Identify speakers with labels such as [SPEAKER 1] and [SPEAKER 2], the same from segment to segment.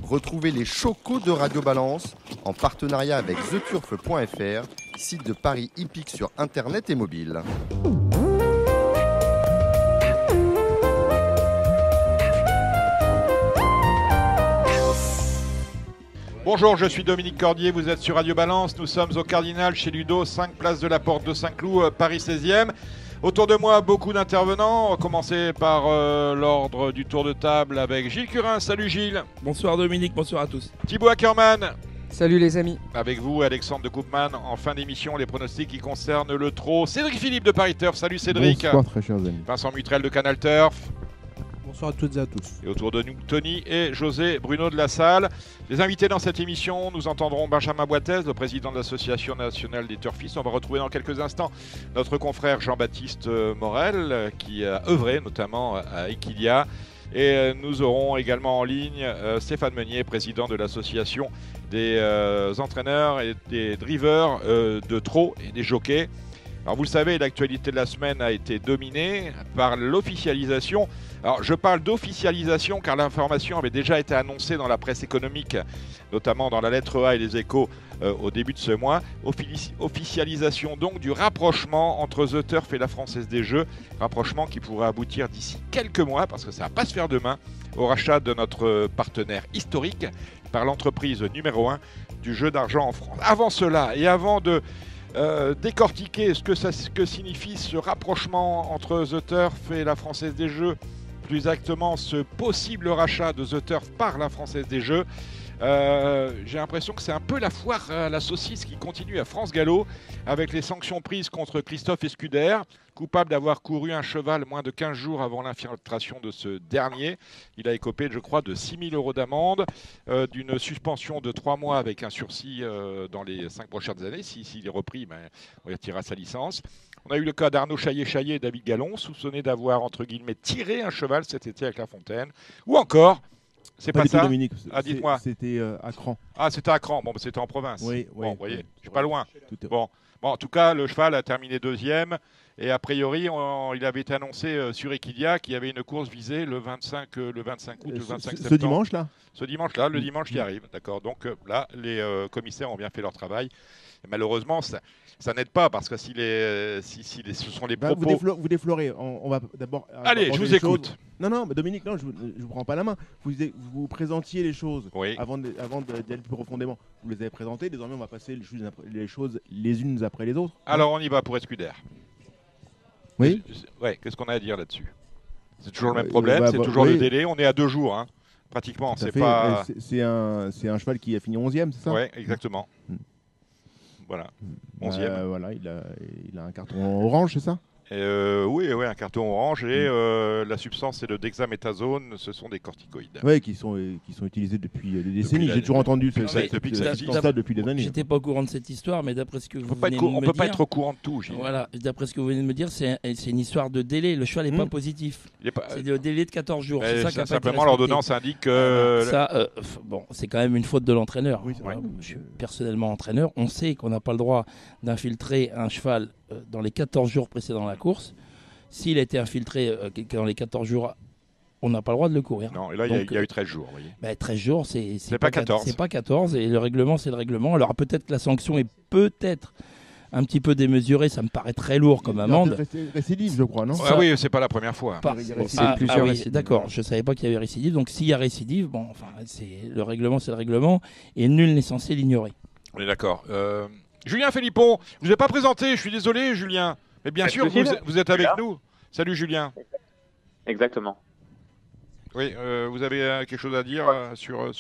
[SPEAKER 1] Retrouvez les chocos de Radio Balance en partenariat avec theturf.fr, site de paris hippique sur internet et mobile.
[SPEAKER 2] Bonjour, je suis Dominique Cordier, vous êtes sur Radio Balance, nous sommes au Cardinal chez Ludo, 5 place de la Porte de Saint-Cloud, Paris 16e. Autour de moi, beaucoup d'intervenants. On va commencer par l'ordre du tour de table avec Gilles Curin. Salut Gilles.
[SPEAKER 3] Bonsoir Dominique, bonsoir à tous.
[SPEAKER 2] Thibaut Ackermann.
[SPEAKER 4] Salut les amis.
[SPEAKER 2] Avec vous, Alexandre de Koopman. En fin d'émission, les pronostics qui concernent le trot. Cédric Philippe de Paris Turf. Salut Cédric.
[SPEAKER 5] Bonsoir très chers amis.
[SPEAKER 2] Vincent Mutrel de Canal Turf.
[SPEAKER 5] Bonsoir à toutes et à tous.
[SPEAKER 2] Et autour de nous, Tony et José Bruno de la Salle. Les invités dans cette émission, nous entendrons Benjamin Boitez, le président de l'Association nationale des turfistes. On va retrouver dans quelques instants notre confrère Jean-Baptiste Morel, qui a œuvré notamment à Equidia. Et nous aurons également en ligne Stéphane Meunier, président de l'Association des entraîneurs et des drivers de trot et des jockeys. Alors vous le savez, l'actualité de la semaine a été dominée par l'officialisation. Alors je parle d'officialisation car l'information avait déjà été annoncée dans la presse économique, notamment dans la lettre A et les Échos au début de ce mois. Officialisation donc du rapprochement entre The Turf et la Française des Jeux. Rapprochement qui pourrait aboutir d'ici quelques mois, parce que ça ne va pas se faire demain, au rachat de notre partenaire historique par l'entreprise numéro 1 du jeu d'argent en France. Avant cela et avant de décortiquer ce que signifie ce rapprochement entre The Turf et la Française des Jeux, plus exactement ce possible rachat de The Turf par la Française des Jeux. J'ai l'impression que c'est un peu la foire à la saucisse qui continue à France Gallo, avec les sanctions prises contre Christophe Escuder, coupable d'avoir couru un cheval moins de 15 jours avant l'infiltration de ce dernier. Il a écopé, je crois, de 6 000 € d'amende, d'une suspension de 3 mois avec un sursis dans les 5 prochaines années. S'il est repris, on retirera sa licence. On a eu le cas d'Arnaud Chaillet et David Gallon, soupçonnés d'avoir, entre guillemets, tiré un cheval cet été avec La Fontaine. Ou encore... C'est pas ça,
[SPEAKER 5] Dominique.
[SPEAKER 2] Dites-moi.
[SPEAKER 5] C'était à Cran.
[SPEAKER 2] Ah, c'était à Cran. Bon, c'était en province.
[SPEAKER 5] Oui.
[SPEAKER 2] Bon, vous voyez, je suis pas loin.
[SPEAKER 5] Bon,
[SPEAKER 2] en tout cas, le cheval a terminé deuxième. Et a priori, il avait été annoncé sur Equidia qu'il y avait une course visée le 25 août, le 25 septembre.
[SPEAKER 5] Ce dimanche-là.
[SPEAKER 2] Ce dimanche-là, le dimanche qui arrive. D'accord. Donc là, les commissaires ont bien fait leur travail. Et malheureusement, ça n'aide pas parce que ce sont les propos...
[SPEAKER 5] Vous déflorez. On va d'abord...
[SPEAKER 2] Allez, je vous écoute.
[SPEAKER 5] Non, mais Dominique, non, je vous prends pas la main. Vous présentiez les choses avant d'y aller plus profondément. Vous les avez présentées. Désormais, on va passer les choses les unes après les autres.
[SPEAKER 2] Alors, on y va pour Escuder.
[SPEAKER 5] Oui.
[SPEAKER 2] Qu'est-ce qu'on a à dire là-dessus? C'est toujours le même problème, c'est toujours le délai. On est à 2 jours, hein. Pratiquement. C'est
[SPEAKER 5] un cheval qui a fini 11e, c'est ça?
[SPEAKER 2] Oui, exactement. Voilà, 11e.
[SPEAKER 5] Voilà, il a un carton orange, c'est ça?
[SPEAKER 2] Oui, un carton orange et la substance c'est le dexaméthasone, ce sont des corticoïdes.
[SPEAKER 5] Oui, qui sont utilisés depuis des décennies. J'ai toujours entendu ça depuis des années.
[SPEAKER 3] J'étais pas au courant de cette histoire, mais d'après ce que vous venez de me dire...
[SPEAKER 2] On ne peut pas être au courant de tout, Gilles.
[SPEAKER 3] Voilà, d'après ce que vous venez de me dire, c'est une histoire de délai. Le choix n'est pas positif. C'est le délai de 14 jours. C'est ça qui a pas été
[SPEAKER 2] simplement, l'ordonnance indique que...
[SPEAKER 3] c'est quand même une faute de l'entraîneur.
[SPEAKER 5] Oui,
[SPEAKER 3] je suis personnellement entraîneur. On sait qu'on n'a pas le droit d'infiltrer un cheval dans les 14 jours précédant la course. S'il a été infiltré dans les 14 jours, on n'a pas le droit de le courir.
[SPEAKER 2] Non, et là, il y a eu 13 jours. Vous voyez.
[SPEAKER 3] 13 jours, c'est
[SPEAKER 2] pas 14.
[SPEAKER 3] C'est pas 14, et le règlement, c'est le règlement. Alors peut-être que la sanction est peut-être un petit peu démesurée, ça me paraît très lourd comme amende.
[SPEAKER 5] Récidive, je crois, non?
[SPEAKER 2] Oui, c'est pas la première fois.
[SPEAKER 3] D'accord, je savais pas qu'il y avait récidive. Donc s'il y a récidive, le règlement, c'est le règlement, et nul n'est censé l'ignorer.
[SPEAKER 2] On est d'accord. Julien Philippon, je ne vous ai pas présenté, je suis désolé Julien. Mais bien sûr, vous êtes avec nous. Salut Julien.
[SPEAKER 6] Exactement.
[SPEAKER 2] Oui, vous avez quelque chose à dire sur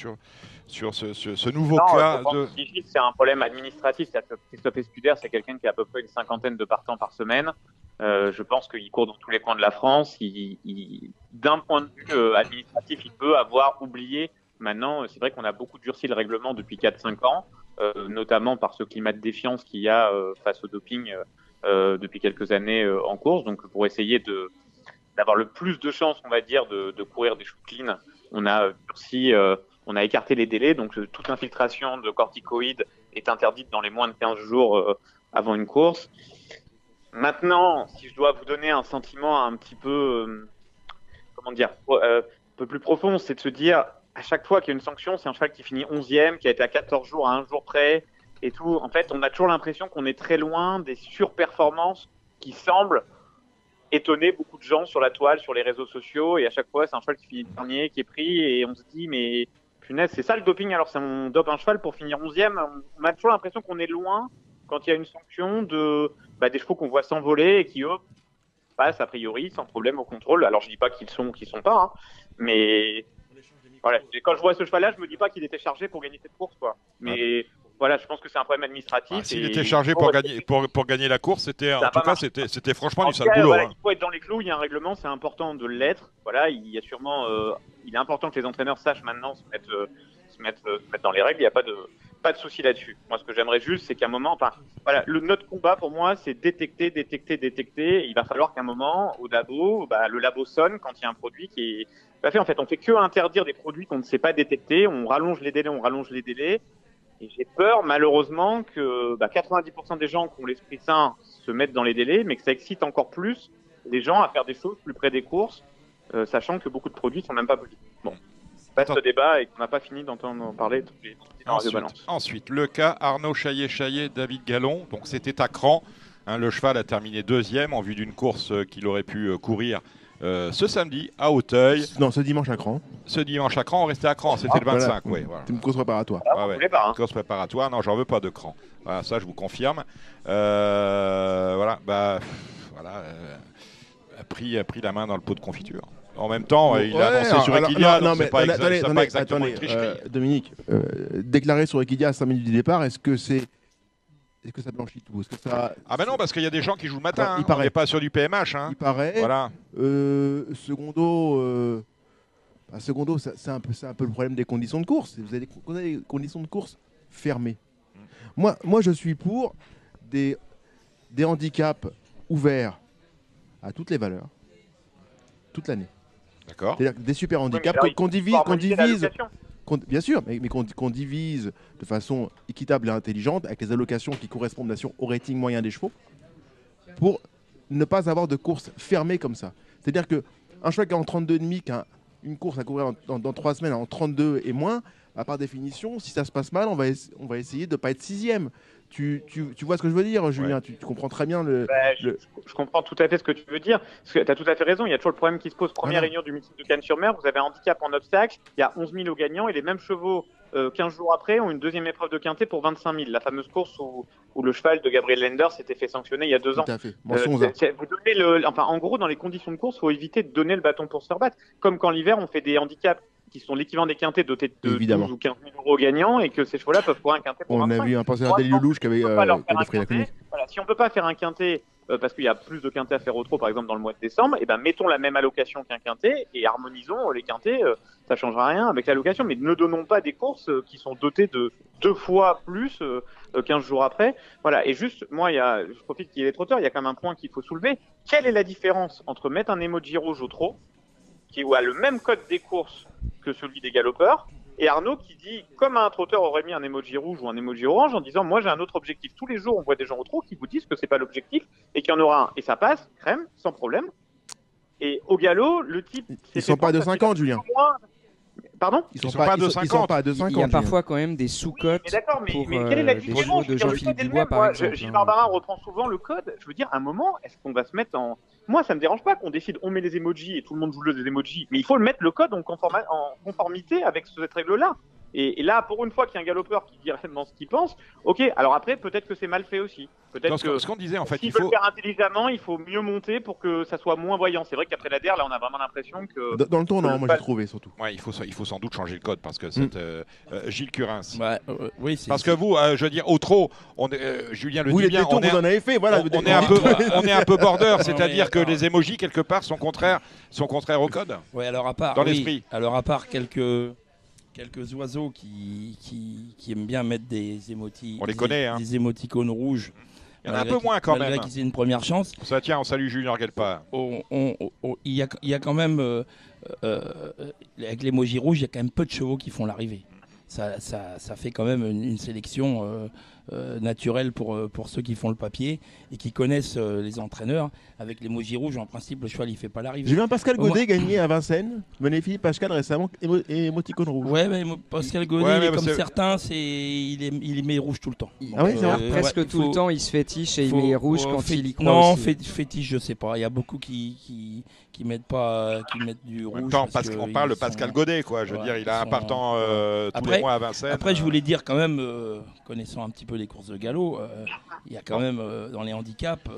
[SPEAKER 2] ce nouveau cas de...
[SPEAKER 6] C'est un problème administratif. C'est-à-dire que Christophe Escuder, c'est quelqu'un qui a à peu près une 50aine de partants par semaine. Je pense qu'il court dans tous les coins de la France. D'un point de vue administratif, il peut avoir oublié. Maintenant, c'est vrai qu'on a beaucoup durci le règlement depuis 4-5 ans, notamment par ce climat de défiance qu'il y a face au doping depuis quelques années en course. Donc, pour essayer d'avoir le plus de chances, on va dire, de courir des chevaux clean, on a durci, on a écarté les délais. Donc, toute infiltration de corticoïdes est interdite dans les moins de 15 jours avant une course. Maintenant, si je dois vous donner un sentiment un petit peu, un peu plus profond, c'est de se dire, à chaque fois qu'il y a une sanction, c'est un cheval qui finit 11e, qui a été à 14 jours, à 1 jour près et tout. En fait, on a toujours l'impression qu'on est très loin des surperformances qui semblent étonner beaucoup de gens sur la toile, sur les réseaux sociaux. Et à chaque fois, c'est un cheval qui finit dernier, qui est pris. Et on se dit, mais punaise, c'est ça le doping. Alors, on dope un cheval pour finir 11e. On a toujours l'impression qu'on est loin quand il y a une sanction des chevaux qu'on voit s'envoler et qui passent a priori sans problème au contrôle. Alors, je dis pas qu'ils sont pas, hein, mais voilà. Quand je vois ce cheval-là, je me dis pas qu'il était chargé pour gagner cette course, quoi. Mais voilà, je pense que c'est un problème administratif.
[SPEAKER 2] S'il était chargé pour gagner la course, c'était franchement du sale boulot.
[SPEAKER 6] Voilà, il faut être dans les clous. Il y a un règlement, c'est important de l'être. Voilà, il est important que les entraîneurs sachent maintenant se mettre dans les règles. Il n'y a pas de souci là-dessus. Moi, ce que j'aimerais juste, c'est qu'à un moment, notre combat pour moi, c'est détecter. Et il va falloir qu'à un moment, au labo, le labo sonne quand il y a un produit qui est pas fait. En fait, on fait que interdire des produits qu'on ne sait pas détecter. On rallonge les délais. Et j'ai peur, malheureusement, que 90% des gens qui ont l'esprit sain se mettent dans les délais, mais que ça excite encore plus les gens à faire des choses plus près des courses, sachant que beaucoup de produits ne sont même pas possibles. Bon, passe ce débat et qu'on n'a pas fini d'entendre parler dans Radio Balance.
[SPEAKER 2] Ensuite, le cas Arnaud Chaillet, David Gallon. Donc, c'était à Cran. Le cheval a terminé 2e en vue d'une course qu'il aurait pu courir ce samedi à Auteuil.
[SPEAKER 5] Non, ce dimanche à Cran.
[SPEAKER 2] On restait à Cran, c'était le 25. Voilà.
[SPEAKER 5] C'est une course préparatoire.
[SPEAKER 2] Une course préparatoire, non, j'en veux pas de Cran. Voilà, ça je vous confirme. A pris la main dans le pot de confiture. En même temps, il a annoncé sur Equidia, donc c'est pas exactement une tricherie.
[SPEAKER 5] Dominique, déclaré sur Equidia à 5 minutes du départ, est-ce que ça blanchit tout?
[SPEAKER 2] Ah ben non, parce qu'il y a des gens qui jouent le matin.
[SPEAKER 5] Il paraît.
[SPEAKER 2] On n'est pas sur du PMH.
[SPEAKER 5] Il paraît.
[SPEAKER 2] Voilà.
[SPEAKER 5] Secondo, c'est un peu le problème des conditions de course. Vous avez des conditions de course fermées. Moi, je suis pour des handicaps ouverts à toutes les valeurs, toute l'année.
[SPEAKER 2] D'accord.
[SPEAKER 5] C'est-à-dire des super handicaps qu'on divise. Bien sûr, mais qu'on divise de façon équitable et intelligente avec les allocations qui correspondent bien sûr au rating moyen des chevaux pour ne pas avoir de course fermée comme ça. C'est-à-dire qu'un cheval qui est en 32,5, qui a une course à courir dans 3 semaines en 32 et moins, par définition, si ça se passe mal, on va essayer de ne pas être 6e. Tu vois ce que je veux dire, Julien? Tu comprends très bien
[SPEAKER 6] Je comprends tout à fait ce que tu veux dire. Tu as tout à fait raison. Il y a toujours le problème qui se pose. Première réunion du meeting de Cannes-sur-Mer, vous avez un handicap en obstacle. Il y a 11 000 au gagnant et les mêmes chevaux, 15 jours après, ont une deuxième épreuve de quintet pour 25 000. La fameuse course où le cheval de Gabriel Lender s'était fait sanctionner il y a 2 ans.
[SPEAKER 5] Tout à fait.
[SPEAKER 6] Vous donnez en gros, dans les conditions de course, il faut éviter de donner le bâton pour se faire battre. Comme quand l'hiver, on fait des handicaps qui sont l'équivalent des quintets dotés de 12 ou 15 000 euros gagnants et que ces chevaux-là peuvent courir un quintet pour 25 000.
[SPEAKER 5] On a vu un pensionnaire d'Eli Lelouch qui avait défrayé la chronique.
[SPEAKER 6] Voilà, si on ne peut pas faire un quintet parce qu'il y a plus de quintets à faire au trot, par exemple dans le mois de décembre, mettons la même allocation qu'un quintet et harmonisons les quintets. Ça ne changera rien avec l'allocation, mais ne donnons pas des courses qui sont dotées de 2 fois plus 15 jours après. Voilà. Et juste, moi, je profite qu'il y ait les trotteurs, il y a quand même un point qu'il faut soulever. Quelle est la différence entre mettre un emoji rouge au trot, qui a le même code des courses que celui des galopeurs, et Arnaud qui dit, comme un trotteur aurait mis un emoji rouge ou un emoji orange en disant, moi j'ai un autre objectif. Tous les jours, on voit des gens au trot qui vous disent que c'est pas l'objectif et qu'il y en aura un. Et ça passe, crème, sans problème. Et au galop, le type...
[SPEAKER 5] Ils sont pas de 50, Julien.
[SPEAKER 6] Pardon ?
[SPEAKER 5] Ils sont pas de 50. Il
[SPEAKER 4] y a parfois quand même des sous-cotes.
[SPEAKER 6] Oui, mais d'accord, mais quelle est la différence
[SPEAKER 4] de Jean-Philippe Dubois, par exemple.
[SPEAKER 6] Gilles Barbarin reprend souvent le code. Je veux dire, à un moment, est-ce qu'on va se mettre en... Moi, ça me dérange pas qu'on décide, on met les emojis et tout le monde joue les emojis, mais il faut le mettre le code en conformité avec cette règle-là. Et là, pour une fois qu'il y a un galopeur qui dit réellement ce qu'il pense, ok, alors après, peut-être que c'est mal fait aussi. Peut-être que
[SPEAKER 2] ce qu'on disait, en fait,
[SPEAKER 6] s'il veut le faire intelligemment, il faut mieux monter pour que ça soit moins voyant. C'est vrai qu'après la DER, là, on a vraiment l'impression que...
[SPEAKER 5] Dans le tournant, moi, j'ai trouvé, surtout.
[SPEAKER 2] Ouais, il faut sans doute changer le code, parce que Gilles Curins.
[SPEAKER 3] Oui,
[SPEAKER 2] parce que vous, je veux dire, au trot, Julien le dit bien,
[SPEAKER 5] vous en avez fait, voilà.
[SPEAKER 2] On est un peu border, c'est-à-dire que les emojis, quelque part, sont contraires au code.
[SPEAKER 3] Oui, alors à part...
[SPEAKER 2] Dans l'esprit.
[SPEAKER 3] Alors à part quelques oiseaux qui aiment bien mettre des émoticônes.
[SPEAKER 2] On les connaît, hein.
[SPEAKER 3] Des émoticônes rouges.
[SPEAKER 2] Il y en a un peu moins quand même.
[SPEAKER 3] Malgré qu'ils aient une première chance.
[SPEAKER 2] Ça tient, on salue Julien Guelpa.
[SPEAKER 3] Il y a quand même, avec l'emoji rouge, il y a quand même peu de chevaux qui font l'arrivée. ça fait quand même une sélection naturelle pour ceux qui font le papier et qui connaissent les entraîneurs. Avec l'emoji rouge, en principe, le cheval il fait pas l'arrivée.
[SPEAKER 5] J'ai vu un Pascal Godet gagner à Vincennes. Magnifique Pascal récemment, émoticône rouge.
[SPEAKER 3] Ouais, mais Pascal Godet, il est comme certains, il met rouge tout le temps.
[SPEAKER 5] Ah oui, c'est vrai.
[SPEAKER 4] Presque tout le temps, il se fétiche et il met rouge quand il y croit.
[SPEAKER 3] Non,
[SPEAKER 4] aussi.
[SPEAKER 3] fétiche, je sais pas. Il y a beaucoup qui mettent pas, qui mettent du rouge.
[SPEAKER 2] En même temps, on parle de Pascal Godet, quoi. Je veux dire, il a un partant tous les mois à Vincennes.
[SPEAKER 3] Après, je voulais dire quand même, connaissant un petit peu les courses de galop, il y a quand même dans les handicaps.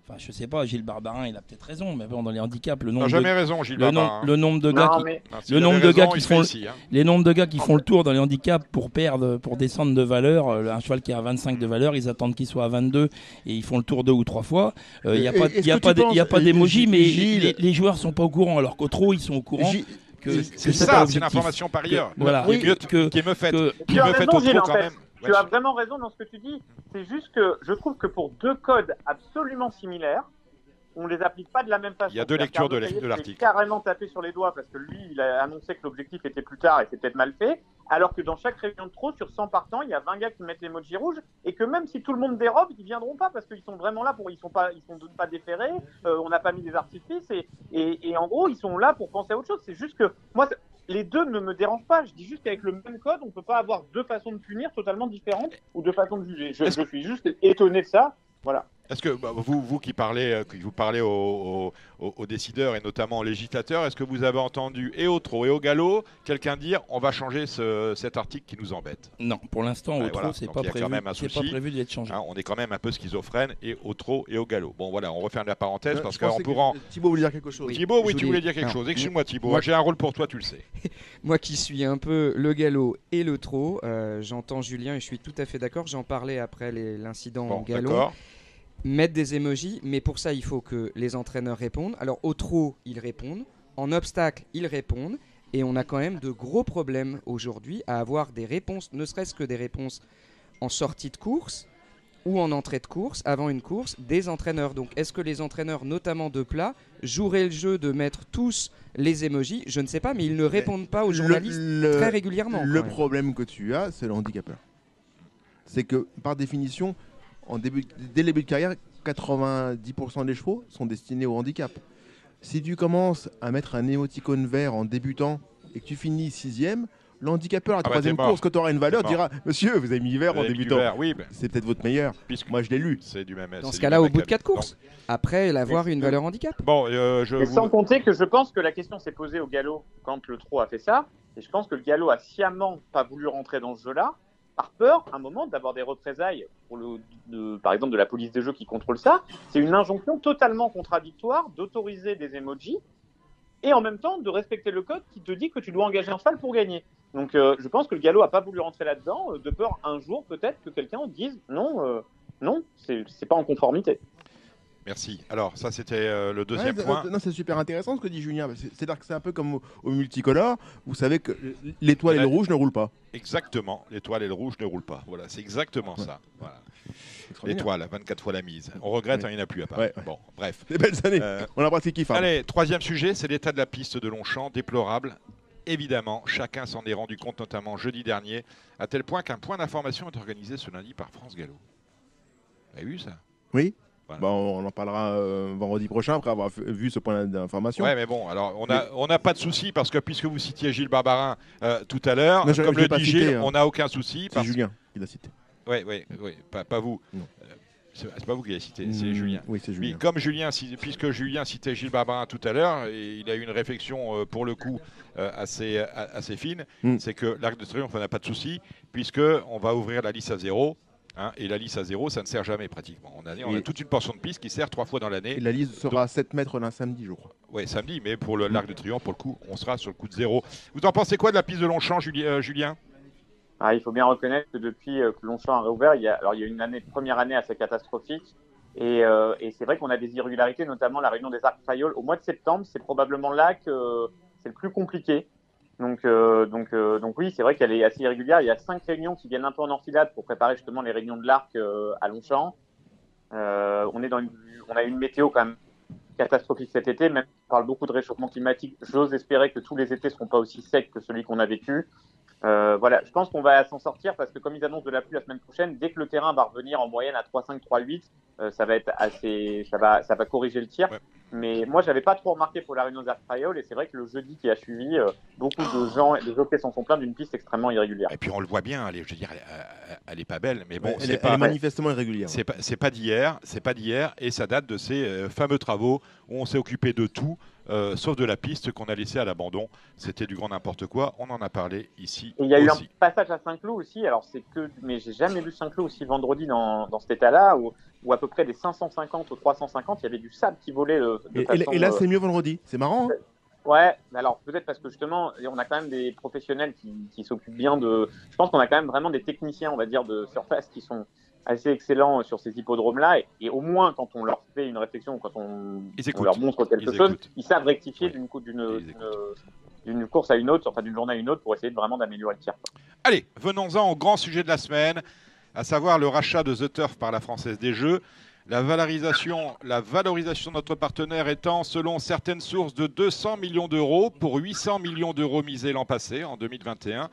[SPEAKER 3] Enfin, je sais pas, Gilles Barbarin, il a peut-être raison, mais bon, dans les handicaps, le nombre
[SPEAKER 2] jamais raison, Gilles Barbarin.
[SPEAKER 3] le nombre de gars le nombre de gars qui font les nombres de gars qui font le tour dans les handicaps pour descendre de valeur, un cheval qui est à 25 de valeur, ils attendent qu'il soit à 22 et ils font le tour 2 ou 3 fois. Il y a pas d'émoji, mais les joueurs sont pas au courant, alors qu'au trot, ils sont au courant.
[SPEAKER 2] C'est ça, c'est l'information par ailleurs.
[SPEAKER 3] Voilà,
[SPEAKER 2] qui est me faite au trot quand même.
[SPEAKER 6] Tu as vraiment raison dans ce que tu dis. C'est juste que je trouve que pour deux codes absolument similaires, on ne les applique pas de la même façon.
[SPEAKER 2] Il y a deux lectures de l'article.
[SPEAKER 6] Il a carrément tapé sur les doigts parce que lui, il a annoncé que l'objectif était plus tard et c'est peut-être mal fait. Alors que dans chaque réunion de trop, sur 100 partants, il y a 20 gars qui mettent l'emoji rouge et que même si tout le monde dérobe, ils ne viendront pas parce qu'ils sont vraiment là ils sont pas déférés, on n'a pas mis des artifices et en gros, ils sont là pour penser à autre chose. C'est juste que moi, les deux ne me dérangent pas. Je dis juste qu'avec le même code, on ne peut pas avoir deux façons de punir totalement différentes ou deux façons de juger. Je suis juste étonné de ça. Voilà.
[SPEAKER 2] Est-ce que vous qui parlez aux décideurs et notamment aux législateurs, est-ce que vous avez entendu et au trot et au galop quelqu'un dire on va changer cet article qui nous embête?
[SPEAKER 3] Non, pour l'instant au trot c'est pas prévu d'être changé.
[SPEAKER 2] On est quand même un peu schizophrène et au trot et au galop. Bon voilà, on referme la parenthèse parce qu'on pourra.
[SPEAKER 5] Thibaut voulait dire quelque chose.
[SPEAKER 2] Thibaut, oui, tu voulais dire quelque chose. Excuse-moi Thibaut, moi, j'ai un rôle pour toi, tu le sais.
[SPEAKER 4] Moi qui suis un peu le galop et le trot, j'entends Julien et je suis tout à fait d'accord. J'en parlais après l'incident au galop.
[SPEAKER 2] D'accord.
[SPEAKER 4] Mettre des émojis, mais pour ça il faut que les entraîneurs répondent. Alors au trot ils répondent, en obstacle ils répondent, et on a quand même de gros problèmes aujourd'hui à avoir des réponses, ne serait-ce que des réponses en sortie de course ou en entrée de course, avant une course, des entraîneurs. Donc est-ce que les entraîneurs, notamment de plat, joueraient le jeu de mettre tous les émojis? Je ne sais pas, mais ils ne répondent pas aux journalistes très régulièrement.
[SPEAKER 5] Le problème que tu as, c'est le handicapeur. C'est que par définition, dès le début de carrière, 90% des chevaux sont destinés au handicap. Si tu commences à mettre un émoticône vert en débutant et que tu finis 6e, l'handicapeur à la troisième course, quand tu auras une valeur, dira « Monsieur, vous avez mis vert en débutant. C'est peut-être votre meilleur. » Moi, je l'ai lu.
[SPEAKER 4] Dans ce cas-là, au bout de 4 courses, après avoir une valeur handicap.
[SPEAKER 6] Sans compter que je pense que la question s'est posée au galop quand le trot a fait ça. Et je pense que le galop a sciemment pas voulu rentrer dans ce jeu-là, par peur, à un moment, d'avoir des représailles, par exemple, de la police des jeux qui contrôle ça. C'est une injonction totalement contradictoire d'autoriser des emojis et en même temps de respecter le code qui te dit que tu dois engager un cheval pour gagner. Donc je pense que le galop n'a pas voulu rentrer là-dedans, de peur un jour peut-être que quelqu'un dise non, c'est pas en conformité.
[SPEAKER 2] Merci. Alors, ça, c'était le deuxième point.
[SPEAKER 5] Non, c'est super intéressant ce que dit Julien. C'est-à-dire que c'est un peu comme au multicolore. Vous savez que l'étoile et le rouge ne roulent pas.
[SPEAKER 2] Exactement. L'étoile et le rouge ne roulent pas. Voilà, c'est exactement ça. Voilà. L'étoile, 24 fois la mise. On regrette, il n'y en a plus à part. Bon, bref.
[SPEAKER 5] Des belles années. On a pratiqué kiff.
[SPEAKER 2] Allez, troisième sujet, c'est l'état de la piste de Longchamp. Déplorable. Évidemment, chacun s'en est rendu compte, notamment jeudi dernier, à tel point qu'un point d'information est organisé ce lundi par France Gallo. Vous avez vu ça?
[SPEAKER 5] Oui. Voilà. On en parlera vendredi prochain après avoir vu ce point d'information.
[SPEAKER 2] Ouais, mais bon, alors on n'a pas de souci parce que puisque vous citiez Gilles Barbarin tout à l'heure, comme le dit Gilles, on n'a aucun souci.
[SPEAKER 5] C'est Julien qui l'a cité.
[SPEAKER 2] Oui, pas vous. C'est pas vous qui l'avez cité, c'est Julien.
[SPEAKER 5] Oui, c'est Julien.
[SPEAKER 2] Mais comme puisque Julien citait Gilles Barbarin tout à l'heure, il a eu une réflexion pour le coup assez fine, c'est que l'Arc de Triomphe, on n'a pas de souci puisque on va ouvrir la liste à 0. Et la lisse à 0, ça ne sert jamais pratiquement. On a toute une portion de piste qui sert 3 fois dans l'année.
[SPEAKER 5] Et la lisse sera à 7 mètres l'un samedi, je crois.
[SPEAKER 2] Oui, samedi, mais pour l'Arc de Triomphe, pour le coup, on sera sur le coup de 0. Vous en pensez quoi de la piste de Longchamp, Julien?
[SPEAKER 6] Il faut bien reconnaître que depuis que Longchamp a réouvert, il y a une première année assez catastrophique. Et c'est vrai qu'on a des irrégularités, notamment la réunion des Arcs Fayolle au mois de septembre. C'est probablement là que c'est le plus compliqué. Donc oui, c'est vrai qu'elle est assez irrégulière. Il y a 5 réunions qui viennent un peu en enfilade pour préparer justement les réunions de l'Arc à Longchamp. On a une météo quand même catastrophique cet été, même si on parle beaucoup de réchauffement climatique. J'ose espérer que tous les étés ne seront pas aussi secs que celui qu'on a vécu. Voilà, je pense qu'on va s'en sortir parce que comme ils annoncent de la pluie la semaine prochaine, dès que le terrain va revenir en moyenne à 3,5, 3,8, ça va être ça va corriger le tir. Ouais. Mais moi, j'avais pas trop remarqué Polarino Zafraiol et c'est vrai que le jeudi qui a suivi, beaucoup de gens et de jockeys s'en sont plaints d'une piste extrêmement irrégulière.
[SPEAKER 2] Et puis on le voit bien, je veux dire, elle est pas belle, mais bon,
[SPEAKER 5] elle est manifestement irrégulière.
[SPEAKER 2] C'est pas d'hier, et ça date de ces fameux travaux où on s'est occupé de tout. Sauf de la piste qu'on a laissée à l'abandon. C'était du grand n'importe quoi. On en a parlé ici.
[SPEAKER 6] Et il y a eu un passage à Saint-Cloud aussi. Alors mais j'ai jamais vu Saint-Cloud aussi vendredi dans cet état-là où à peu près des 550 aux 350, il y avait du sable qui volait.
[SPEAKER 5] Et là, c'est mieux vendredi. C'est marrant. Hein.
[SPEAKER 6] Ouais, alors peut-être parce que justement, on a quand même des professionnels qui s'occupent bien de. Je pense qu'on a quand même vraiment des techniciens, on va dire, de surface qui sont assez excellents sur ces hippodromes-là, et au moins quand on leur fait une réflexion, quand on leur montre quelque chose, ils savent rectifier d'une course à une autre, enfin d'une journée à une autre, pour essayer vraiment d'améliorer le tir.
[SPEAKER 2] Allez, venons-en au grand sujet de la semaine, à savoir le rachat de The Turf par la Française des Jeux. La valorisation de notre partenaire étant, selon certaines sources, de 200 millions d'euros pour 800 millions d'euros misés l'an passé, en 2021.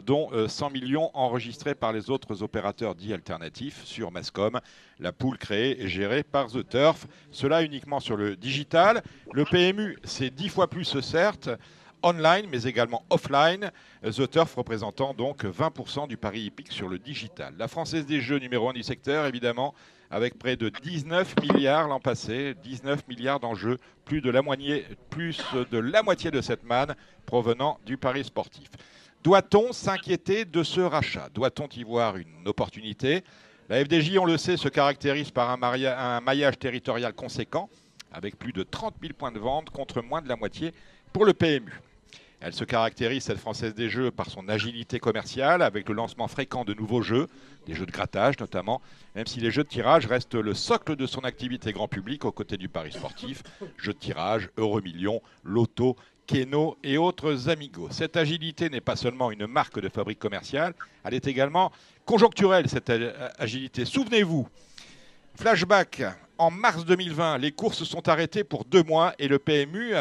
[SPEAKER 2] Dont 100 millions enregistrés par les autres opérateurs dits alternatifs sur Mascom, la poule créée et gérée par The Turf. Cela uniquement sur le digital. Le PMU, c'est 10 fois plus certes, online mais également offline. The Turf représentant donc 20% du pari hippique sur le digital. La Française des Jeux numéro 1 du secteur, évidemment, avec près de 19 milliards l'an passé, 19 milliards d'enjeux, plus de la moitié de cette manne provenant du pari sportif. Doit-on s'inquiéter de ce rachat? Doit-on y voir une opportunité? La FDJ, on le sait, se caractérise par un maillage territorial conséquent, avec plus de 30 000 points de vente contre moins de la moitié pour le PMU. Elle se caractérise, cette Française des Jeux, par son agilité commerciale, avec le lancement fréquent de nouveaux jeux, des jeux de grattage notamment, même si les jeux de tirage restent le socle de son activité grand public aux côtés du pari sportif, jeux de tirage, Euromillions, Loto, Keno et autres amigos. Cette agilité n'est pas seulement une marque de fabrique commerciale, elle est également conjoncturelle, cette agilité. Souvenez-vous, flashback, en mars 2020, les courses sont arrêtées pour 2 mois et le PMU,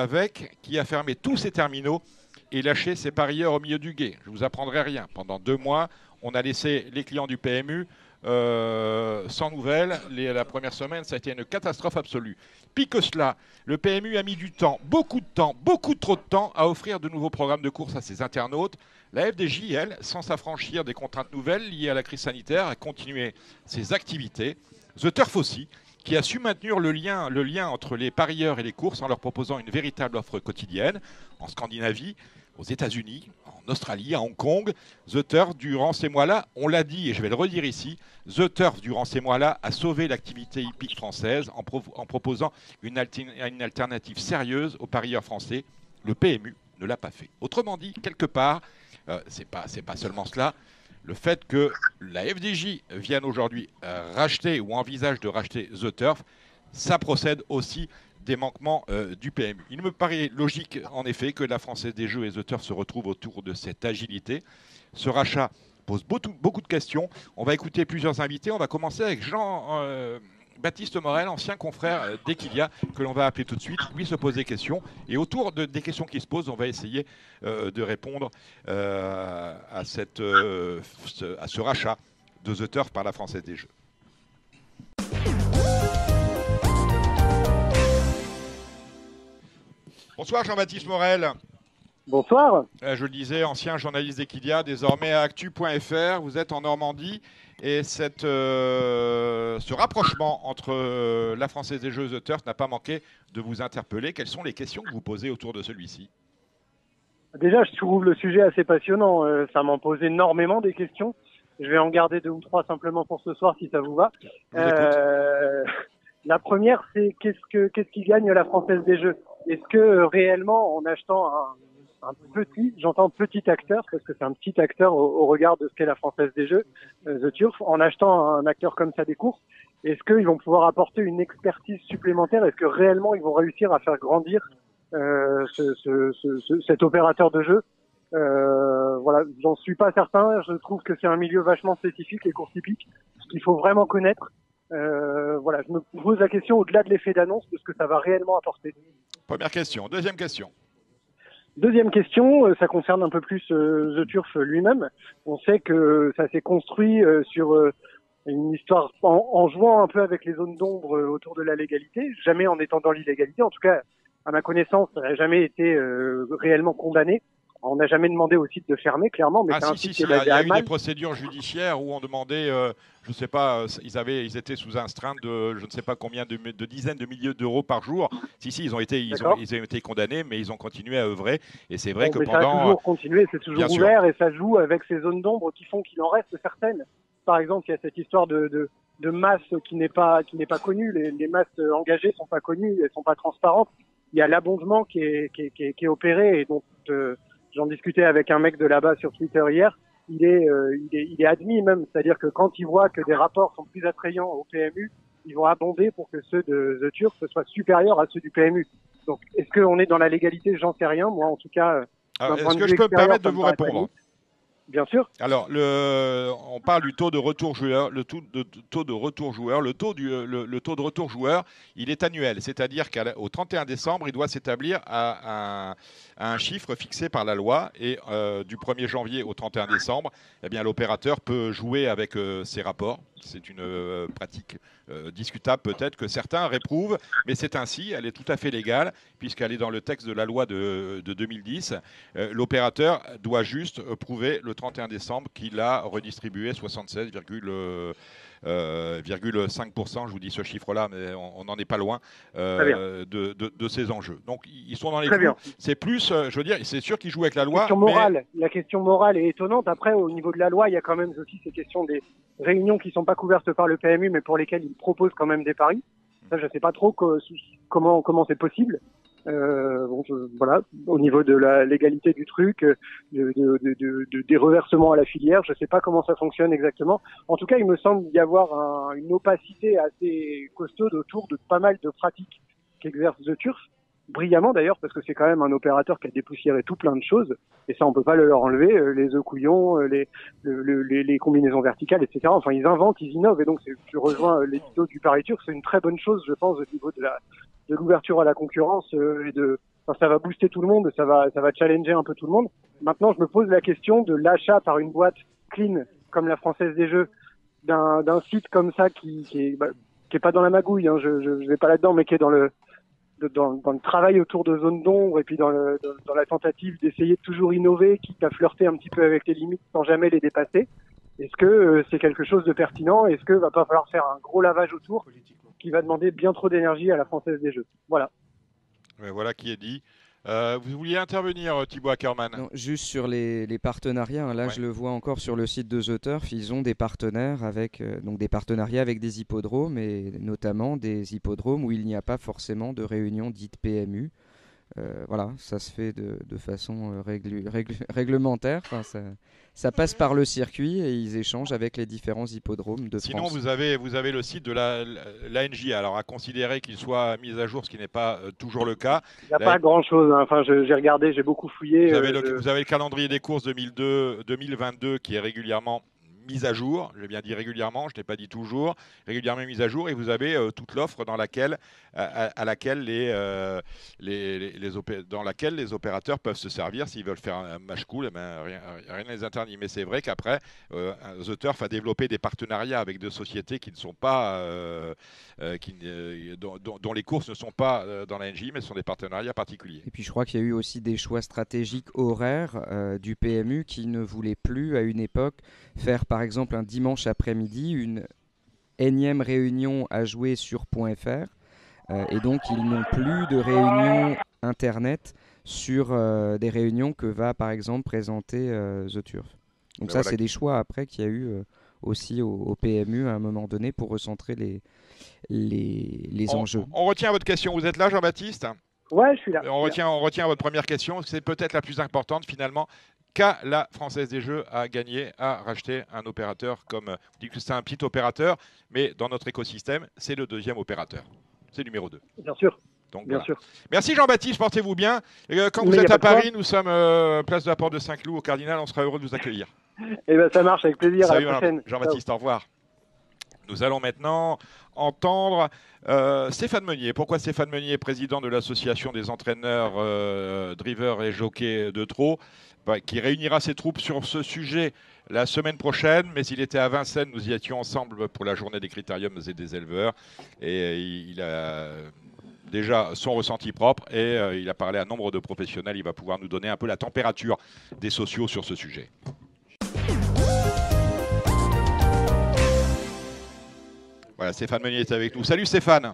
[SPEAKER 2] qui a fermé tous ses terminaux et lâché ses parieurs au milieu du gué. Je ne vous apprendrai rien. Pendant 2 mois, on a laissé les clients du PMU sans nouvelles. La première semaine, ça a été une catastrophe absolue. Pis que cela, le PMU a mis du temps, beaucoup trop de temps, à offrir de nouveaux programmes de course à ses internautes. La FDJ, elle, sans s'affranchir des contraintes nouvelles liées à la crise sanitaire, a continué ses activités. The Turf aussi, qui a su maintenir le lien entre les parieurs et les courses en leur proposant une véritable offre quotidienne en Scandinavie, aux États-Unis, en Australie, à Hong Kong. The Turf, durant ces mois-là, on l'a dit et je vais le redire ici, The Turf, durant ces mois-là, a sauvé l'activité hippique française en proposant une alternative sérieuse aux parieurs français. Le PMU ne l'a pas fait. Autrement dit, quelque part, c'est pas seulement cela. Le fait que la FDJ vienne aujourd'hui racheter ou envisage de racheter The Turf, ça procède aussi des manquements du PMU. Il me paraît logique, en effet, que la Française des Jeux et The Turf se retrouvent autour de cette agilité. Ce rachat pose beaucoup de questions. On va écouter plusieurs invités. On va commencer avec Jean-Baptiste Morel, ancien confrère d'Equidia, que l'on va appeler tout de suite. Lui se pose des questions. Et autour des questions qui se posent, on va essayer de répondre à ce rachat de The Turf par la Française des Jeux. Bonsoir Jean-Baptiste Morel.
[SPEAKER 7] Bonsoir.
[SPEAKER 2] Je le disais, ancien journaliste d'Equidia, désormais à actu.fr. Vous êtes en Normandie et ce rapprochement entre la Française des Jeux et The Turf n'a pas manqué de vous interpeller. Quelles sont les questions que vous posez autour de celui-ci?
[SPEAKER 7] Déjà, je trouve le sujet assez passionnant. Ça m'en pose énormément des questions. Je vais en garder 2 ou 3 simplement pour ce soir si ça vous va. La première, c'est qu'est-ce qui gagne la Française des Jeux? Est-ce que réellement, en achetant un petit acteur, parce que c'est un petit acteur au regard de ce qu'est la Française des Jeux, The Turf, en achetant un acteur comme ça des courses, est-ce qu'ils vont pouvoir apporter une expertise supplémentaire? Est-ce que réellement ils vont réussir à faire grandir cet opérateur de jeu? Voilà, j'en suis pas certain. Je trouve que c'est un milieu vachement spécifique, les courses hippiques, ce qu'il faut vraiment connaître. Voilà, je me pose la question au-delà de l'effet d'annonce de ce que ça va réellement apporter.
[SPEAKER 2] Première question. Deuxième question.
[SPEAKER 7] Deuxième question, ça concerne un peu plus The Turf lui-même. On sait que ça s'est construit sur une histoire en jouant un peu avec les zones d'ombre autour de la légalité, jamais en étant dans l'illégalité. En tout cas, à ma connaissance, ça n'a jamais été réellement condamné. On n'a jamais demandé au site de fermer, clairement. Mais
[SPEAKER 2] il y a eu des procédures judiciaires où on demandait, je ne sais pas, ils étaient sous astreinte de je ne sais pas combien de dizaines de milliers d'euros par jour. Ils ont été condamnés, mais ils ont continué à œuvrer. Et c'est vrai que pendant.
[SPEAKER 7] Ça a toujours continué, c'est toujours ouvert et ça joue avec ces zones d'ombre qui font qu'il en reste certaines. Par exemple, il y a cette histoire de masse qui n'est pas connue. Les masses engagées sont pas connues, elles sont pas transparentes. Il y a l'abondement qui est opéré et donc j'en discutais avec un mec de là-bas sur Twitter hier. Il est admis même, c'est-à-dire que quand ils voient que des rapports sont plus attrayants au PMU, ils vont abonder pour que ceux de The Turf soient supérieurs à ceux du PMU. Donc, est-ce qu'on est dans la légalité? J'en sais rien. Moi, en tout cas,
[SPEAKER 2] est-ce que je peux me permettre de vous répondre?
[SPEAKER 7] Bien sûr.
[SPEAKER 2] Alors, on parle du taux de retour joueur, le taux de retour joueur, le taux de retour joueur, il est annuel, c'est-à-dire qu'au 31 décembre, il doit s'établir à un chiffre fixé par la loi et du 1er janvier au 31 décembre, eh bien l'opérateur peut jouer avec ses rapports. C'est une pratique discutable peut-être que certains réprouvent, mais c'est ainsi, elle est tout à fait légale puisqu'elle est dans le texte de la loi de 2010. L'opérateur doit juste prouver le 31 décembre qu'il a redistribué 76,5%, je vous dis ce chiffre-là, mais on n'en est pas loin, de ces enjeux. Donc ils sont dans les clous. C'est plus, je veux dire, c'est sûr qu'ils jouent avec la loi.
[SPEAKER 7] La question morale est étonnante. Après, au niveau de la loi, il y a quand même aussi ces questions des réunions qui ne sont pas couvertes par le PMU, mais pour lesquelles ils proposent quand même des paris. Ça, je ne sais pas trop comment c'est possible. Voilà, au niveau de la légalité du truc, des reversements à la filière, je ne sais pas comment ça fonctionne exactement. En tout cas, il me semble y avoir une opacité assez costaude autour de pas mal de pratiques qu'exerce The Turf, brillamment d'ailleurs, parce que c'est quand même un opérateur qui a dépoussiéré tout plein de choses, et ça on peut pas le leur enlever, les œufs couillons, les combinaisons verticales, etc. Enfin, ils inventent, ils innovent, et donc je rejoins l'édito du Paris Turf, c'est une très bonne chose, je pense, au niveau de l'ouverture à la concurrence ça va booster tout le monde, ça va challenger un peu tout le monde. Maintenant, je me pose la question de l'achat par une boîte clean comme la Française des Jeux d'un site comme ça qui est pas dans la magouille, hein, je vais pas là-dedans, mais qui est dans le travail autour de zones d'ombre et puis dans la tentative d'essayer de toujours innover, quitte à flirter un petit peu avec les limites sans jamais les dépasser. Est-ce que c'est quelque chose de pertinent? Est-ce que va pas falloir faire un gros lavage autour qui va demander bien trop d'énergie à la Française des Jeux? Voilà.
[SPEAKER 2] Voilà qui est dit. Vous vouliez intervenir, Thibaut Ackermann?
[SPEAKER 4] Non, juste sur les partenariats. Là, je le vois encore sur le site de The Turf. Ils ont des partenaires donc des partenariats avec des hippodromes, et notamment des hippodromes où il n'y a pas forcément de réunion dite PMU. Voilà, ça se fait de façon réglementaire. Enfin, ça passe par le circuit et ils échangent avec les différents hippodromes de France.
[SPEAKER 2] Sinon, vous avez le site de l'ANJ. Alors, à considérer qu'il soit mis à jour, ce qui n'est pas toujours le cas.
[SPEAKER 7] Il n'y a pas grand-chose. Hein. Enfin, j'ai regardé, j'ai beaucoup fouillé.
[SPEAKER 2] Vous avez le calendrier des courses 2022 qui est régulièrement mise à jour, j'ai bien dit régulièrement, je n'ai pas dit toujours, régulièrement mise à jour, et vous avez toute l'offre dans laquelle les opérateurs peuvent se servir s'ils veulent faire un match cool. Rien ne les interdit. Mais c'est vrai qu'après, The Turf a développé des partenariats avec des sociétés qui ne sont pas, dont les courses ne sont pas dans la NJ, mais ce sont des partenariats particuliers.
[SPEAKER 4] Et puis je crois qu'il y a eu aussi des choix stratégiques horaires du PMU qui ne voulaient plus à une époque faire par exemple un dimanche après-midi une énième réunion à jouer sur .fr et donc ils n'ont plus de réunions internet sur des réunions que va par exemple présenter The Turf. Donc ça, c'est des choix après qu'il y a eu aussi au PMU à un moment donné pour recentrer les enjeux.
[SPEAKER 2] On retient votre question. Vous êtes là, Jean-Baptiste?
[SPEAKER 7] Ouais, je suis là.
[SPEAKER 2] On retient votre première question. C'est peut-être la plus importante finalement. Qu'a la Française des Jeux à gagner à racheter un opérateur comme... Vous dites que c'est un petit opérateur, mais dans notre écosystème, c'est le deuxième opérateur. C'est numéro 2.
[SPEAKER 7] Bien sûr.
[SPEAKER 2] Donc,
[SPEAKER 7] bien
[SPEAKER 2] voilà.
[SPEAKER 7] sûr.
[SPEAKER 2] Merci Jean-Baptiste, portez-vous bien. Quand vous êtes à Paris, nous sommes place de la Porte de Saint-Cloud au Cardinal, on sera heureux de vous accueillir.
[SPEAKER 7] Eh ben, ça marche, avec plaisir.
[SPEAKER 2] Salut,
[SPEAKER 7] à la prochaine.
[SPEAKER 2] Jean-Baptiste, au revoir. Nous allons maintenant entendre Stéphane Meunier. Pourquoi Stéphane Meunier, président de l'association des entraîneurs, drivers et jockeys de trot, qui réunira ses troupes sur ce sujet la semaine prochaine, mais il était à Vincennes, nous y étions ensemble pour la journée des critériums et des éleveurs, et il a déjà son ressenti propre, et il a parlé à nombre de professionnels. Il va pouvoir nous donner un peu la température des sociaux sur ce sujet. Voilà, Stéphane Meunier est avec nous. Salut Stéphane.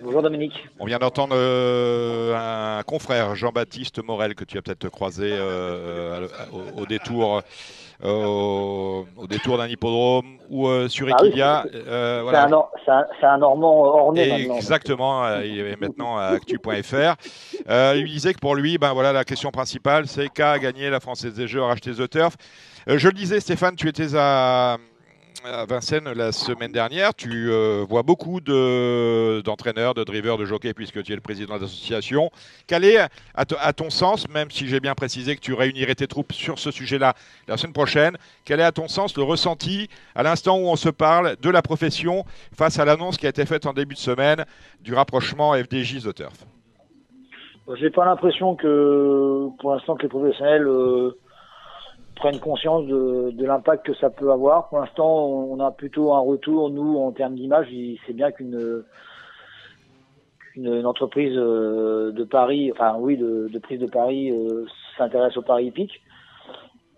[SPEAKER 8] Bonjour Dominique.
[SPEAKER 2] On vient d'entendre un confrère, Jean-Baptiste Morel, que tu as peut-être croisé au détour d'un hippodrome ou sur Equidia.
[SPEAKER 8] Voilà. C'est un Normand orné.
[SPEAKER 2] Exactement, il est maintenant à actu.fr. Il disait que pour lui, la question principale, c'est qu'a gagné la Française des Jeux à racheter The Turf. Je le disais, Stéphane, tu étais à Vincennes la semaine dernière. Tu vois beaucoup d'entraîneurs, de drivers, de jockeys, puisque tu es le président de l'association. Quel est, à ton sens, même si j'ai bien précisé que tu réunirais tes troupes sur ce sujet-là la semaine prochaine, quel est à ton sens le ressenti à l'instant où on se parle de la profession face à l'annonce qui a été faite en début de semaine du rapprochement FDJ The Turf?
[SPEAKER 8] J'ai pas l'impression que pour l'instant que les professionnels prennent conscience de l'impact que ça peut avoir. Pour l'instant, on a plutôt un retour, nous, en termes d'image. C'est bien qu'une entreprise de paris, de prise de paris s'intéresse au pari hippique.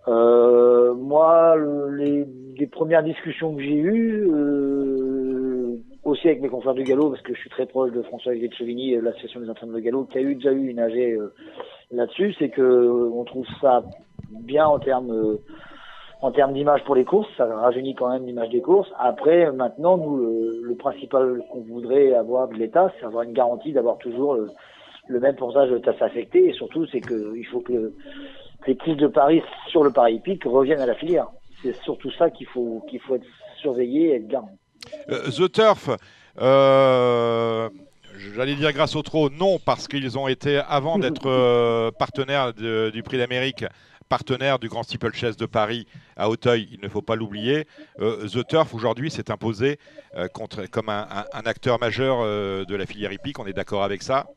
[SPEAKER 8] Moi, les premières discussions que j'ai eues, aussi avec mes confrères du galop, parce que je suis très proche de François-Xavier de Chevigny, l'association des entraîneurs de galop, qui a déjà eu une AG là-dessus, c'est que on trouve ça bien en termes d'image pour les courses. Ça rajeunit quand même l'image des courses. Après, maintenant, nous, le principal qu'on voudrait avoir de l'État, c'est avoir une garantie d'avoir toujours le même pourcentage de taxes affectées, et surtout, c'est qu'il faut que les prises de paris sur le pari hippique reviennent à la filière. C'est surtout ça qu'il faut être surveillé et être garant.
[SPEAKER 2] The Turf, j'allais dire grâce au trot, non, parce qu'ils ont été, avant d'être partenaires du Prix d'Amérique, partenaire du Grand Steeplechase de Paris à Auteuil, il ne faut pas l'oublier. The Turf, aujourd'hui, s'est imposé comme un acteur majeur de la filière hippique. On est d'accord avec ça?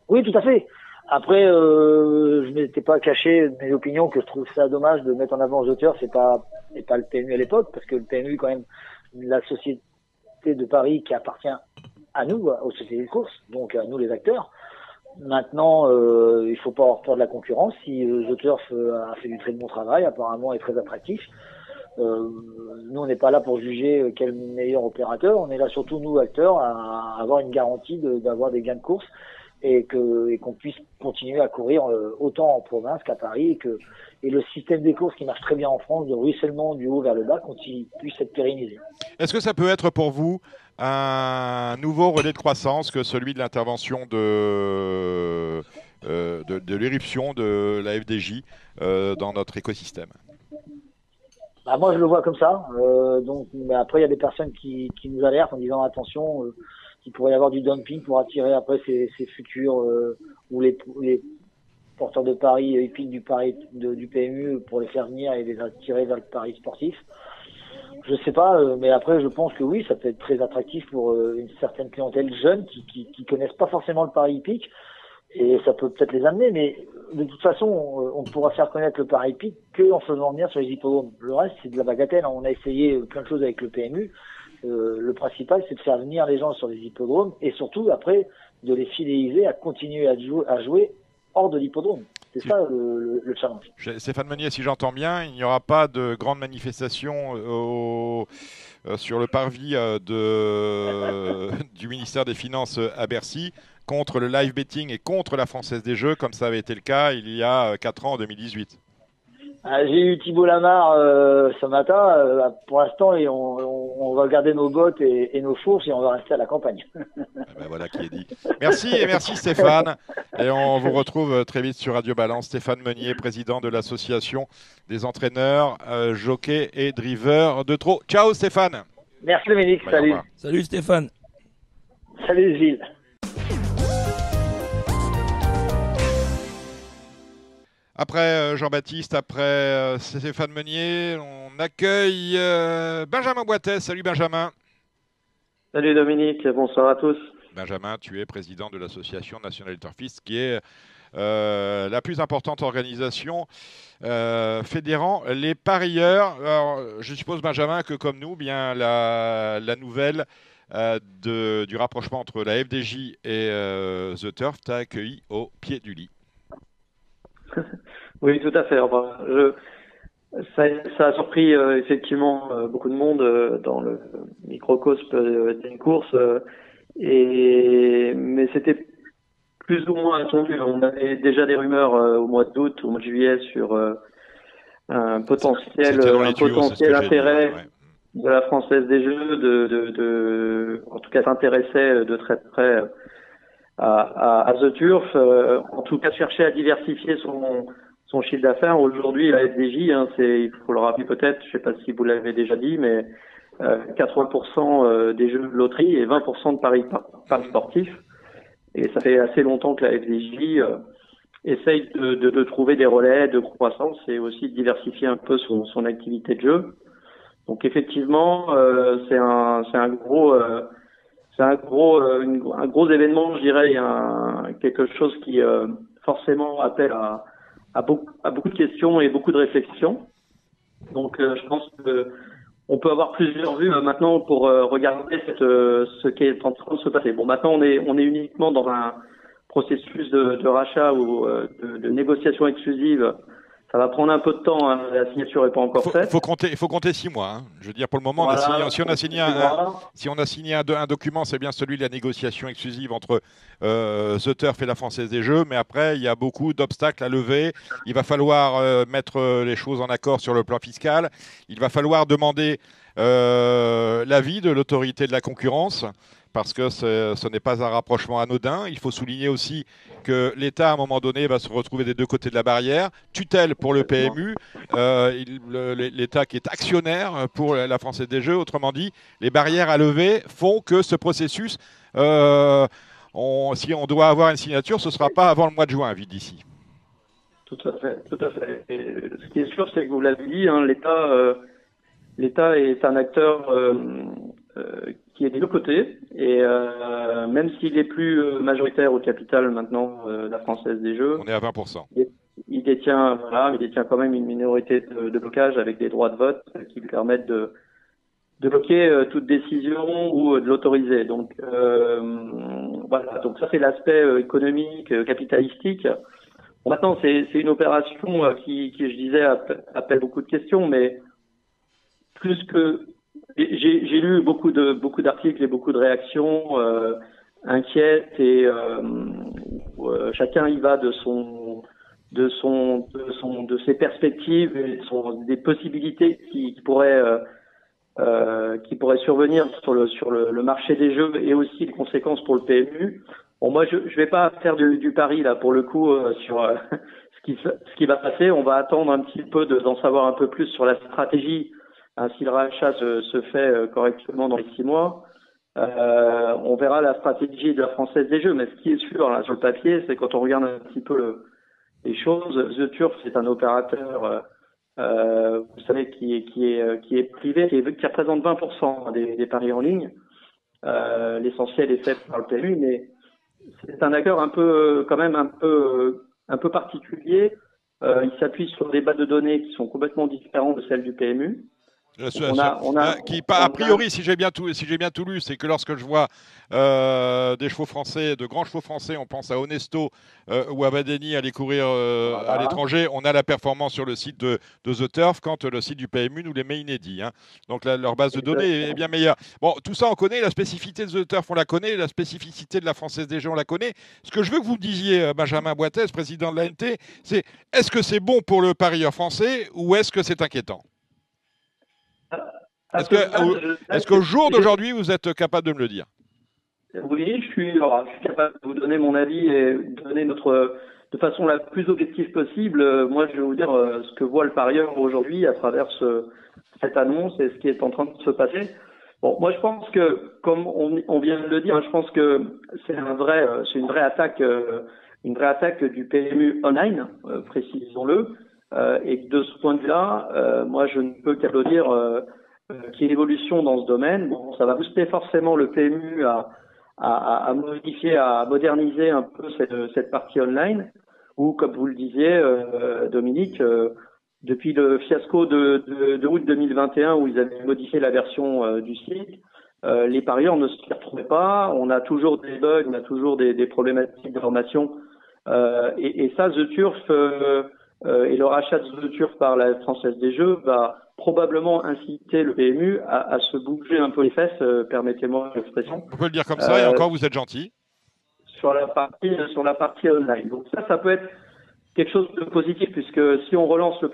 [SPEAKER 8] Oui, tout à fait. Après, je n'étais pas caché de mes opinions que je trouve ça dommage de mettre en avant The Turf et pas le PMU à l'époque, parce que le PMU, quand même, la société de Paris qui appartient à nous, aux sociétés de course, donc à nous les acteurs. Maintenant, il faut pas avoir peur de la concurrence. Si The Turf a fait du très bon travail, apparemment est très attractif. Nous, on n'est pas là pour juger quel meilleur opérateur. On est là surtout, nous, acteurs, à avoir une garantie d'avoir des gains de course et qu'on puisse continuer à courir autant en province qu'à Paris et le système des courses qui marche très bien en France, de ruissellement du haut vers le bas, puisse être pérennisé.
[SPEAKER 2] Est-ce que ça peut être pour vous un nouveau relais de croissance que celui de l'intervention de l'éruption de la FDJ dans notre écosystème?
[SPEAKER 8] Moi, je le vois comme ça. Mais après, il y a des personnes qui nous alertent en disant attention, qu'il pourrait y avoir du dumping pour attirer après ces futurs ou les porteurs de paris hippiques du PMU pour les faire venir et les attirer vers le pari sportif. Je sais pas, mais après je pense que oui, ça peut être très attractif pour une certaine clientèle jeune qui connaissent pas forcément le pari hippique, et ça peut peut-être les amener, mais de toute façon on ne pourra faire connaître le pari hippique qu'en faisant venir sur les hippodromes. Le reste c'est de la bagatelle. On a essayé plein de choses avec le PMU. Le principal c'est de faire venir les gens sur les hippodromes et surtout après de les fidéliser à continuer à jouer hors de l'hippodrome. C'est ça le challenge.
[SPEAKER 2] Stéphane Meunier, si j'entends bien, il n'y aura pas de grande manifestation sur le parvis du ministère des Finances à Bercy contre le live betting et contre la Française des Jeux, comme ça avait été le cas il y a 4 ans, en 2018.
[SPEAKER 8] J'ai eu Thibault Lamarre ce matin, pour l'instant, et on va garder nos bottes et nos fourches et on va rester à la campagne.
[SPEAKER 2] Voilà qui est dit. Merci Stéphane. Et on vous retrouve très vite sur Radio Balance. Stéphane Meunier, président de l'association des entraîneurs, jockeys et drivers de trot. Ciao Stéphane.
[SPEAKER 8] Merci Dominique, salut.
[SPEAKER 3] Salut Stéphane.
[SPEAKER 8] Salut Gilles.
[SPEAKER 2] Après Jean-Baptiste, après Stéphane Meunier, on accueille Benjamin Boitez. Salut Benjamin.
[SPEAKER 9] Salut Dominique, bonsoir à tous.
[SPEAKER 2] Benjamin, tu es président de l'Association nationale des turfistes, qui est la plus importante organisation fédérant les parieurs. Alors, je suppose, Benjamin, que comme nous, bien la nouvelle du rapprochement entre la FDJ et The Turf t'a accueilli au pied du lit.
[SPEAKER 9] Oui, tout à fait. Enfin, ça a surpris effectivement beaucoup de monde dans le microcosme d'une course, mais c'était plus ou moins attendu. On avait déjà des rumeurs au mois d'août, au mois de juillet sur un potentiel intérêt de la Française des Jeux, en tout cas s'intéressait de très près à The Turf, en tout cas chercher à diversifier son chiffre d'affaires. Aujourd'hui, la FDJ, il faut le rappeler peut-être, je ne sais pas si vous l'avez déjà dit, mais 80% des jeux de loterie et 20% de paris sportifs. Et ça fait assez longtemps que la FDJ essaye de trouver des relais de croissance et aussi de diversifier un peu son activité de jeu. Donc effectivement, c'est un gros événement, je dirais, quelque chose qui forcément appelle à beaucoup de questions et beaucoup de réflexions. Donc je pense que on peut avoir plusieurs vues maintenant pour regarder ce qui est en train de se passer. Bon, maintenant on est uniquement dans un processus de rachat ou de négociation exclusive. Ça va prendre un peu de temps, hein. La signature n'est pas encore faite.
[SPEAKER 2] Il faut compter 6 mois. Hein. Je veux dire, pour le moment,
[SPEAKER 9] voilà,
[SPEAKER 2] si on a signé un document, c'est bien celui de la négociation exclusive entre The Turf et la Française des Jeux. Mais après, il y a beaucoup d'obstacles à lever. Il va falloir mettre les choses en accord sur le plan fiscal. Il va falloir demander l'avis de l'autorité de la concurrence, parce que ce n'est pas un rapprochement anodin. Il faut souligner aussi que l'État, à un moment donné, va se retrouver des deux côtés de la barrière. Tutelle pour le PMU, l'État qui est actionnaire pour la Française des Jeux. Autrement dit, les barrières à lever font que ce processus, si on doit avoir une signature, ce ne sera pas avant le mois de juin, vite d'ici.
[SPEAKER 9] Tout à fait, tout à fait. Et ce qui est sûr, c'est que vous l'avez dit, hein, l'État est un acteur qui est des deux côtés, et même s'il est plus majoritaire au capital maintenant, la Française des Jeux,
[SPEAKER 2] on est à 20%.
[SPEAKER 9] Il détient quand même une minorité de blocage avec des droits de vote qui lui permettent de bloquer toute décision ou de l'autoriser. Donc voilà. Donc ça c'est l'aspect économique, capitalistique. Bon, maintenant c'est une opération qui je disais appelle beaucoup de questions, mais plus que j'ai lu beaucoup d'articles et beaucoup de réactions inquiètes, et chacun y va de ses perspectives et des possibilités qui pourraient survenir sur le marché des jeux, et aussi les conséquences pour le PMU. Bon, moi je vais pas faire du pari là pour le coup sur ce qui va passer. On va attendre un petit peu d'en savoir un peu plus sur la stratégie. Si le rachat se fait correctement dans les 6 mois, on verra la stratégie de la Française des Jeux. Mais ce qui est sûr là, sur le papier, c'est quand on regarde un petit peu les choses, The Turf, c'est un opérateur, vous savez, qui est privé, qui représente 20% des paris en ligne. L'essentiel est fait par le PMU, mais c'est un acteur quand même un peu particulier. Il s'appuie sur des bases de données qui sont complètement différentes de celles du PMU.
[SPEAKER 2] A priori, si j'ai bien tout lu, c'est que lorsque je vois des chevaux français, de grands chevaux français, on pense à Onesto ou à Badeni aller courir à l'étranger, on a la performance sur le site de The Turf quand le site du PMU nous les met inédits. Hein. Donc leur base de données est bien meilleure. Bon, tout ça on connaît, la spécificité de The Turf on la connaît, la spécificité de la Française des Jeux on la connaît. Ce que je veux que vous me disiez, Benjamin Boitez, président de l'ANT, c'est est-ce que c'est bon pour le parieur français ou est-ce que c'est inquiétant ? Est-ce qu'au jour d'aujourd'hui, vous êtes capable de me le dire?
[SPEAKER 9] Oui, je suis capable de vous donner mon avis et donner de façon la plus objective possible. Moi, je vais vous dire ce que voit le parieur aujourd'hui à travers cette annonce et ce qui est en train de se passer. Bon, moi, je pense que, comme on vient de le dire, je pense que c'est une vraie attaque vraie attaque du PMU online, précisons-le. Et de ce point de vue-là, moi, je ne peux qu'applaudir qu'il y ait une évolution dans ce domaine. Bon, ça va booster forcément le PMU à modifier, à moderniser un peu cette partie online. Ou, comme vous le disiez, Dominique, depuis le fiasco de août 2021 où ils avaient modifié la version du site, les parieurs ne s'y retrouvaient pas. On a toujours des bugs, on a toujours des problématiques d'information. Et ça, The Turf et le rachat de The Turf par la Française des Jeux va probablement inciter le PMU à se bouger un peu les fesses, permettez-moi l'expression.
[SPEAKER 2] On peut le dire comme ça, et encore vous êtes gentil.
[SPEAKER 9] Sur la partie online. Donc ça peut être quelque chose de positif, puisque si on relance le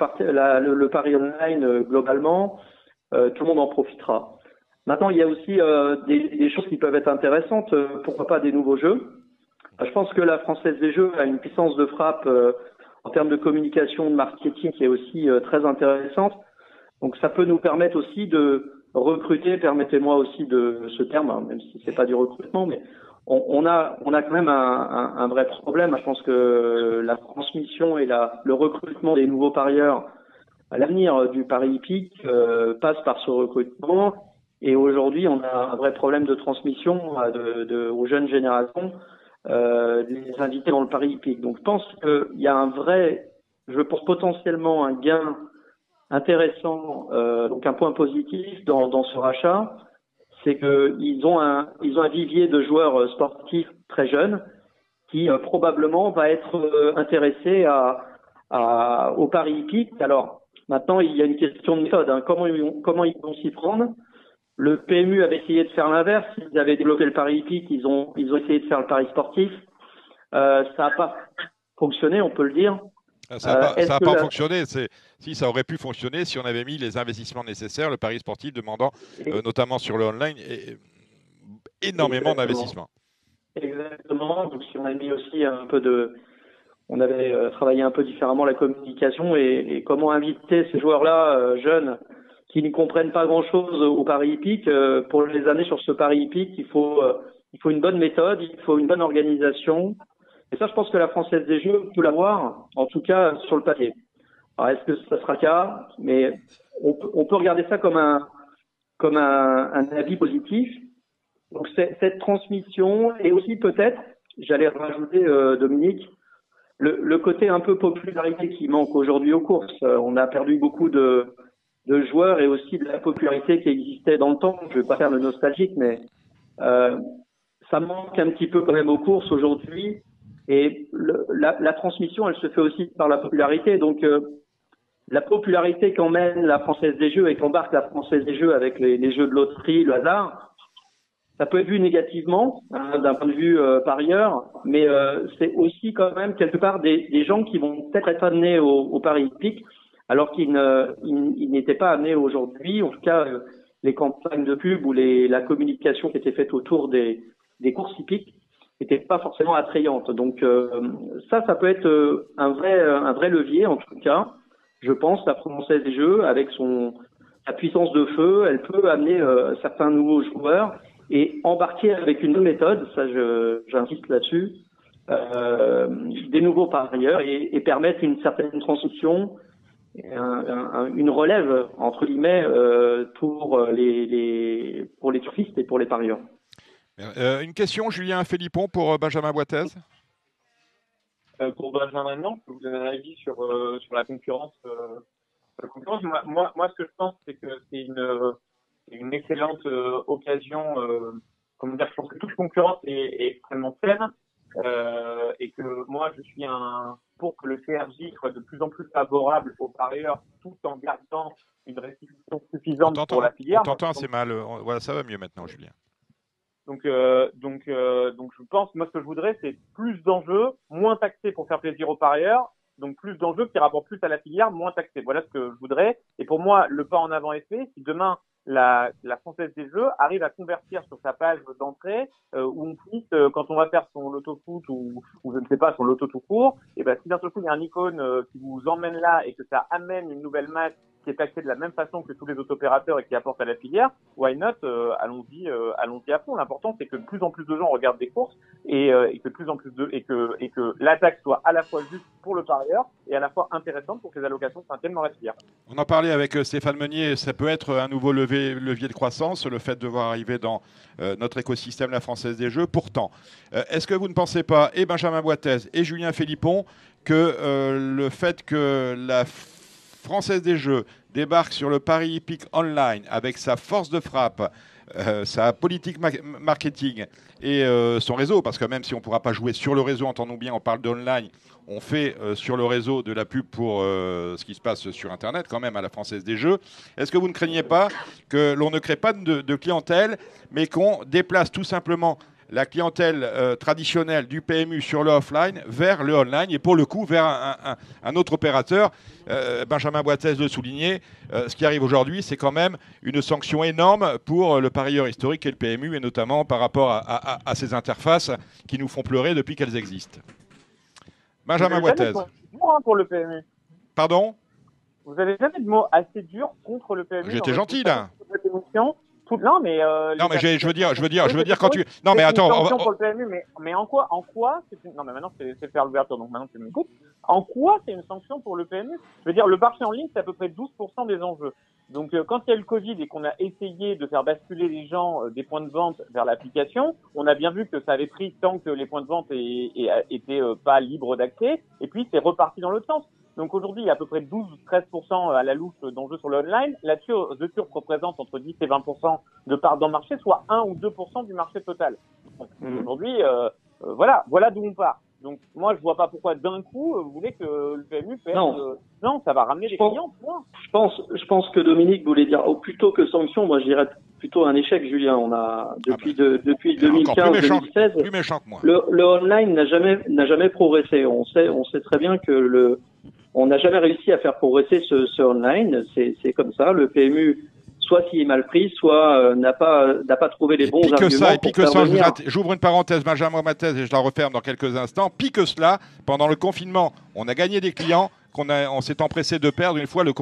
[SPEAKER 9] pari online globalement, tout le monde en profitera. Maintenant, il y a aussi des choses qui peuvent être intéressantes, pourquoi pas des nouveaux jeux. Je pense que la Française des Jeux a une puissance de frappe en termes de communication, de marketing qui est aussi très intéressante. Donc ça peut nous permettre aussi de recruter, permettez-moi aussi de ce terme, hein, même si c'est pas du recrutement, mais on a quand même un vrai problème. Je pense que la transmission et le recrutement des nouveaux parieurs, l'avenir du pari hippique passe par ce recrutement. Et aujourd'hui, on a un vrai problème de transmission aux jeunes générations, des invités dans le pari hippique. Donc je pense qu'il y a je pense potentiellement un gain intéressant, donc un point positif dans ce rachat, c'est qu'ils ont un vivier de joueurs sportifs très jeunes qui probablement va être intéressé au pari hippique. Alors maintenant, il y a une question de méthode. Hein. Comment ils vont s'y prendre? Le PMU avait essayé de faire l'inverse. Ils avaient développé le pari hippique. Ils ont essayé de faire le pari sportif. Ça n'a pas fonctionné, on peut le dire.
[SPEAKER 2] Ça n'a pas fonctionné. Si, ça aurait pu fonctionner si on avait mis les investissements nécessaires, le pari sportif demandant, notamment sur le online, énormément d'investissements.
[SPEAKER 9] Exactement. Donc, si on avait mis aussi on avait travaillé un peu différemment la communication et comment inviter ces joueurs-là jeunes qui ne comprennent pas grand-chose au pari hippique pour les amener sur ce pari hippique. Il faut une bonne méthode, il faut une bonne organisation. Et ça, je pense que la Française des Jeux peut l'avoir, en tout cas sur le papier. Alors, est-ce que ça sera le cas? Mais on peut regarder ça comme un avis positif. Donc, cette transmission et aussi peut-être, j'allais rajouter, Dominique, le côté un peu popularité qui manque aujourd'hui aux courses. On a perdu beaucoup de joueurs et aussi de la popularité qui existait dans le temps. Je ne vais pas faire le nostalgique, mais ça manque un petit peu quand même aux courses aujourd'hui. Et la transmission, elle se fait aussi par la popularité. Donc, la popularité qu'emmène la Française des Jeux et qu'embarque la Française des Jeux avec les jeux de loterie, le hasard, ça peut être vu négativement d'un point de vue parieur, mais c'est aussi quand même quelque part des gens qui vont peut-être être amenés au pari hippique, alors qu'ils n'étaient pas amenés aujourd'hui. En tout cas, les campagnes de pub ou la communication qui était faite autour des courses hippiques n'était pas forcément attrayante. Donc ça peut être un vrai levier en tout cas. Je pense la Française des Jeux avec sa puissance de feu, elle peut amener certains nouveaux joueurs et embarquer avec une méthode, ça j'insiste là-dessus, des nouveaux parieurs et permettre une certaine transmission, une relève entre guillemets pour les turfistes et pour les parieurs.
[SPEAKER 2] Une question, Julien Philippon, pour Benjamin Boitez.
[SPEAKER 6] Pour Benjamin, non, je peux vous donner un avis sur la concurrence. Moi, ce que je pense, c'est que c'est une excellente occasion. Comment dire, je pense que toute concurrence est extrêmement saine et que moi, je suis pour que le CRJ soit de plus en plus favorable aux parieurs, tout en gardant une restitution suffisante pour la filière.
[SPEAKER 2] On t'entend assez mal. Voilà, ça va mieux maintenant, Julien.
[SPEAKER 6] Donc, je pense, moi, ce que je voudrais, c'est plus d'enjeux, moins taxés pour faire plaisir aux parieurs. Donc, plus d'enjeux qui rapportent plus à la filière, moins taxés. Voilà ce que je voudrais. Et pour moi, le pas en avant est fait. Si demain, la Française des Jeux arrive à convertir sur sa page d'entrée, où on puisse, quand on va faire son loto foot ou je ne sais pas, son loto tout court, et ben, si d'un seul coup, il y a un icône qui vous emmène là et que ça amène une nouvelle match qui est taxé de la même façon que tous les autres opérateurs et qui apporte à la filière, why not, allons-y à fond. L'important, c'est que de plus en plus de gens regardent des courses et que de plus en plus et que la taxe soit à la fois juste pour le parieur et à la fois intéressante pour que les allocations maintiennent dans la filière.
[SPEAKER 2] On en parlait avec Stéphane Meunier, ça peut être un nouveau levier de croissance, le fait de voir arriver dans notre écosystème la Française des Jeux. Pourtant, est-ce que vous ne pensez pas, et Benjamin Boitez et Julien Philippon, que le fait que la Française des Jeux débarque sur le Paris Hippique Online avec sa force de frappe, sa politique marketing et son réseau, parce que même si on ne pourra pas jouer sur le réseau, entendons bien, on parle d'online, on fait sur le réseau de la pub pour ce qui se passe sur Internet quand même à la Française des Jeux. Est-ce que vous ne craignez pas que l'on ne crée pas de clientèle, mais qu'on déplace tout simplement la clientèle traditionnelle du PMU sur le offline vers le online et pour le coup vers un autre opérateur. Benjamin Boitez le soulignait, ce qui arrive aujourd'hui, c'est quand même une sanction énorme pour le parieur historique et le PMU, et notamment par rapport à ces interfaces qui nous font pleurer depuis qu'elles existent. Benjamin Boitez.
[SPEAKER 6] Pour le PMU.
[SPEAKER 2] Pardon ?
[SPEAKER 6] Vous n'avez jamais de mots assez durs contre le PMU.
[SPEAKER 2] J'étais gentil là.
[SPEAKER 6] Non, mais
[SPEAKER 2] je veux dire quand tu. Non, mais attends.
[SPEAKER 6] Pour le PMU, mais en quoi non, mais maintenant c'est faire l'ouverture, donc maintenant tu m'écoutes. En quoi c'est une sanction pour le PMU ? Je veux dire, le marché en ligne, c'est à peu près 12% des enjeux. Donc, quand il y a eu le Covid et qu'on a essayé de faire basculer les gens des points de vente vers l'application, on a bien vu que ça avait pris tant que les points de vente étaient pas libres d'accès, et puis c'est reparti dans l'autre sens. Donc aujourd'hui, il y a à peu près 12-13% à la louche d'enjeux sur le online. Là-dessus, The Turf représente entre 10 et 20% de part dans le marché, soit 1 ou 2% du marché total. Donc, aujourd'hui, voilà d'où on part. Donc moi, je vois pas pourquoi d'un coup, vous voulez que le PMU perde. Non, ça va ramener des clients.
[SPEAKER 9] Je pense que Dominique voulait dire, plutôt que sanction, moi je dirais plutôt un échec, Julien. On a depuis 2015-2016,
[SPEAKER 2] plus méchant que moi.
[SPEAKER 9] Le online n'a jamais progressé. On sait très bien que on n'a jamais réussi à faire progresser ce online. C'est comme ça. Le PMU, soit s'il est mal pris, soit n'a pas trouvé les bons arguments.
[SPEAKER 2] Et puis que ça, j'ouvre une parenthèse, Benjamin Boitez, et je la referme dans quelques instants. Puis que cela, pendant le confinement, on a gagné des clients on s'est empressé de perdre une fois le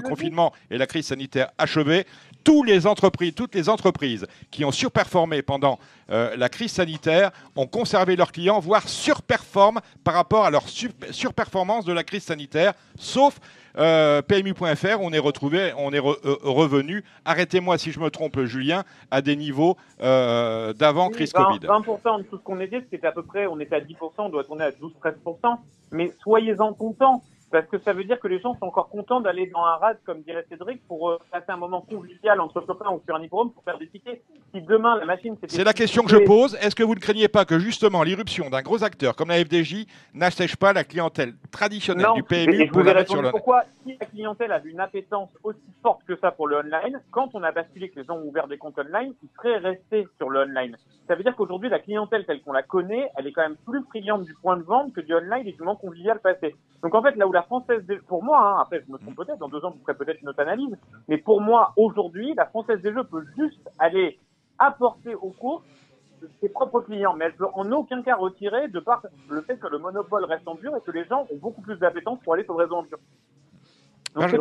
[SPEAKER 2] confinement et la crise sanitaire achevée. Toutes les entreprises qui ont surperformé pendant la crise sanitaire ont conservé leurs clients, voire surperforment par rapport à leur surperformance de la crise sanitaire, sauf PMU.fr, on est revenu, arrêtez-moi si je me trompe Julien, à des niveaux d'avant crise Covid.
[SPEAKER 6] 20% de tout ce qu'on était, c'était à peu près, on était à 10%, on doit tourner à 12-13%, mais soyez-en contents. Parce que ça veut dire que les gens sont encore contents d'aller dans un rad, comme dirait Cédric, pour passer un moment convivial entre copains ou sur un hippodrome pour faire des tickets. Si demain la machine s'était...
[SPEAKER 2] C'est la question que je pose. Est-ce que vous ne craignez pas que justement l'irruption d'un gros acteur comme la FDJ n'assèche pas la clientèle traditionnelle du PMU pour la mettre sur le...
[SPEAKER 6] Pourquoi, si la clientèle avait une appétence aussi forte que ça pour le online, quand on a basculé que les gens ont ouvert des comptes online, ils seraient restés sur le online. Ça veut dire qu'aujourd'hui, la clientèle telle qu'on la connaît, elle est quand même plus friande du point de vente que du online et du moment convivial passé. Donc en fait, là où la Française des Jeux, pour moi, après je me trompe peut-être, dans 2 ans vous ferez peut-être une autre analyse, mais pour moi, aujourd'hui, la Française des Jeux peut juste aller apporter aux courses ses propres clients, mais elle peut en aucun cas retirer de par le fait que le monopole reste en dur et que les gens ont beaucoup plus d'appétence pour aller sur le réseau en dur. Donc c'est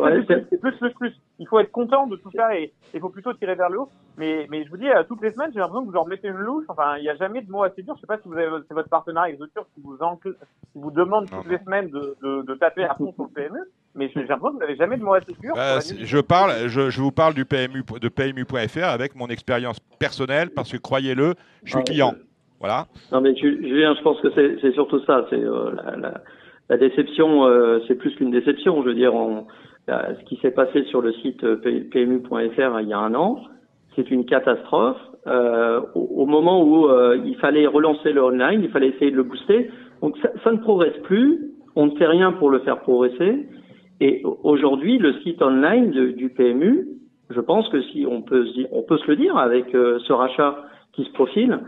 [SPEAKER 6] plus. Il faut être content de tout ça et il faut plutôt tirer vers le haut. Mais je vous dis, toutes les semaines, j'ai l'impression que vous leur mettez une louche. Enfin, il n'y a jamais de mots assez durs. Je sais pas si c'est votre partenaire avec The Turf qui vous demande toutes les semaines de taper à fond sur le PMU. Mais j'ai l'impression que vous n'avez jamais de mots assez durs.
[SPEAKER 2] Je vous parle du PMU, de PMU.fr avec mon expérience personnelle parce que croyez-le, je suis client. Voilà.
[SPEAKER 9] Non mais Julien, je pense que c'est surtout ça. C'est la déception, c'est plus qu'une déception. Je veux dire, ce qui s'est passé sur le site PMU.fr il y a 1 an, c'est une catastrophe. Au moment où il fallait relancer le online, il fallait essayer de le booster. Donc ça ne progresse plus. On ne fait rien pour le faire progresser. Et aujourd'hui, le site online du PMU, je pense que si on peut se le dire avec ce rachat qui se profile,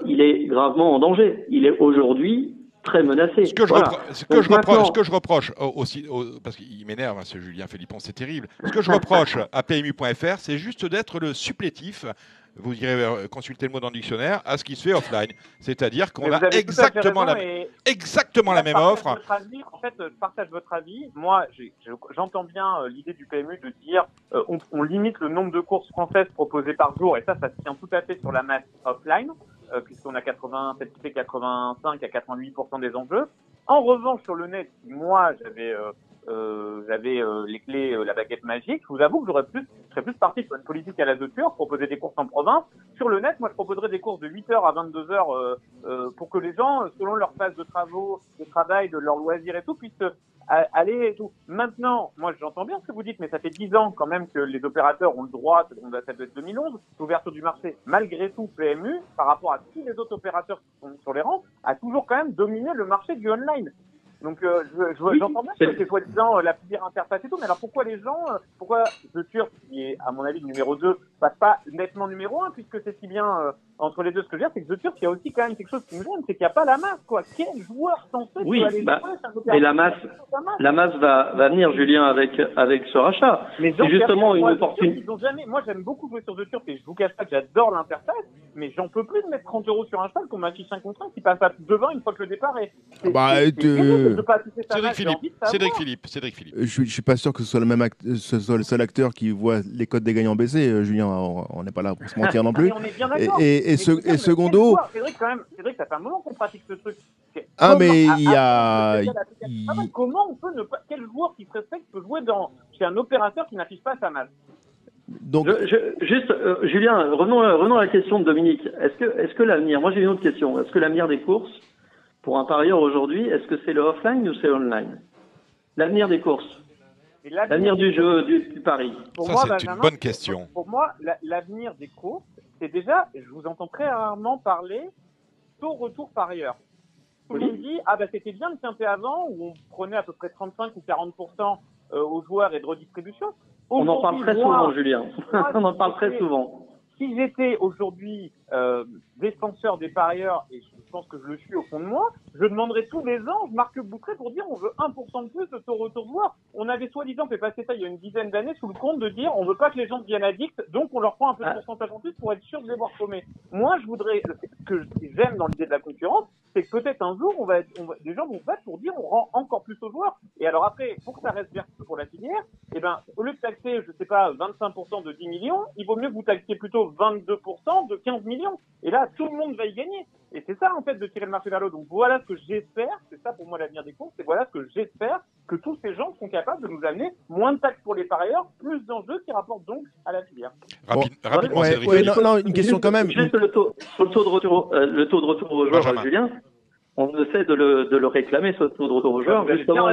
[SPEAKER 9] il est gravement en danger. Il est aujourd'hui très menacé.
[SPEAKER 2] Ce que je reproche aussi, parce qu'il m'énerve, ce Julien Philippon, c'est terrible. Ce que je reproche à PMU.fr, c'est juste d'être le supplétif. Vous irez consulter le mot dans le dictionnaire, à ce qui se fait offline. C'est-à-dire qu'on a exactement la même offre.
[SPEAKER 6] En fait, je partage votre avis. Moi, j'entends bien l'idée du PMU de dire on limite le nombre de courses françaises proposées par jour, et ça se tient tout à fait sur la masse offline, puisqu'on a 85 à 88% des enjeux. En revanche, sur le net, moi, j'avais les clés, la baguette magique, je vous avoue que je serais plus parti sur une politique à la The Turf, proposer des courses en province. Sur le net, moi, je proposerais des courses de 8h à 22h pour que les gens, selon leur phase de travail, de leur loisir et tout, puissent aller et tout. Maintenant, moi, j'entends bien ce que vous dites, mais ça fait 10 ans quand même que les opérateurs ont le droit, ça doit être 2011, l'ouverture du marché. Malgré tout, PMU, par rapport à tous les autres opérateurs qui sont sur les rangs, a toujours quand même dominé le marché du online. Donc, j'entends bien que c'est soi-disant la pire interface et tout, mais alors pourquoi les gens, pourquoi The Turf, qui est à mon avis le numéro 2, passe pas nettement numéro 1, puisque c'est si bien entre les deux. Ce que je veux dire, c'est que The Turf, il y a aussi quand même quelque chose qui me gêne, c'est qu'il n'y a pas la masse, quoi. Quel joueur censé peut aller jouer
[SPEAKER 9] mais la masse va venir, Julien, avec ce rachat.
[SPEAKER 6] Mais
[SPEAKER 9] c'est justement une opportunité.
[SPEAKER 6] Moi, j'aime beaucoup jouer sur The Turf et je vous cache pas que j'adore l'interface, mais j'en peux plus de mettre 30 € sur un cheval qu'on m'affiche 5 contre 1 qui passe à plus de 20 une fois que le départ est.
[SPEAKER 2] Cédric Philippe.
[SPEAKER 5] Je suis pas sûr que ce soit le seul acteur qui voit les codes des gagnants baisser, Julien. On n'est pas là pour se mentir non plus.
[SPEAKER 6] On est bien d'accord.
[SPEAKER 5] Et secondo.
[SPEAKER 6] Cédric, ça fait un moment qu'on pratique ce truc.
[SPEAKER 5] Mais il y a.
[SPEAKER 6] Comment on peut ne pas. Quel joueur qui se respecte peut jouer chez un opérateur qui n'affiche pas sa masse?
[SPEAKER 9] Donc, Julien, revenons à la question de Dominique. Est-ce que l'avenir, moi j'ai une autre question, est-ce que l'avenir des courses, pour un parieur aujourd'hui, est-ce que c'est le offline ou c'est online? L'avenir des courses, l'avenir du jeu, du pari.
[SPEAKER 2] C'est une bonne question.
[SPEAKER 6] Pour moi, l'avenir des courses, c'est déjà, je vous entends très rarement parler taux retour parieur. Tout le monde dit, c'était bien le quintet avant, où on prenait à peu près 35 ou 40% aux joueurs et de redistribution.
[SPEAKER 9] On en parle très souvent, Julien. On en parle très souvent.
[SPEAKER 6] Si j'étais aujourd'hui défenseur des parieurs, et je pense que je le suis au fond de moi, je demanderais tous les ans, je marque Boutré pour dire on veut 1% de plus de taux retour joueur. On avait soi-disant fait passer ça il y a une dizaine d'années sous le compte de dire on veut pas que les gens deviennent addicts, donc on leur prend un peu de pourcentage en plus pour être sûr de les voir chômer. Moi, je voudrais, ce que j'aime dans l'idée de la concurrence, c'est que peut-être un jour, les gens vont se battre pour dire on rend encore plus aux joueurs. Et alors après, pour que ça reste vertueux pour la filière, au lieu de taxer, 25% de 10 millions, il vaut mieux que vous taxiez plutôt 22% de 15 millions. Et là, tout le monde va y gagner. Et c'est ça, en fait, de tirer le marché vers l'eau. Donc voilà ce que j'espère, c'est ça pour moi l'avenir des courses, et voilà ce que j'espère que tous ces gens sont capables de nous amener moins de taxes pour les parieurs, plus d'enjeux qui rapportent donc à la filière.
[SPEAKER 2] Rapidement,
[SPEAKER 5] une question quand même.
[SPEAKER 9] Juste le taux de retour aux joueurs, Julien, on essaie de le réclamer, ce taux de retour aux joueurs. Justement,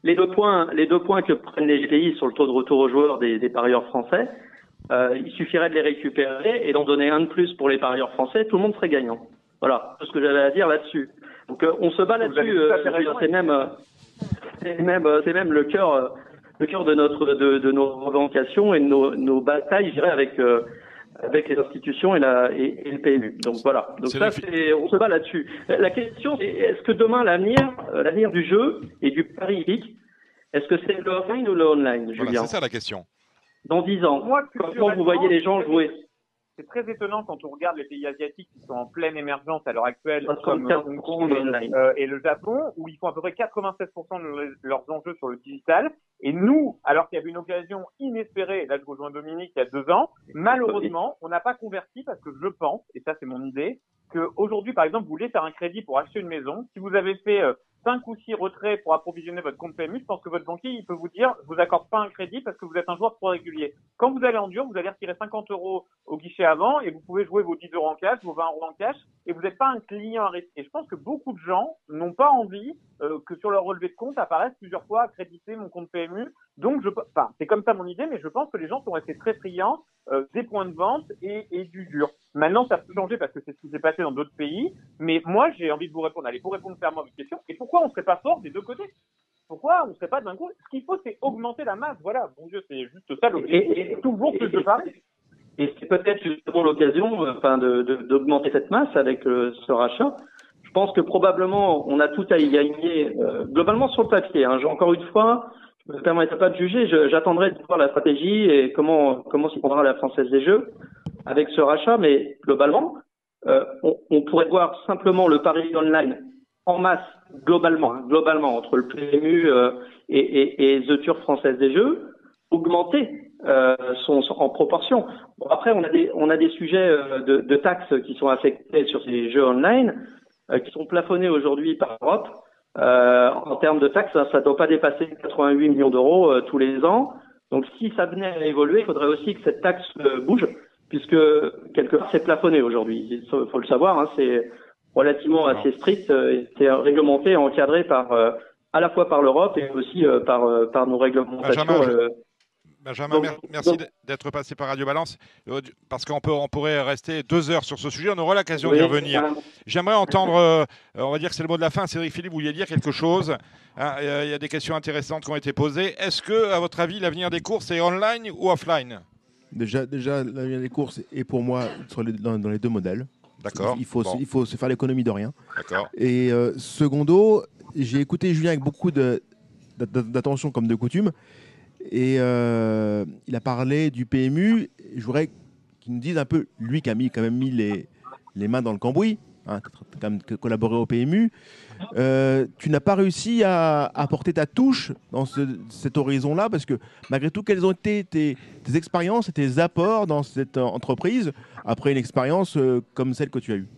[SPEAKER 9] les deux points que prennent les GPI sur le taux de retour aux joueurs des parieurs français, il suffirait de les récupérer et d'en donner un de plus pour les parieurs français, tout le monde serait gagnant. Voilà, tout ce que j'avais à dire là-dessus. Donc on se bat là-dessus. C'est même le cœur de nos revendications et de nos batailles, je dirais, avec les institutions et le PMU. Donc voilà. Donc on se bat là-dessus. La question, c'est est-ce que demain l'avenir du jeu et du pari hippique, est-ce que c'est le offline ou le online, Julien?
[SPEAKER 2] C'est ça la question.
[SPEAKER 9] Dans 10 ans, comment vous voyez les gens jouer?
[SPEAKER 6] C'est très étonnant quand on regarde les pays asiatiques qui sont en pleine émergence à l'heure actuelle, comme Hong Kong et le Japon, où ils font à peu près 96% de leurs enjeux sur le digital. Et nous, alors qu'il y avait une occasion inespérée, là je rejoins Dominique, il y a 2 ans, malheureusement, on n'a pas converti parce que je pense, et ça c'est mon idée, qu'aujourd'hui, par exemple, vous voulez faire un crédit pour acheter une maison. Si vous avez fait 5 ou 6 retraits pour approvisionner votre compte PMU, je pense que votre banquier, il peut vous dire, je vous accorde pas un crédit parce que vous êtes un joueur trop régulier. Quand vous allez en dur, vous allez retirer 50 € au guichet avant et vous pouvez jouer vos 10 € en cash, vos 20 € en cash et vous n'êtes pas un client à risque. Et je pense que beaucoup de gens n'ont pas envie que sur leur relevé de compte apparaisse plusieurs fois accrédité mon compte PMU. Donc, c'est comme ça mon idée, mais je pense que les gens sont restés très friands des points de vente et du dur. Maintenant, ça peut changer parce que c'est ce qui s'est passé dans d'autres pays. Mais moi, j'ai envie de vous répondre. Allez, pour répondre fermement à votre question, et pourquoi on ne serait pas fort des deux côtés? Pourquoi on ne serait pas d'un coup? Ce qu'il faut, c'est augmenter la masse. Voilà, bon Dieu, c'est juste ça l'objectif. Et toujours plus de paris.
[SPEAKER 9] Et c'est peut-être justement l'occasion, d'augmenter cette masse avec ce rachat. je pense que probablement on a tout à y gagner globalement sur le papier. Hein. Encore une fois, je ne me permettrai pas de juger. J'attendrai de voir la stratégie et comment s'y prendra la Française des Jeux avec ce rachat. Mais globalement, on pourrait voir simplement le pari online en masse globalement entre le PMU et The Turf Française des Jeux augmenter en proportion. Bon, après, on a des sujets de taxes qui sont affectés sur ces jeux online, qui sont plafonnés aujourd'hui par l'Europe. En termes de taxes, ça ne doit pas dépasser 88 millions d'euros tous les ans. Donc, si ça venait à évoluer, il faudrait aussi que cette taxe bouge, puisque quelque part, c'est plafonné aujourd'hui. Il faut le savoir, hein, c'est relativement assez strict. C'est réglementé, encadré à la fois par l'Europe et aussi par nos réglementations.
[SPEAKER 2] Benjamin, merci d'être passé par Radio Balance, parce qu'on pourrait rester 2 heures sur ce sujet, on aura l'occasion d'y revenir. J'aimerais entendre, on va dire que c'est le mot de la fin, Cédric Philippe, vous vouliez dire quelque chose, hein, il y a des questions intéressantes qui ont été posées. Est-ce que, à votre avis, l'avenir des courses est online ou offline ?
[SPEAKER 5] Déjà l'avenir des courses est pour moi dans les deux modèles.
[SPEAKER 2] D'accord.
[SPEAKER 5] Il faut se faire l'économie de rien.
[SPEAKER 2] D'accord.
[SPEAKER 5] Et secondo, j'ai écouté Julien avec beaucoup d'attention comme de coutume. Et il a parlé du PMU. Je voudrais qu'il nous dise un peu, lui qui a quand même mis les mains dans le cambouis, hein, quand même collaboré au PMU. Tu n'as pas réussi à apporter ta touche dans cet horizon-là, parce que malgré tout, quelles ont été tes expériences et tes apports dans cette entreprise après une expérience comme celle que tu as eue?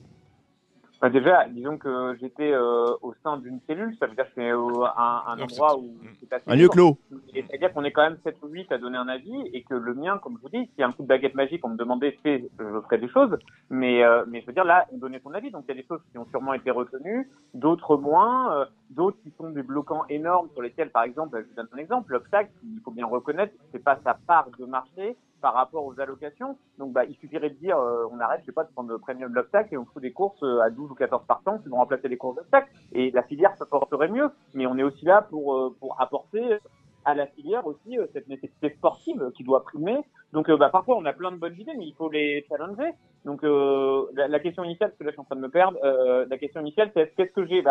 [SPEAKER 6] Déjà, disons que j'étais au sein d'une cellule, ça veut dire que c'est un endroit où c'est assez
[SPEAKER 5] un lieu clos.
[SPEAKER 6] C'est-à-dire qu'on est quand même 7 ou 8 à donner un avis et que le mien, comme je vous dis, s'il y a un coup de baguette magique, on me demandait si je ferais des choses, mais je veux dire, là, on donnait son avis, donc il y a des choses qui ont sûrement été retenues, d'autres moins, d'autres qui sont des bloquants énormes sur lesquels, par exemple, je vous donne un exemple, l'obstacle, il faut bien reconnaître, c'est pas sa part de marché par rapport aux allocations. Donc, il suffirait de dire, on arrête, je sais pas, de prendre le premium de l'obstacle et on fout des courses à 12 ou 14 partants qui vont remplacer les courses d'obstacle. Et la filière se porterait mieux. Mais on est aussi là pour apporter à la filière aussi cette nécessité sportive qui doit primer. Donc, parfois, on a plein de bonnes idées, mais il faut les challenger. Donc, la question initiale, parce que là, je suis en train de me perdre, la question initiale, c'est qu'est-ce que j'ai?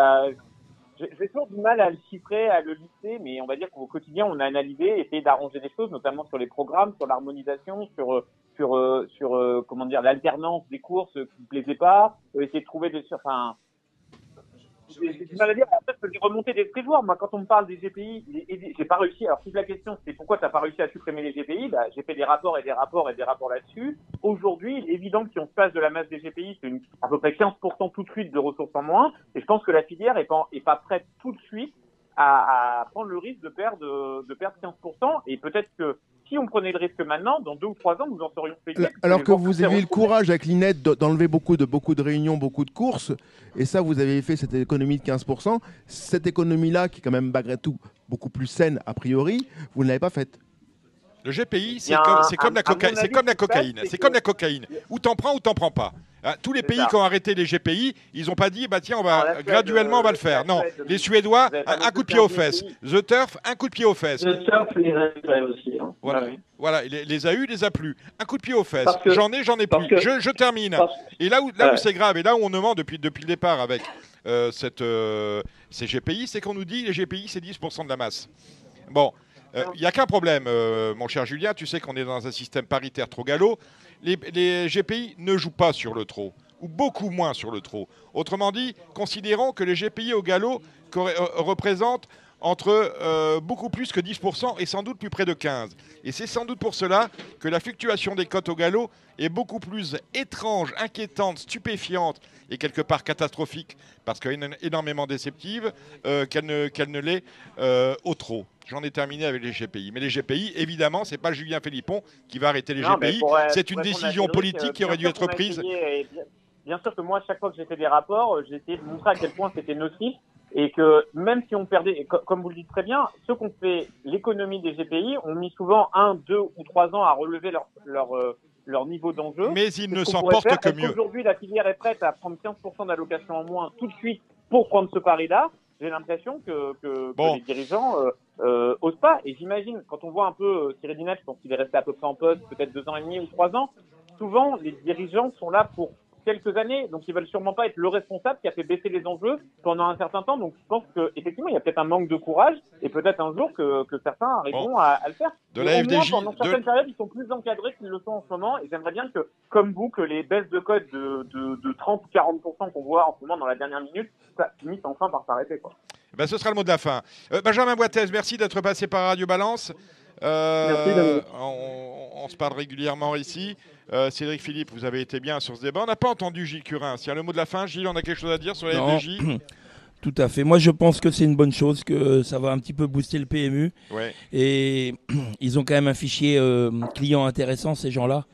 [SPEAKER 6] J'ai toujours du mal à le chiffrer, à le lister, mais on va dire qu'au quotidien, on a analysé, essayé d'arranger des choses, notamment sur les programmes, sur l'harmonisation, sur comment dire, l'alternance des courses qui ne plaisaient pas, essayer de trouver des... Enfin, j'ai du mal à dire, après, je peux remonter des prévoirs. Moi, quand on me parle des GPI, j'ai pas réussi. Alors, si la question, c'est pourquoi tu n'as pas réussi à supprimer les GPI, j'ai fait des rapports et des rapports et des rapports là-dessus. Aujourd'hui, il est évident que si on se passe de la masse des GPI, c'est à peu près 15% tout de suite de ressources en moins. Et je pense que la filière est pas prête tout de suite à prendre le risque de perdre 15%. Et peut-être que si on prenait le risque maintenant, dans 2 ou 3 ans, nous en serions payés.
[SPEAKER 5] Alors que vous avez eu le courage avec l'INET d'enlever beaucoup de réunions, beaucoup de courses, et ça, vous avez fait cette économie de 15%. Cette économie-là, qui est quand même malgré tout beaucoup plus saine a priori, vous ne l'avez pas faite.
[SPEAKER 2] Le GPI, c'est comme la cocaïne. C'est comme la cocaïne. Ou t'en prends ou t'en prends pas. Tous les pays qui ont arrêté les GPI, ils n'ont pas dit tiens, on va graduellement on va le faire. Non, les Suédois, un coup de pied aux fesses. The Turf, un coup de pied aux fesses.
[SPEAKER 9] The Turf, les a eu aussi. Hein.
[SPEAKER 2] Voilà, il les a eu, les a plus. Un coup de pied aux fesses. J'en ai plus. Je termine. Et là où c'est grave, et là où on nous ment depuis le départ avec ces GPI, c'est qu'on nous dit les GPI, c'est 10% de la masse. Bon. Il n'y a qu'un problème, mon cher Julien, tu sais qu'on est dans un système paritaire trop galop. Les GPI ne jouent pas sur le trot, ou beaucoup moins sur le trot. Autrement dit, considérons que les GPI au galop représentent entre beaucoup plus que 10% et sans doute plus près de 15%. Et c'est sans doute pour cela que la fluctuation des cotes au galop est beaucoup plus étrange, inquiétante, stupéfiante et quelque part catastrophique, parce qu'elle est énormément déceptive, qu'elle ne l'est au trot. J'en ai terminé avec les GPI. Mais les GPI, évidemment, ce n'est pas Julien Philippon qui va arrêter les GPI. C'est une décision politique qui aurait dû être prise.
[SPEAKER 6] Bien sûr que moi, chaque fois que j'ai fait des rapports, j'ai essayé de montrer à quel point c'était nocif et que même si on perdait, comme vous le dites très bien, ceux qui ont fait l'économie des GPI ont mis souvent 1, 2 ou 3 ans à relever leur niveau d'enjeu.
[SPEAKER 2] Mais ils ne s'en portent que mieux.
[SPEAKER 6] Aujourd'hui, la filière est prête à prendre 15% d'allocation en moins tout de suite pour prendre ce pari-là. J'ai l'impression que les dirigeants osent pas. Et j'imagine, quand on voit un peu Cyril Dinette, je pense qu'il est resté à peu près en poste, peut-être 2 ans et demi ou 3 ans, souvent les dirigeants sont là pour quelques années, donc ils veulent sûrement pas être le responsable qui a fait baisser les enjeux pendant un certain temps. Donc je pense que effectivement il y a peut-être un manque de courage et peut-être un jour que certains arriveront à le faire.
[SPEAKER 2] De la FDJ,
[SPEAKER 6] pendant certaines périodes, ils sont plus encadrés qu'ils le sont en ce moment. Et j'aimerais bien que, comme vous, que les baisses de code de 30 ou 40% qu'on voit en ce moment dans la dernière minute, ça finisse enfin par s'arrêter, quoi.
[SPEAKER 2] Ben, ce sera le mot de la fin. Benjamin Boitez, merci d'être passé par Radio Balance.
[SPEAKER 7] Merci,
[SPEAKER 2] on se parle régulièrement ici. Cédric Philippe, vous avez été bien sur ce débat. On n'a pas entendu Gilles Curin. S'il y a le mot de la fin, Gilles, on a quelque chose à dire sur la FDJ?
[SPEAKER 3] Tout à fait. Moi, je pense que c'est une bonne chose, que ça va un petit peu booster le PMU.
[SPEAKER 2] Ouais.
[SPEAKER 3] Et ils ont quand même un fichier client intéressant, ces gens-là.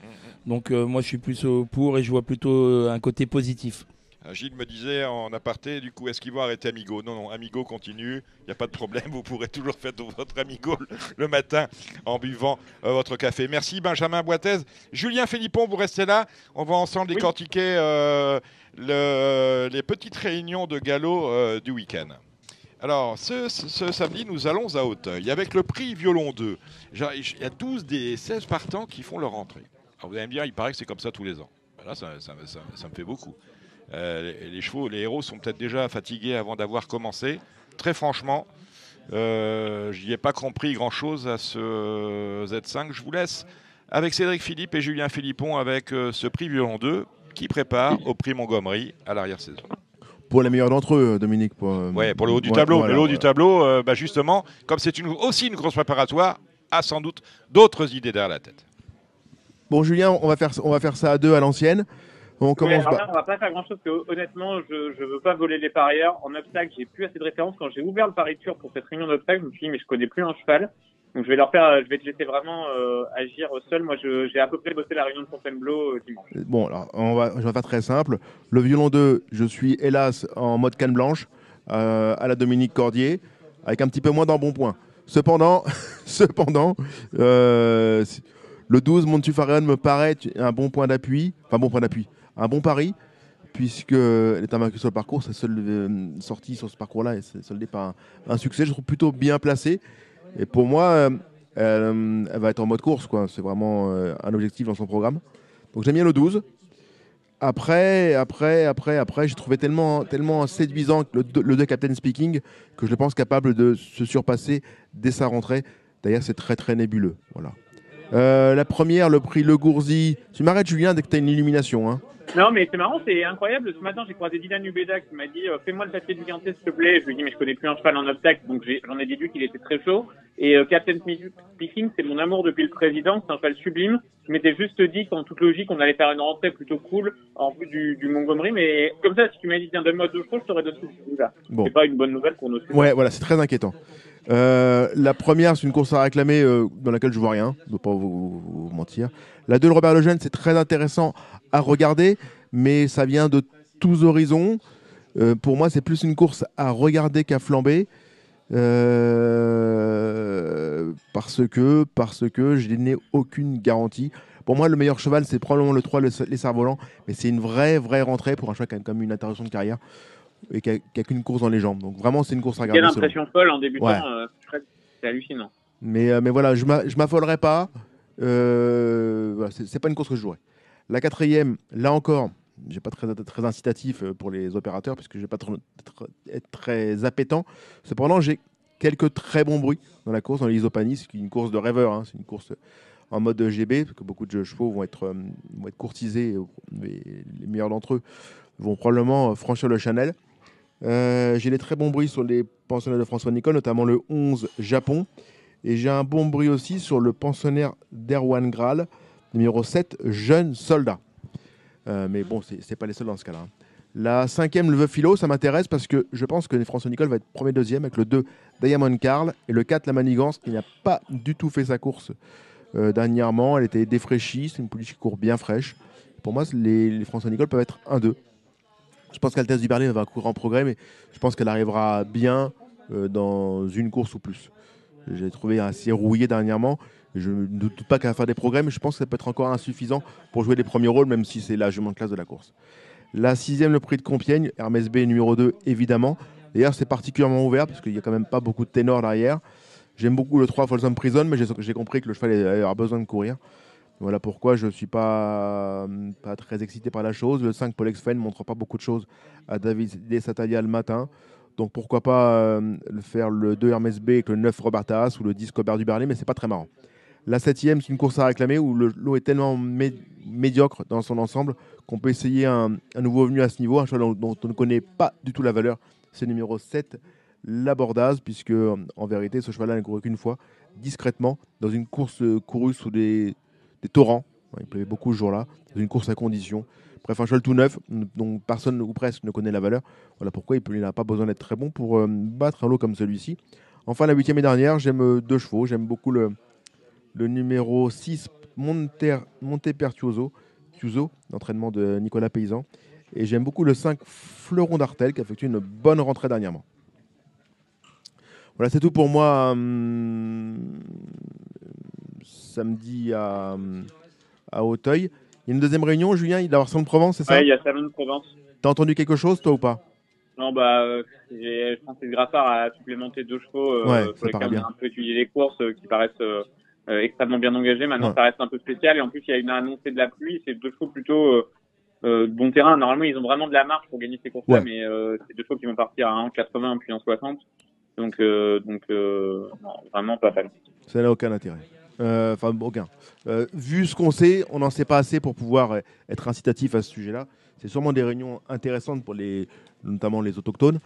[SPEAKER 3] Donc, moi, je suis plus pour et je vois plutôt un côté positif.
[SPEAKER 2] Gilles me disait en aparté, du coup, est-ce qu'ils vont arrêter Amigo? Non, Amigo continue, il n'y a pas de problème, vous pourrez toujours faire votre Amigo le matin en buvant votre café. Merci Benjamin Boitez. Julien Philippon, vous restez là, on va ensemble décortiquer les petites réunions de galop du week-end. Alors, ce samedi, nous allons à Auteuil avec le prix Violon 2. Il y a 12 des 16 partants qui font leur entrée. Alors, vous allez me dire, il paraît que c'est comme ça tous les ans. Là, ça me fait beaucoup. Les chevaux, les héros sont peut-être déjà fatigués avant d'avoir commencé. Très franchement, j'y ai pas compris grand-chose à ce Z5. Je vous laisse avec Cédric Philippe et Julien Philippon avec ce prix Violon 2 qui prépare au prix Montgomery à l'arrière-saison.
[SPEAKER 5] Pour les meilleurs d'entre eux, Dominique.
[SPEAKER 2] Pour le haut du tableau. Voilà, le haut du tableau, justement, comme c'est aussi une grosse préparatoire, a sans doute d'autres idées derrière la tête.
[SPEAKER 5] Bon, Julien, on va faire ça à deux à l'ancienne. On commence
[SPEAKER 6] on va pas faire grand chose parce que honnêtement, je veux pas voler les parieurs. En obstacle, j'ai plus assez de références. Quand j'ai ouvert le pari tour pour cette réunion d'obstacle, je me suis dit mais je connais plus un cheval. Donc je vais te laisser vraiment agir seul. Moi, j'ai à peu près bossé la réunion de Fontainebleau dimanche.
[SPEAKER 5] Bon, alors je vais faire très simple. Le Violon 2, je suis hélas en mode canne blanche à la Dominique Cordier, avec un petit peu moins d'embonpoint. Cependant, le 12 Montufarion me paraît un bon point d'appui, un bon pari, puisque elle est invaincue sur le parcours, sa seule sortie sur ce parcours-là est soldée par un succès. Je trouve plutôt bien placé. Et pour moi, elle va être en mode course, quoi. C'est vraiment un objectif dans son programme. Donc j'aime bien le 12. Après, j'ai trouvé tellement séduisant le 2 Captain Speaking que je le pense capable de se surpasser dès sa rentrée. D'ailleurs, c'est très très nébuleux. Voilà. La première, le prix Le Gourzy. Tu m'arrêtes, Julien, dès que tu as une illumination. Hein.
[SPEAKER 6] Non, mais c'est marrant, c'est incroyable. Ce matin, j'ai croisé Dylan Ubeda qui m'a dit fais-moi le papier du Quintet, s'il te plaît. Je lui ai dit mais je connais plus un cheval en obstacle, donc j'en ai déduit qu'il était très chaud. Et Captain Speaking, c'est mon amour depuis le président. C'est un cheval sublime. Je m'étais juste dit qu'en toute logique, on allait faire une rentrée plutôt cool en vue du Montgomery. Mais comme ça, si tu m'as dit tiens, donne-moi 2 chevaux, je t'aurais donné celui-là. Bon. C'est pas une bonne nouvelle pour nos chevaux.
[SPEAKER 5] Ouais, voilà, c'est très inquiétant. La première, c'est une course à réclamer dans laquelle je vois rien, je ne veux pas vous mentir. La 2, le Robert Lejeune, c'est très intéressant à regarder, mais ça vient de tous horizons. Pour moi, c'est plus une course à regarder qu'à flamber. Parce que je n'ai aucune garantie. Pour moi, le meilleur cheval, c'est probablement le 3, les Cerfs-Volants, mais c'est une vraie rentrée pour un cheval qui a comme une interruption de carrière et qui a qu'une course dans les jambes. Donc vraiment, c'est une course à regarder.
[SPEAKER 6] Quelle impression folle en débutant, c'est hallucinant.
[SPEAKER 5] Mais voilà, je m'affolerai pas. Voilà, c'est pas une course que je jouerai. La 4e, là encore, j'ai pas très incitatif pour les opérateurs puisque je vais pas être très appétant. Cependant, j'ai quelques très bons bruits dans la course, dans l'Isopanie. C'est une course de rêveur, hein. C'est une course en mode GB, parce que beaucoup de chevaux vont être courtisés. Les meilleurs d'entre eux vont probablement franchir le Chanel. J'ai des très bons bruits sur les pensionnaires de François Nicole, notamment le 11 Japon. Et j'ai un bon bruit aussi sur le pensionnaire d'Erwan Graal, numéro 7, Jeune Soldat. Mais bon, c'est pas les seuls dans ce cas-là. Hein. La 5e, le Veuve Philo, ça m'intéresse parce que je pense que François Nicole va être premier, deuxième avec le 2, Diamond Carl, et le 4, La Manigance, qui n'a pas du tout fait sa course dernièrement. Elle était défraîchie, c'est une pouliche qui court bien fraîche. Pour moi, les François Nicole peuvent être 1-2. Je pense qu'Altesse du Berlin va courir en progrès, mais je pense qu'elle arrivera bien dans une course ou plus. J'ai trouvé assez rouillé dernièrement. Je ne doute pas qu'elle va faire des progrès, mais je pense que ça peut être encore insuffisant pour jouer les premiers rôles, même si c'est largement de classe de la course. La 6e, le prix de Compiègne, Hermès B numéro 2, évidemment. D'ailleurs, c'est particulièrement ouvert, parce qu'il n'y a quand même pas beaucoup de ténors derrière. J'aime beaucoup le 3, Folsom Prison, mais j'ai compris que le cheval avait besoin de courir. Voilà pourquoi je ne suis pas très excité par la chose. Le 5 Polex Fan ne montre pas beaucoup de choses à David Satalia le matin. Donc pourquoi pas faire le 2 Hermès B avec le 9 Robert Taas ou le 10 Cobert du Berlay, mais c'est pas très marrant. La 7e, c'est une course à réclamer où le lot est tellement médiocre dans son ensemble qu'on peut essayer un nouveau venu à ce niveau, un cheval dont on ne connaît pas du tout la valeur. C'est le numéro 7, l'Abordaz, puisque en vérité, ce cheval-là n'a couru qu'une fois, discrètement, dans une course courue sous des torrents. Il pleuvait beaucoup ce jour-là, dans une course à condition. Bref, un cheval tout neuf, dont personne ou presque ne connaît la valeur. Voilà pourquoi il n'a pas besoin d'être très bon pour battre un lot comme celui-ci. Enfin, la 8e et dernière, j'aime 2 chevaux. J'aime beaucoup le numéro 6, Montepertuoso, l'entraînement de Nicolas Paysan. Et j'aime beaucoup le 5, Fleuron d'Artel, qui a effectué une bonne rentrée dernièrement. Voilà, c'est tout pour moi. Samedi à Auteuil. Il y a une deuxième réunion, Julien, il doit y avoir Salon de Provence, c'est ça?
[SPEAKER 6] Oui, il y a Salon de Provence.
[SPEAKER 5] T'as entendu quelque chose, toi, ou pas?
[SPEAKER 6] Non, je pense que Graffard a supplémenté 2 chevaux pour lesquels on a un peu étudié les courses qui paraissent extrêmement bien engagés. Maintenant, ça reste un peu spécial. Et en plus, il y a une annoncée de la pluie. C'est 2 chevaux plutôt de bon terrain. Normalement, ils ont vraiment de la marge pour gagner ces courses-là, mais c'est 2 chevaux qui vont partir à 1,80 puis 1,60. Donc non, vraiment pas fan.
[SPEAKER 5] Ça n'a aucun intérêt. Enfin, aucun. Vu ce qu'on sait, on n'en sait pas assez pour pouvoir être incitatif à ce sujet-là. C'est sûrement des réunions intéressantes pour notamment les autochtones.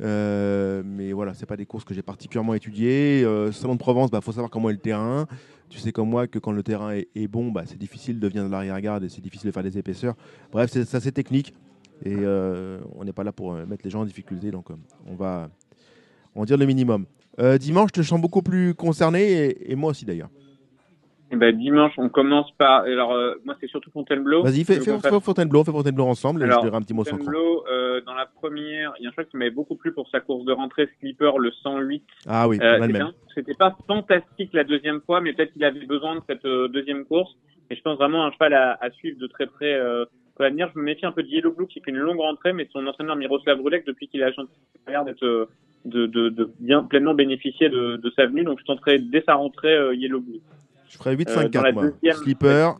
[SPEAKER 5] Mais voilà, c'est pas des courses que j'ai particulièrement étudiées. Salon de Provence, faut savoir comment est le terrain. Tu sais comme moi que quand le terrain est bon, c'est difficile de venir de l'arrière-garde et c'est difficile de faire des épaisseurs. Bref, c'est assez technique et on n'est pas là pour mettre les gens en difficulté. Donc on va en dire le minimum. Dimanche, je te sens beaucoup plus concerné et moi aussi d'ailleurs.
[SPEAKER 6] Dimanche, on commence par. Alors, moi, c'est surtout Fontainebleau.
[SPEAKER 5] Vas-y, fais Fontainebleau, ensemble. Alors, et je dirai un petit mot sur
[SPEAKER 6] Fontainebleau, dans la première, il y a un cheval qui m'avait beaucoup plu pour sa course de rentrée Slipper, le 108.
[SPEAKER 5] Ah oui, on a le même.
[SPEAKER 6] C'était pas fantastique la deuxième fois, mais peut-être qu'il avait besoin de cette deuxième course. Et je pense vraiment un cheval à suivre de très près pour l'avenir. Je me méfie un peu de Yellow Blue qui fait une longue rentrée, mais son entraîneur Miroslav Rulek, depuis qu'il a l'air d'être de bien pleinement bénéficier de sa venue. Donc, je tenterai dès sa rentrée Yellow Blue.
[SPEAKER 5] Je ferais 8-5-4, moi. Slipper,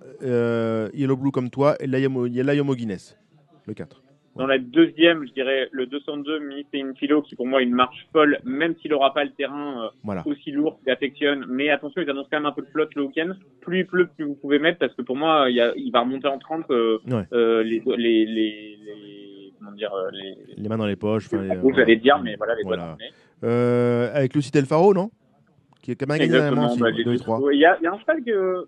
[SPEAKER 5] Yellow Blue comme toi, et Layomo Guinness, le 4.
[SPEAKER 6] Dans la deuxième, je dirais le 202, Minute Kilo, qui pour moi est une marche folle, même s'il n'aura pas le terrain aussi lourd qu'il affectionne. Mais attention, ils annoncent quand même un peu de flotte le week-end. Plus il pleut, plus vous pouvez mettre, parce que pour moi, il va remonter en 30
[SPEAKER 5] les mains dans les poches.
[SPEAKER 6] J'allais dire, mais voilà, les doigts dans le nez.
[SPEAKER 5] Avec Lucie Del Faro, non? Qui est quand même gagné
[SPEAKER 6] exactement,
[SPEAKER 5] aussi, 2 et 3.
[SPEAKER 6] Il y a un cheval que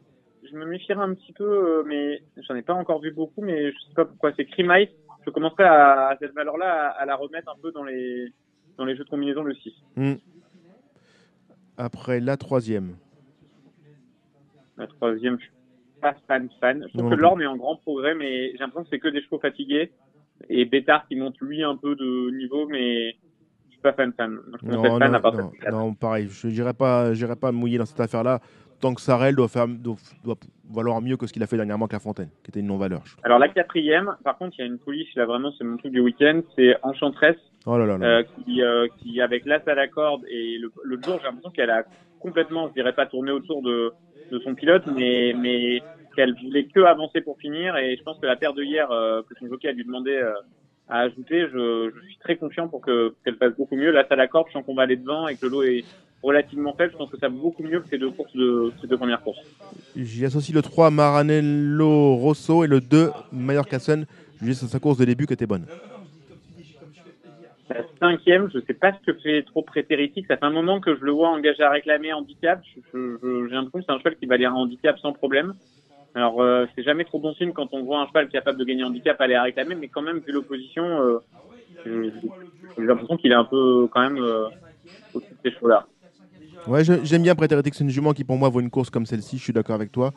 [SPEAKER 6] je me méfierais un petit peu, mais j'en ai pas encore vu beaucoup, mais je sais pas pourquoi. C'est Cream Ice. Je commencerai à cette valeur-là à la remettre un peu dans les jeux de combinaison le 6.
[SPEAKER 5] Après la troisième.
[SPEAKER 6] La troisième, je suis pas fan. Je trouve que l'Orne est en grand progrès, mais j'ai l'impression que c'est que des chevaux fatigués. Et Bétard qui monte lui un peu de niveau, mais je suis pas fan.
[SPEAKER 5] Non, pareil. Je n'irai pas mouiller dans cette affaire-là. Tant que Sarel doit valoir mieux que ce qu'il a fait dernièrement avec La Fontaine, qui était une non-valeur.
[SPEAKER 6] Alors la quatrième, par contre, il y a une pouliche, là vraiment, c'est mon truc du week-end, c'est Enchantress, qui avec l'as à la corde, et le jour, j'ai l'impression qu'elle a complètement, je dirais pas tourné autour de son pilote, mais qu'elle voulait que avancer pour finir, et je pense que la paire de hier, que son jockey a dû demander à ajouter, je suis très confiant pour qu'elle fasse beaucoup mieux. L'as à la corde, je sens qu'on va aller devant et que le lot est relativement faible. Je pense que ça va beaucoup mieux que ces deux premières courses.
[SPEAKER 5] J'y associe le 3 Maranello Rosso et le 2 Mallorca-Sun, juste sur sa course de début qui était bonne.
[SPEAKER 6] La cinquième, je ne sais pas ce que fait trop Prétéritique. Ça fait un moment que je le vois engagé à réclamer handicap. J'ai l'impression que c'est un cheval qui va aller à handicap sans problème. Alors, c'est jamais trop bon signe quand on voit un cheval capable de gagner handicap aller à réclamer, mais quand même, vu l'opposition, j'ai l'impression qu'il est un peu, quand même, au-dessus de ces chevaux-là.
[SPEAKER 5] Ouais, j'aime bien Prétéritique, c'est une jument qui, pour moi, vaut une course comme celle-ci, je suis d'accord avec toi.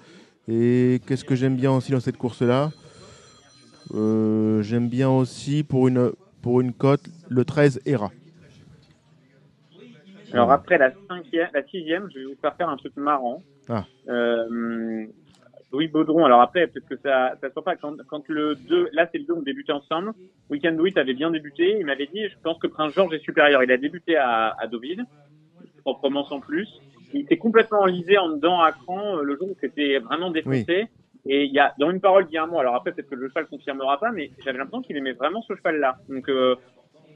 [SPEAKER 5] Et qu'est-ce que j'aime bien aussi dans cette course-là? J'aime bien aussi, pour une cote, le 13 Hera.
[SPEAKER 6] Alors, après la sixième, je vais vous faire un truc marrant. Louis Baudron, alors après, peut-être que ça sort pas. Quand le 2, là c'est le 2, on débutait ensemble. Weekend 8 avait bien débuté. Il m'avait dit, je pense que Prince Georges est supérieur. Il a débuté à Deauville, proprement sans plus. il s'est complètement enlisé en dedans à cran le jour où c'était vraiment défoncé. Et il y a, dans une parole d'il y a un mois, alors après peut-être que le cheval confirmera pas, mais j'avais l'impression qu'il aimait vraiment ce cheval-là. Donc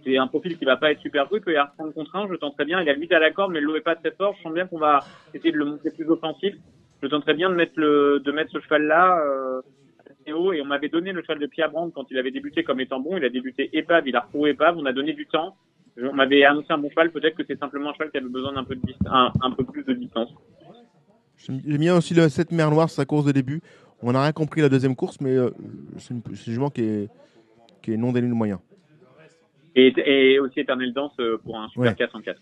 [SPEAKER 6] c'est un profil qui va pas être super cool, il peut y avoir 30 contre 1, je tenterai bien. Il a 8 à la corde, mais le lot est pas très fort. Je sens bien qu'on va essayer de le monter plus offensif. Je tenterai bien de mettre ce cheval-là assez haut. Et on m'avait donné le cheval de Pierre Brand quand il avait débuté comme étant bon. Il a débuté épave, il a retrouvé épave. On a donné du temps. On m'avait annoncé un bon cheval. Peut-être que c'est simplement un cheval qui avait besoin d'un peu de un peu plus de distance.
[SPEAKER 5] J'aime bien aussi le 7 Mer Noire, sa course de début. On n'a rien compris la deuxième course, mais c'est un jument qui est non dénué de moyens.
[SPEAKER 6] Et aussi Éternel Danse pour un super 4 en 4.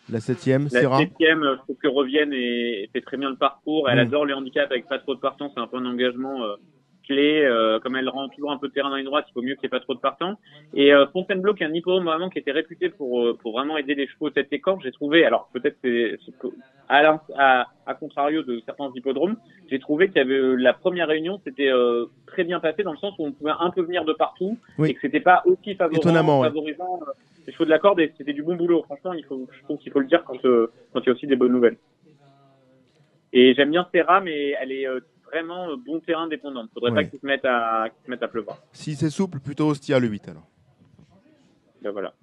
[SPEAKER 5] La 7e, Serra.
[SPEAKER 6] La 7e, je trouve que Revienne et fait très bien le parcours. Elle adore les handicaps avec pas trop de partants. C'est un point d'engagement clé. Comme elle rend toujours un peu de terrain dans les droites, il vaut mieux qu'il n'y ait pas trop de partants. Et Fontainebleau, qui est un hippodrome vraiment qui était réputé pour vraiment aider les chevaux tête et corde, j'ai trouvé, alors peut-être c'est à contrario de certains hippodromes, j'ai trouvé qu'il y avait la première réunion, c'était très bien passé dans le sens où on pouvait un peu venir de partout et que c'était pas aussi favorisant les chevaux de la corde, et c'était du bon boulot. Franchement, je trouve qu'il faut le dire quand il y a aussi des bonnes nouvelles. Et j'aime bien Serra, mais elle est vraiment bon terrain dépendante. Faudrait pas qu'il se mette à pleuvoir.
[SPEAKER 5] Si c'est souple, plutôt Ostia le 8 alors.
[SPEAKER 6] Ben voilà.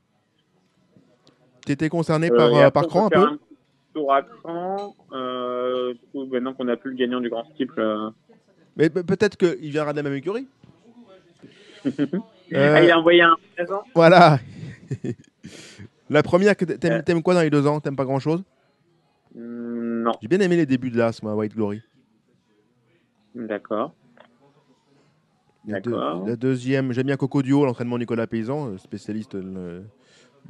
[SPEAKER 5] T'étais concerné par cran un peu?
[SPEAKER 6] Tour à cran, du coup, maintenant qu'on n'a plus le gagnant du grand steeple.
[SPEAKER 5] Mais peut-être qu'il viendra de la même écurie.
[SPEAKER 6] Il a envoyé un présent.
[SPEAKER 5] Voilà. La première, t'aimes quoi dans les 2 ans? T'aimes pas grand-chose?
[SPEAKER 6] Non.
[SPEAKER 5] J'ai bien aimé les débuts de l'As, moi, White Glory.
[SPEAKER 6] D'accord.
[SPEAKER 5] La deuxième, j'aime bien Coco Duo, l'entraînement Nicolas Paysan, spécialiste de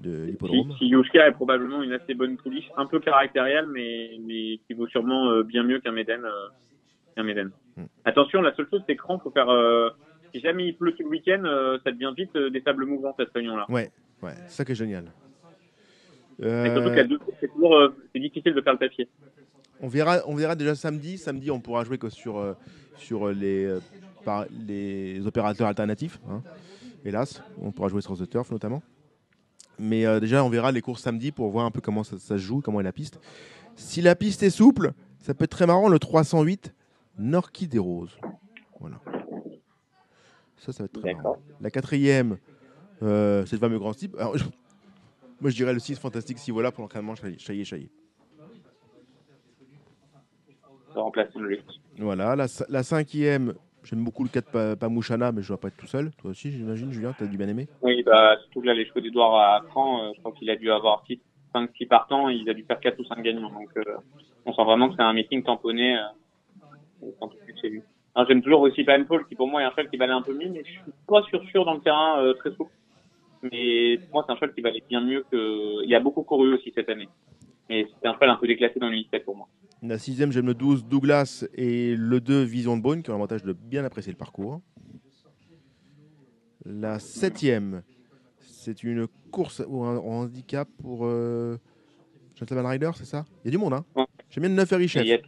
[SPEAKER 5] l'hippodrome.
[SPEAKER 6] Yushka est probablement une assez bonne pouliche, un peu caractérielle, mais qui vaut sûrement bien mieux qu'un Méden. Attention, la seule chose, c'est cran, faut faire. Si jamais il pleut tout le week-end, ça devient vite des sables mouvants cette réunion-là.
[SPEAKER 5] Ouais, c'est ça qui est génial.
[SPEAKER 6] Et surtout qu'à 2 tours, c'est difficile de faire le papier.
[SPEAKER 5] On verra déjà samedi. Samedi, on pourra jouer que sur les opérateurs alternatifs. Hein. Hélas, on pourra jouer sur The Turf notamment. Mais déjà, on verra les courses samedi pour voir un peu comment ça se joue, comment est la piste. Si la piste est souple, ça peut être très marrant. Le 308, Norquis des Roses. Voilà. Ça va être très marrant. La 4e, c'est le fameux grand type. Alors, moi, je dirais le 6 Fantastique si voilà pour l'entraînement Chaillé.
[SPEAKER 6] Remplacer le luxe.
[SPEAKER 5] Voilà, la 5e, j'aime beaucoup le 4 Pamouchana, mais je ne dois pas être tout seul. Toi aussi, j'imagine, Julien, tu as dû bien aimer.
[SPEAKER 6] Oui, surtout que là, les chevaux d'Edouard à cran, je crois qu'il a dû avoir 5-6 partants, il a dû faire 4 ou 5 gagnants. Donc, on sent vraiment que c'est un meeting tamponné. Chez lui. Alors, j'aime toujours aussi Pan Paul, qui pour moi est un cheval qui valait un peu mieux, mais je suis pas sûr dans le terrain très souple. Mais pour moi, c'est un cheval qui valait bien mieux que. Il a beaucoup couru aussi cette année. Mais c'est un cheval un peu déclassé dans l'unité pour moi.
[SPEAKER 5] La 6e, j'aime le 12 Douglas et le 2 Vision de Beaune, qui ont l'avantage de bien apprécier le parcours. La 7e, c'est une course ou un handicap pour Gentleman Rider, c'est ça? Il y a du monde, hein? Ouais. J'aime bien le 9 Richef.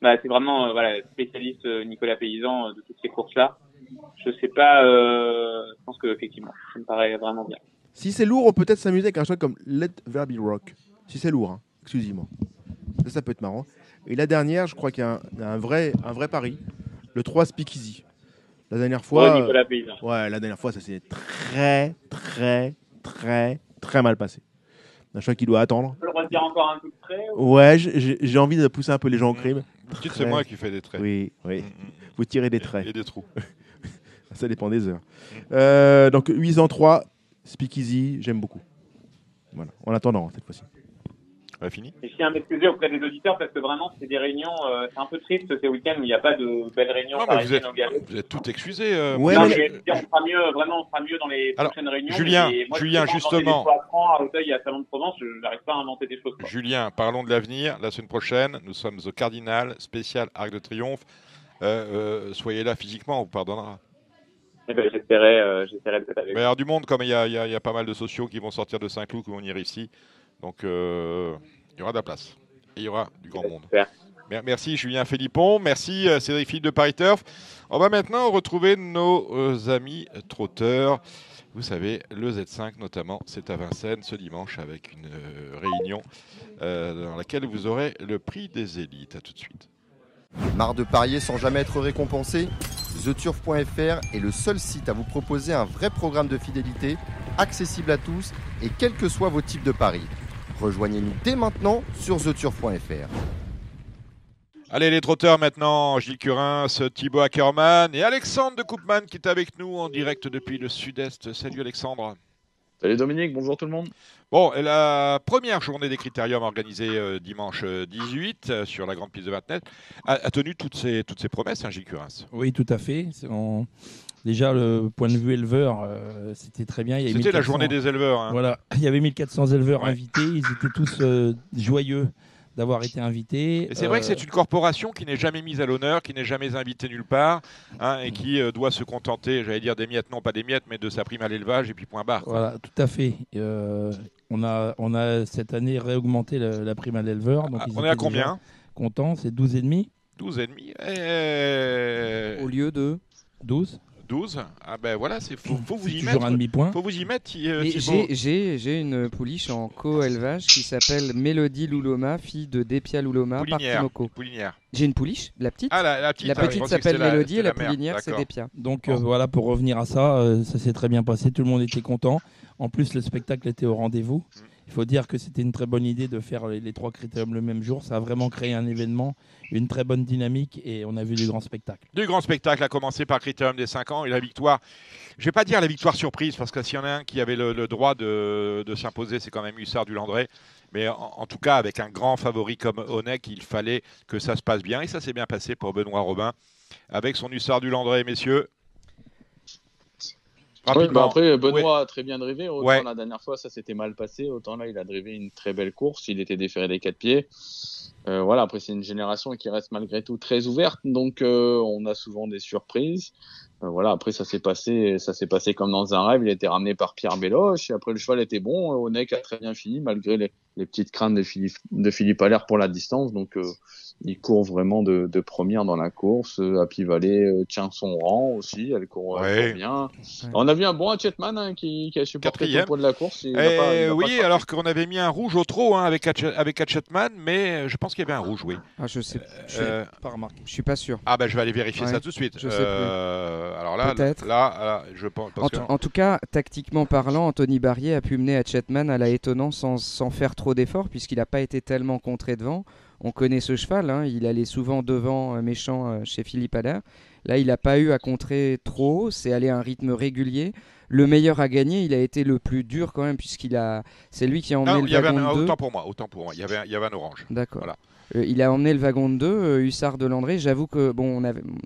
[SPEAKER 6] C'est vraiment spécialiste Nicolas Paysan de toutes ces courses-là. Je sais pas, je pense qu'effectivement, ça me paraît vraiment bien.
[SPEAKER 5] Si c'est lourd, on peut peut-être s'amuser avec un choix comme Let There Be Rock. Si c'est lourd, hein, exclusivement. Ça peut être marrant. Et la dernière, je crois qu'il y a un vrai pari. Le 3 Speakeasy. La dernière fois,
[SPEAKER 6] Nicolas Paysan.
[SPEAKER 5] La dernière fois, ça s'est très mal passé. Un choix qui doit attendre.
[SPEAKER 6] On peut le redire encore un peu de trait
[SPEAKER 5] Ouais, j'ai envie de pousser un peu les gens au crime.
[SPEAKER 2] C'est moi qui fais des traits.
[SPEAKER 5] Oui. Vous tirez des traits.
[SPEAKER 2] Et des trous.
[SPEAKER 5] Ça dépend des heures. Donc 803, Speakeasy, j'aime beaucoup. Voilà, en attendant cette fois-ci.
[SPEAKER 2] Fini.
[SPEAKER 6] Et je tiens à m'excuser auprès des auditeurs parce que vraiment c'est des réunions, c'est un peu triste ces week-ends où il n'y a pas de belles réunions.
[SPEAKER 2] Non, mais vous êtes tout excusés.
[SPEAKER 6] On fera mieux dans les prochaines réunions.
[SPEAKER 2] Julien, justement.
[SPEAKER 6] À Auteuil et à Salon de Provence, je n'arrive pas à inventer des choses.
[SPEAKER 2] Julien, parlons de l'avenir. La semaine prochaine, nous sommes au Cardinal, spécial Arc de Triomphe. Soyez là physiquement, on vous pardonnera.
[SPEAKER 6] J'essaierai de être avec.
[SPEAKER 2] Mais il y a du monde, comme il y a pas mal de sociaux qui vont sortir de Saint-Cloud, qui vont venir ici. Donc, il y aura de la place. Et il y aura du grand monde. Merci Julien Philippon. Merci Cédric Philippe de Paris Turf. On va maintenant retrouver nos amis trotteurs. Vous savez, le Z5 notamment, c'est à Vincennes ce dimanche avec une réunion dans laquelle vous aurez le prix des élites. À tout de suite.
[SPEAKER 1] Marre de parier sans jamais être récompensé? TheTurf.fr est le seul site à vous proposer un vrai programme de fidélité, accessible à tous et quels que soient vos types de paris. Rejoignez-nous dès maintenant sur TheTurf.fr.
[SPEAKER 2] Allez les trotteurs maintenant, Gilles Curins, Thibaut Ackermann et Alexandre de Koopman qui est avec nous en direct depuis le sud-est. Salut Alexandre.
[SPEAKER 10] Salut Dominique, bonjour tout le monde.
[SPEAKER 2] Bon, la première journée des critériums organisée dimanche 18 sur la grande piste de Vincennes a tenu toutes ses promesses, hein, Gilles Curins.
[SPEAKER 3] Oui, tout à fait. Déjà, le point de vue éleveur, c'était très bien.
[SPEAKER 2] C'était la journée des éleveurs. Hein.
[SPEAKER 3] Voilà, il y avait 1400 éleveurs invités. Ils étaient tous joyeux d'avoir été invités.
[SPEAKER 2] Et c'est vrai que c'est une corporation qui n'est jamais mise à l'honneur, qui n'est jamais invitée nulle part, hein, et qui doit se contenter, j'allais dire des miettes, non pas des miettes, mais de sa prime à l'élevage et puis point barre.
[SPEAKER 3] Voilà, tout à fait. On a cette année réaugmenté la prime à l'éleveur. Donc
[SPEAKER 2] on est à combien?
[SPEAKER 3] Content, c'est 12,5.
[SPEAKER 2] 12,5.
[SPEAKER 4] Au lieu de
[SPEAKER 3] 12.
[SPEAKER 2] 12. Ah ben voilà, faut vous y mettre.
[SPEAKER 3] Toujours un demi-point.
[SPEAKER 2] Faut vous y mettre.
[SPEAKER 4] J'ai une pouliche en co-élevage qui s'appelle Mélodie Louloma, fille de Dépia Louloma, Partinoko.
[SPEAKER 2] Poulinière.
[SPEAKER 4] J'ai une pouliche, la petite.
[SPEAKER 2] Ah, la petite.
[SPEAKER 4] La petite s'appelle Mélodie et la poulinière c'est Dépia.
[SPEAKER 3] Donc voilà, pour revenir à ça, ça s'est très bien passé. Tout le monde était content. En plus, le spectacle était au rendez-vous. Il faut dire que c'était une très bonne idée de faire les 3 critériums le même jour. Ça a vraiment créé un événement, une très bonne dynamique et on a vu du grand spectacle.
[SPEAKER 2] Du grand spectacle, à commencer par le critérium des 5 ans et la victoire. Je ne vais pas dire la victoire surprise parce que s'il y en a un qui avait le droit de s'imposer, c'est quand même Hussard du Landré. Mais en tout cas, avec un grand favori comme Honeck, il fallait que ça se passe bien. Et ça s'est bien passé pour Benoît Robin avec son Hussard du Landré, messieurs.
[SPEAKER 10] Ouais, après, Benoît a très bien drivé. Autant la dernière fois, ça s'était mal passé. Autant là, il a drivé une très belle course. Il était déféré des 4 pieds. Voilà, après, c'est une génération qui reste malgré tout très ouverte. Donc, on a souvent des surprises. Voilà, après, ça s'est passé comme dans un rêve. Il a été ramené par Pierre Belloche. Et après, le cheval était bon. Honeck a très bien fini, malgré les petites craintes de Philippe Allaire pour la distance. Donc, il court vraiment de première dans la course. Happy Valley tient son rang aussi. Elle court bien. On a vu un bon Hatchetman qui a supporté le poids de la course.
[SPEAKER 2] Alors qu'on avait mis un rouge au trot avec Hatchetman, mais je pense qu'il y avait un rouge, oui.
[SPEAKER 4] Ah, je sais pas remarqué. Je suis pas sûr.
[SPEAKER 2] Ah, je vais aller vérifier ça tout de suite.
[SPEAKER 4] Je sais plus.
[SPEAKER 2] Alors là, je pense.
[SPEAKER 4] En tout cas, tactiquement parlant, Anthony Barrier a pu mener Hatchetman à la étonnance sans faire trop d'efforts, puisqu'il n'a pas été tellement contré devant. On connaît ce cheval, hein, il allait souvent devant méchant chez Philippe Allaire. Là, il n'a pas eu à contrer trop haut, c'est allé à un rythme régulier. Le meilleur à gagner, il a été le plus dur quand même, c'est lui qui a emmené le wagon de 2.
[SPEAKER 2] Autant pour moi, il y avait un orange.
[SPEAKER 4] D'accord.
[SPEAKER 2] Voilà.
[SPEAKER 4] Il a emmené le wagon de 2, Hussard de Landré. J'avoue que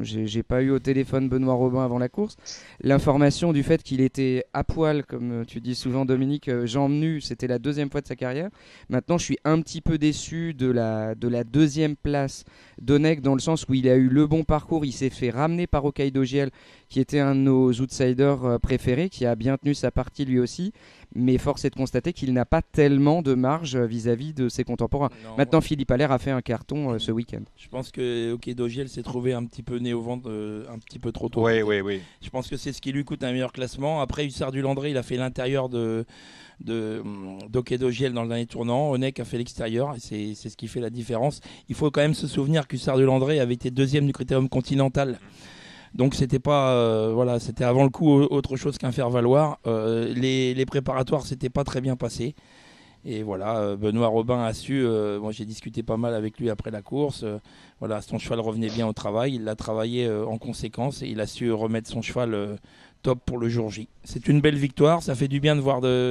[SPEAKER 4] j'ai pas eu au téléphone Benoît Robin avant la course. L'information du fait qu'il était à poil, comme tu dis souvent Dominique, jambes nues, c'était la 2e fois de sa carrière. Maintenant, je suis un petit peu déçu de la 2e place d'Honeck, dans le sens où il a eu le bon parcours. Il s'est fait ramener par Hokkaido Giel, qui était un de nos outsiders préférés, qui a bien tenu sa partie lui aussi. Mais force est de constater qu'il n'a pas tellement de marge vis-à-vis de ses contemporains. Maintenant, Philippe Allaire a fait un carton ce week-end.
[SPEAKER 3] Je pense que Hokkaido Giel s'est trouvé un petit peu né au ventre un petit peu trop tôt.
[SPEAKER 2] Oui.
[SPEAKER 3] Je pense que c'est ce qui lui coûte un meilleur classement. Après, Hussard du Landré, il a fait l'intérieur d'Hokkaido Giel dans le dernier tournant. Honeck a fait l'extérieur et c'est ce qui fait la différence. Il faut quand même se souvenir qu'Hussard du Landré avait été 2e du critérium continental. Donc c'était pas c'était avant le coup autre chose qu'un faire valoir. Les préparatoires s'étaient pas très bien passés. Et voilà, Benoît Robin a su. Moi j'ai discuté pas mal avec lui après la course. Son cheval revenait bien au travail. Il l'a travaillé en conséquence et il a su remettre son cheval top pour le jour J. C'est une belle victoire. Ça fait du bien de voir des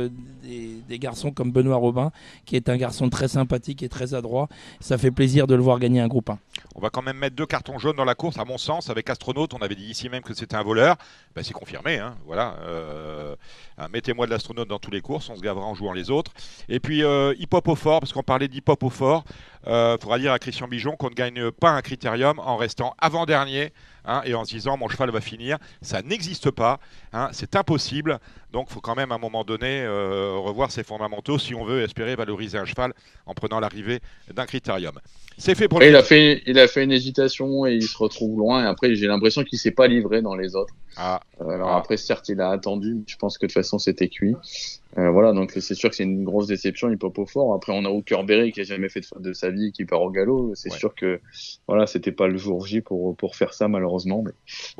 [SPEAKER 3] garçons comme Benoît Robin, qui est un garçon très sympathique et très adroit. Ça fait plaisir de le voir gagner un groupe 1.
[SPEAKER 2] On va quand même mettre 2 cartons jaunes dans la course, à mon sens. Avec Astronaute, on avait dit ici même que c'était un voleur. C'est confirmé. Hein. Voilà. Mettez-moi de l'Astronaute dans toutes les courses. On se gavera en jouant les autres. Et puis, Hip Hop au fort, parce qu'on parlait d'Hip Hop au fort. faudra dire à Christian Bijon qu'on ne gagne pas un critérium en restant avant-dernier et en se disant mon cheval va finir. Ça n'existe pas, c'est impossible. Donc il faut quand même à un moment donné revoir ses fondamentaux si on veut espérer valoriser un cheval en prenant l'arrivée d'un critérium. C'est fait pour
[SPEAKER 10] il a fait une hésitation et il se retrouve loin. Et après, j'ai l'impression qu'il s'est pas livré dans les autres. Après, certes, il a attendu. Mais je pense que de toute façon, c'était cuit. Voilà, donc c'est sûr que c'est une grosse déception. Il peut pas fort. Après, on a Hookerberry qui a jamais fait de faute de sa vie, qui part au galop. C'est sûr que voilà, c'était pas le jour J pour faire ça malheureusement. Mais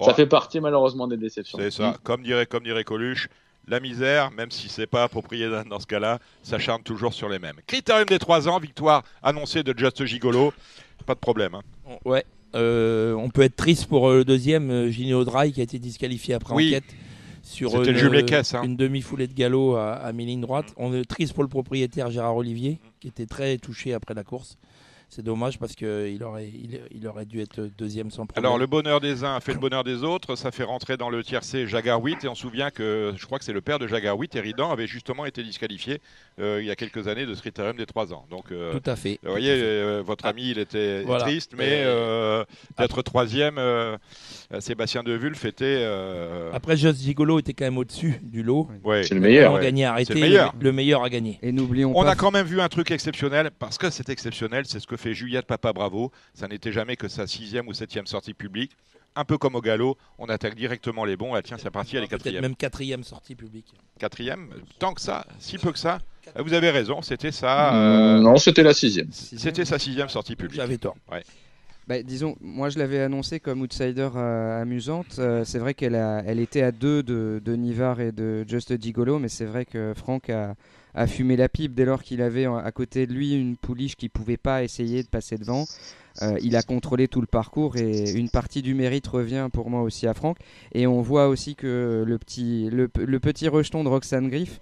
[SPEAKER 10] ça fait partie malheureusement des déceptions.
[SPEAKER 2] C'est ça. Comme dirait Coluche. La misère, même si c'est pas approprié dans ce cas-là, s'acharne toujours sur les mêmes. Critérium des 3 ans, victoire annoncée de Just Gigolo. Pas de problème.
[SPEAKER 3] Ouais. On peut être triste pour le deuxième, Ginny O'Dry, qui a été disqualifié après enquête sur une demi-foulée de galop à mi-ligne droite. On est triste pour le propriétaire Gérard Olivier, qui était très touché après la course. C'est dommage parce qu'il aurait dû être deuxième sans problème.
[SPEAKER 2] Alors, le bonheur des uns fait le bonheur des autres. Ça fait rentrer dans le tiercé Jaguar Wheat. Et on se souvient que, je crois que c'est le père de Jaguar Wheat, Eridan, avait justement été disqualifié il y a quelques années de ce critérium des 3 ans. Donc,
[SPEAKER 3] tout à fait.
[SPEAKER 2] Vous voyez, votre ami, il était triste, mais d'être troisième, Sébastien Devulf était...
[SPEAKER 3] Après, Just Gigolo était quand même au-dessus du lot.
[SPEAKER 2] Ouais.
[SPEAKER 10] C'est le meilleur.
[SPEAKER 3] On gagnait arrêté. Le meilleur a gagné.
[SPEAKER 4] Et n'oublions pas...
[SPEAKER 2] On a quand même vu un truc exceptionnel, parce que c'est exceptionnel, c'est ce que fait Juliette Papa Bravo. Ça n'était jamais que sa 6e ou 7e sortie publique. Un peu comme au galop, on attaque directement les bons. Ah, tiens, c'est parti, elle est 4e.
[SPEAKER 3] Peut-être même 4e sortie publique.
[SPEAKER 2] 4e, tant que ça, si peu que ça. Vous avez raison, c'était ça.
[SPEAKER 10] Non, c'était la 6e.
[SPEAKER 2] C'était sa 6e sortie publique.
[SPEAKER 3] J'avais tort.
[SPEAKER 2] Ouais.
[SPEAKER 4] Disons, moi je l'avais annoncé comme outsider amusante. C'est vrai qu'elle était à 2 de Nivard et de Just Gigolo, mais c'est vrai que Franck a fumé la pipe dès lors qu'il avait à côté de lui une pouliche qui ne pouvait pas essayer de passer devant. Il a contrôlé tout le parcours et une partie du mérite revient pour moi aussi à Franck. Et on voit aussi que le petit rejeton de Roxane Griff,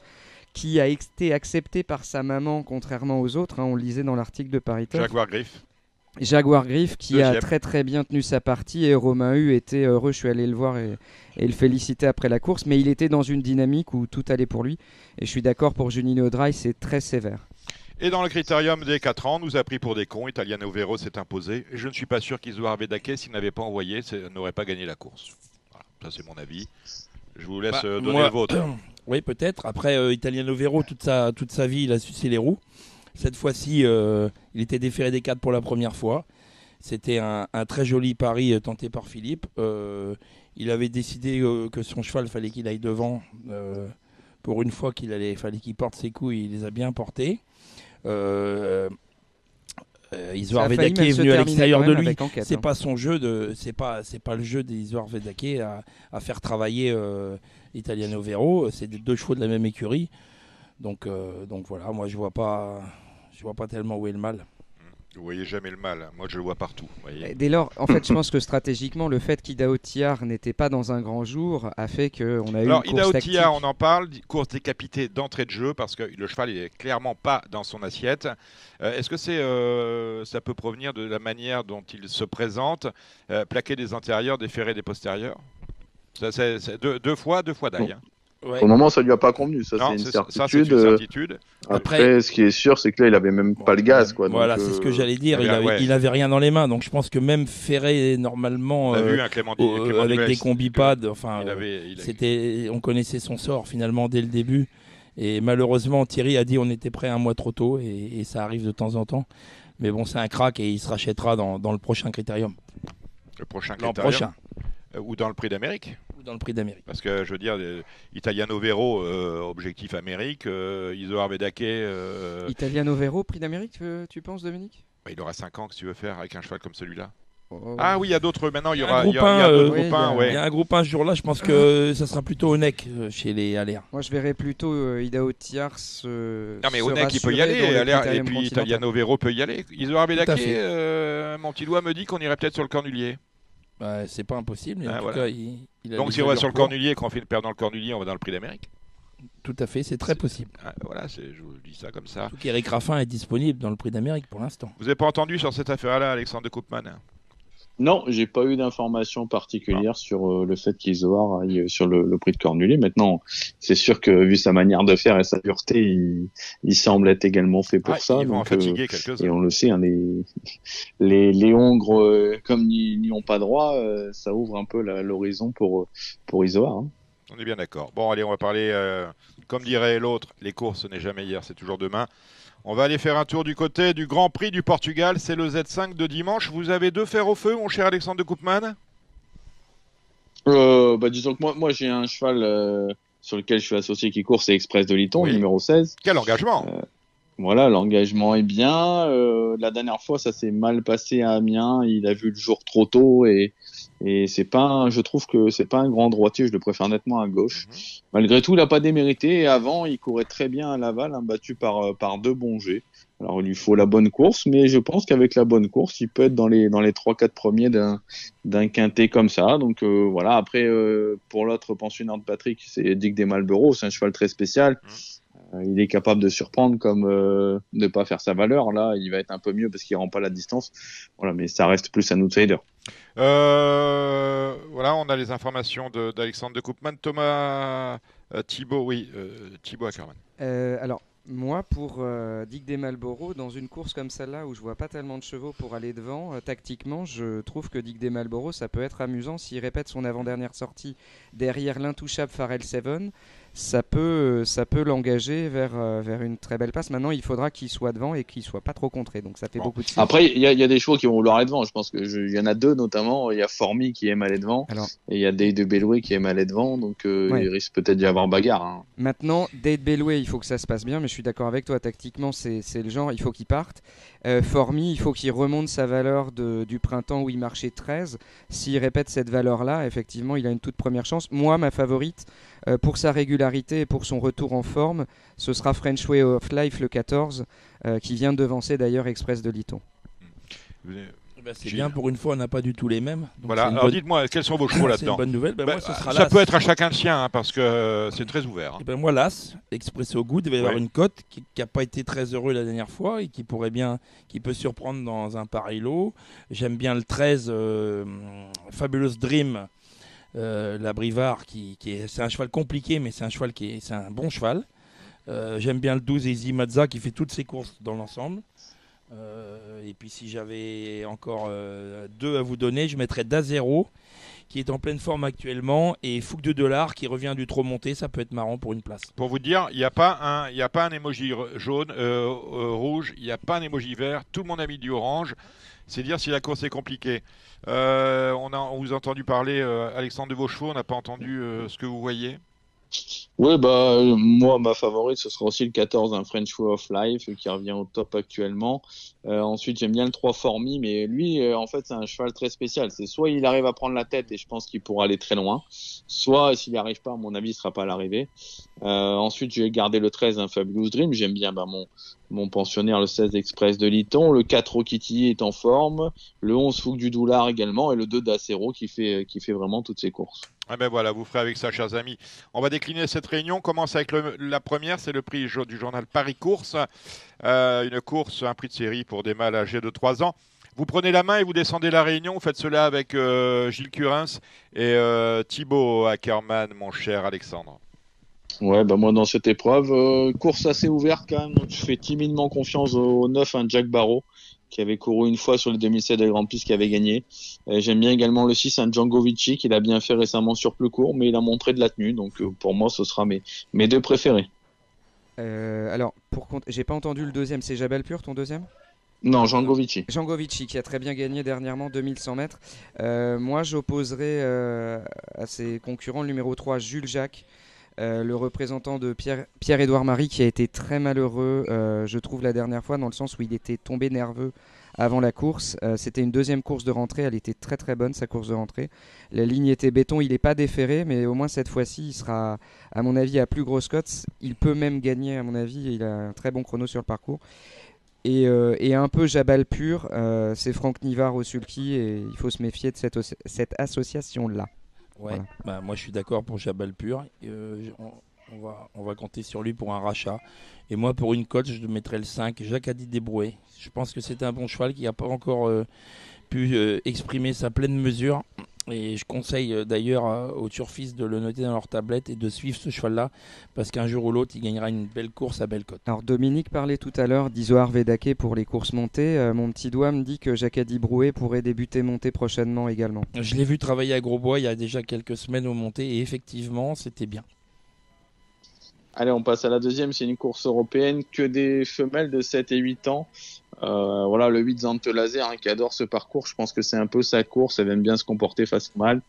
[SPEAKER 4] qui a été accepté par sa maman contrairement aux autres, on le lisait dans l'article de Paris Top. Jaguar Griff qui a très très bien tenu sa partie et Romain Hu était heureux, je suis allé le voir et le féliciter après la course, mais il était dans une dynamique où tout allait pour lui et je suis d'accord pour Ginny O'Dry, c'est très sévère.
[SPEAKER 2] Et dans le critérium des 4 ans, nous a pris pour des cons, Italiano Vero s'est imposé et je ne suis pas sûr qu'Isoar Vedake, s'il n'avait pas envoyé, n'aurait pas gagné la course. Voilà, ça c'est mon avis. Je vous laisse donner le vôtre.
[SPEAKER 3] Oui, peut-être. Après, Italiano Vero, toute sa vie, il a sucé les roues. Cette fois-ci, il était déféré des 4 pour la première fois. C'était un très joli pari tenté par Philippe. Il avait décidé que son cheval, fallait qu'il aille devant. Pour une fois fallait qu'il porte ses coups, il les a bien portés. Isoar Vedake est venu à l'extérieur de lui. C'est pas son jeu c'est pas le jeu d'Isoar Vedake à faire travailler Italiano Vero. C'est 2 chevaux de la même écurie. Donc voilà, moi je vois pas tellement où est le mal.
[SPEAKER 2] Vous voyez jamais le mal, moi je le vois partout.
[SPEAKER 4] Dès lors, en fait, je pense que stratégiquement, le fait qu'Idaho Tillard n'était pas dans un grand jour a fait qu'on a eu une course
[SPEAKER 2] Idaho
[SPEAKER 4] tactique.
[SPEAKER 2] Tillard, on en parle, course décapitée d'entrée de jeu parce que le cheval est clairement pas dans son assiette. Est-ce que ça peut provenir de la manière dont il se présente, plaquer des antérieurs, déférer des postérieurs? C'est deux fois d'ail.
[SPEAKER 10] Ouais. Pour le moment, ça lui a pas convenu. C'est une certitude. Après, ce qui est sûr, c'est que là, il avait même pas le gaz, quoi.
[SPEAKER 3] Voilà, c'est ce que j'allais dire. Il avait rien dans les mains, donc je pense que même ferré normalement avec des combipades, on connaissait son sort finalement dès le début. Et malheureusement, Thierry a dit on était prêt un mois trop tôt, et ça arrive de temps en temps. Mais bon, c'est un crack et il se rachètera dans le prochain critérium.
[SPEAKER 2] Le prochain critérium. Ou dans le Prix d'Amérique.
[SPEAKER 3] Dans le Prix d'Amérique.
[SPEAKER 2] Parce que je veux dire, Italiano Vero, objectif Amérique, Isoar Vedake.
[SPEAKER 4] Italiano Vero, Prix d'Amérique, tu penses, Dominique?
[SPEAKER 2] Il aura 5 ans, que tu veux faire avec un cheval comme celui-là.
[SPEAKER 3] Ah
[SPEAKER 2] oui, il y a d'autres. Maintenant, il y
[SPEAKER 3] aura d'autres groupins. Il y a un groupe ce jour-là. Je pense que ça sera plutôt Onek chez les Aléas.
[SPEAKER 4] Moi, je verrais plutôt Idaho Tillard
[SPEAKER 2] Non, mais Onek, il peut y aller. Et puis Italiano Vero peut y aller. Isoar Vedake, mon petit doigt me dit qu'on irait peut-être sur le Cornulier.
[SPEAKER 3] C'est pas impossible. En tout cas,
[SPEAKER 2] donc si on va sur le Cornulier et qu'on fait une paire dans le Cornulier, on va dans le Prix d'Amérique.
[SPEAKER 3] Tout à fait, c'est très possible.
[SPEAKER 2] Voilà, je vous dis ça comme ça.
[SPEAKER 3] Eric Raffin est disponible dans le Prix d'Amérique pour l'instant.
[SPEAKER 2] Vous n'avez pas entendu sur cette affaire-là, Alexandre de Koopman?
[SPEAKER 10] Non, j'ai pas eu d'informations particulières sur le fait qu'Izoard aille sur le prix de Cornulier. Maintenant, c'est sûr que vu sa manière de faire et sa dureté, il semble être également fait pour ça.
[SPEAKER 2] Ils vont en fatiguer quelques-uns.
[SPEAKER 10] Et on le sait, hein, les Hongres, comme n'y ont pas droit, ça ouvre un peu l'horizon pour Izoard. Hein.
[SPEAKER 2] On est bien d'accord. Bon, allez, on va parler, comme dirait l'autre, les courses, ce n'est jamais hier, c'est toujours demain. On va aller faire un tour du côté du Grand Prix du Portugal. C'est le Z5 de dimanche. Vous avez 2 fers au feu, mon cher Alexandre de Koopman?
[SPEAKER 10] Disons que moi j'ai un cheval sur lequel je suis associé qui court, c'est Express de Liton, numéro 16.
[SPEAKER 2] Quel engagement!
[SPEAKER 10] Voilà, l'engagement est bien. La dernière fois, ça s'est mal passé à Amiens. Il a vu le jour trop tôt et c'est pas, je trouve que c'est pas un grand droitier. Je le préfère nettement à gauche. Malgré tout, il a pas démérité. Et avant, il courait très bien à Laval, battu par 2 bons jets. Alors, il lui faut la bonne course, mais je pense qu'avec la bonne course, il peut être dans les 3-4 premiers d'un quintet comme ça. Donc voilà. Après, pour l'autre pensionnaire de Patrick, c'est Dick des Marlborough. C'est un cheval très spécial. Il est capable de surprendre comme ne pas faire sa valeur. Là, il va être un peu mieux parce qu'il rend pas la distance. Voilà, mais ça reste plus un outsider.
[SPEAKER 2] Voilà, on a les informations d'Alexandre de Koopman. Thomas Thibaut, Thibaut Ackerman.
[SPEAKER 4] Alors, moi, pour Dick des Marlborough, dans une course comme celle-là où je vois pas tellement de chevaux pour aller devant, tactiquement, je trouve que Dick des Marlborough, ça peut être amusant s'il répète son avant-dernière sortie derrière l'intouchable Pharrell Seven. Ça peut l'engager vers une très belle passe. Maintenant, il faudra qu'il soit devant et qu'il soit pas trop contré. Donc ça fait beaucoup de signes.
[SPEAKER 10] Après, il y a des chevaux qui vont vouloir aller devant. Je pense que il y en a 2 notamment. Il y a Formy qui aime aller devant. Et il y a Dade de Belloué qui aime aller devant. Donc il risque peut-être d'y avoir bagarre. Hein.
[SPEAKER 4] Maintenant, Dade Belloué, il faut que ça se passe bien. Mais je suis d'accord avec toi. Tactiquement, c'est le genre. Il faut qu'il parte. Formy, il faut qu'il remonte sa valeur du printemps où il marchait 13. S'il répète cette valeur-là, effectivement, il a une toute première chance. Moi, ma favorite, pour sa régularité et pour son retour en forme, ce sera French Way of Life le 14, qui vient de devancer d'ailleurs Express de Liton.
[SPEAKER 3] C'est bien, pour une fois, on n'a pas du tout les mêmes. Donc
[SPEAKER 2] voilà, alors dites-moi, quels sont vos chevaux là-dedans?
[SPEAKER 3] C'est une bonne nouvelle. Moi, ce sera
[SPEAKER 2] ça peut être à chacun le sien, hein, parce que c'est très ouvert. Hein.
[SPEAKER 3] Moi, l'As, Expresso Good, il va y avoir une cote qui n'a pas été très heureux la dernière fois et qui peut surprendre dans un pareil lot. J'aime bien le 13, Fabulous Dream. La Brivard, c'est un cheval compliqué, mais c'est un bon cheval. J'aime bien le 12 Easy Mazza qui fait toutes ses courses dans l'ensemble. Et puis si j'avais encore 2 à vous donner, je mettrais Dazero qui est en pleine forme actuellement et Fouque de Dollars qui revient du trop monté. Ça peut être marrant pour une place.
[SPEAKER 2] Pour vous dire, il n'y a pas un emoji jaune, rouge, il n'y a pas un emoji vert. Tout le monde a mis du orange. C'est dire si la course est compliquée. On vous a entendu parler, Alexandre de Vauchevaux, on n'a pas entendu ce que vous voyez.
[SPEAKER 10] Oui, moi, ma favorite, ce sera aussi le 14, un French Way of Life, qui revient au top actuellement. Ensuite, j'aime bien le 3 Formy, mais lui, en fait, c'est un cheval très spécial. C'est soit il arrive à prendre la tête, et je pense qu'il pourra aller très loin, soit, s'il n'y arrive pas, à mon avis, il ne sera pas à l'arrivée. Ensuite, je vais garder le 13, un Fabulous Dream. J'aime bien mon pensionnaire, le 16 Express de Liton. Le 4 Okiti est en forme. Le 11 Fouque du Doulard également. Et le 2 Dacero qui fait vraiment toutes ses courses.
[SPEAKER 2] Ah ben voilà, vous ferez avec ça, chers amis. On va décliner cette réunion. On commence avec la première, c'est le prix du journal Paris Course. Une course, un prix de série pour des mâles âgés de 3 ans. Vous prenez la main et vous descendez la réunion. Vous faites cela avec Gilles Curins et Thibaut Ackerman, mon cher Alexandre.
[SPEAKER 10] Ouais, moi dans cette épreuve, course assez ouverte quand même. Je fais timidement confiance au 9, un Jack Barrow, qui avait couru une fois sur le 2007 de Grand Prix, qui avait gagné. J'aime bien également le 6, un Django Vici, qu'il a bien fait récemment sur plus court, mais il a montré de la tenue. Donc pour moi, ce sera mes 2 préférés.
[SPEAKER 4] Alors, j'ai pas entendu le deuxième. C'est Jabal Pur, ton deuxième?
[SPEAKER 10] Non, Django Vici.
[SPEAKER 4] Django Vici, qui a très bien gagné dernièrement 2100 mètres. Moi, j'opposerai à ses concurrents le numéro 3, Jules Jacques. Le représentant de Pierre-Édouard Marie, qui a été très malheureux, je trouve, la dernière fois, dans le sens où il était tombé nerveux avant la course. C'était une deuxième course de rentrée, elle était très très bonne, sa course de rentrée. La ligne était béton, il n'est pas déféré, mais au moins cette fois-ci, il sera, à mon avis, à plus grosse cote. Il peut même gagner, à mon avis, il a un très bon chrono sur le parcours. Et un peu Jabal Pur, c'est Franck Nivard au sulky, et il faut se méfier de cette association-là.
[SPEAKER 3] Ouais, voilà. Moi je suis d'accord pour Jabal Pur. On va compter sur lui pour un rachat. Et moi pour une cote, je mettrais le 5, Jacques Adi Desbrouet. Je pense que c'est un bon cheval qui n'a pas encore pu exprimer sa pleine mesure. Et je conseille d'ailleurs aux turfistes de le noter dans leur tablette et de suivre ce cheval-là, parce qu'un jour ou l'autre, il gagnera une belle course à belle cote.
[SPEAKER 4] Alors Dominique parlait tout à l'heure d'Isoar Vedake pour les courses montées. Mon petit doigt me dit que Jacadi Brouet pourrait débuter montée prochainement également.
[SPEAKER 3] Je l'ai vu travailler à Grosbois il y a déjà quelques semaines aux montées et effectivement, c'était bien.
[SPEAKER 10] Allez, on passe à la deuxième, c'est une course européenne, que des femelles de 7 et 8 ans. Voilà, le 8 Zante Laser qui adore ce parcours, je pense que c'est un peu sa course, elle aime bien se comporter face au mal.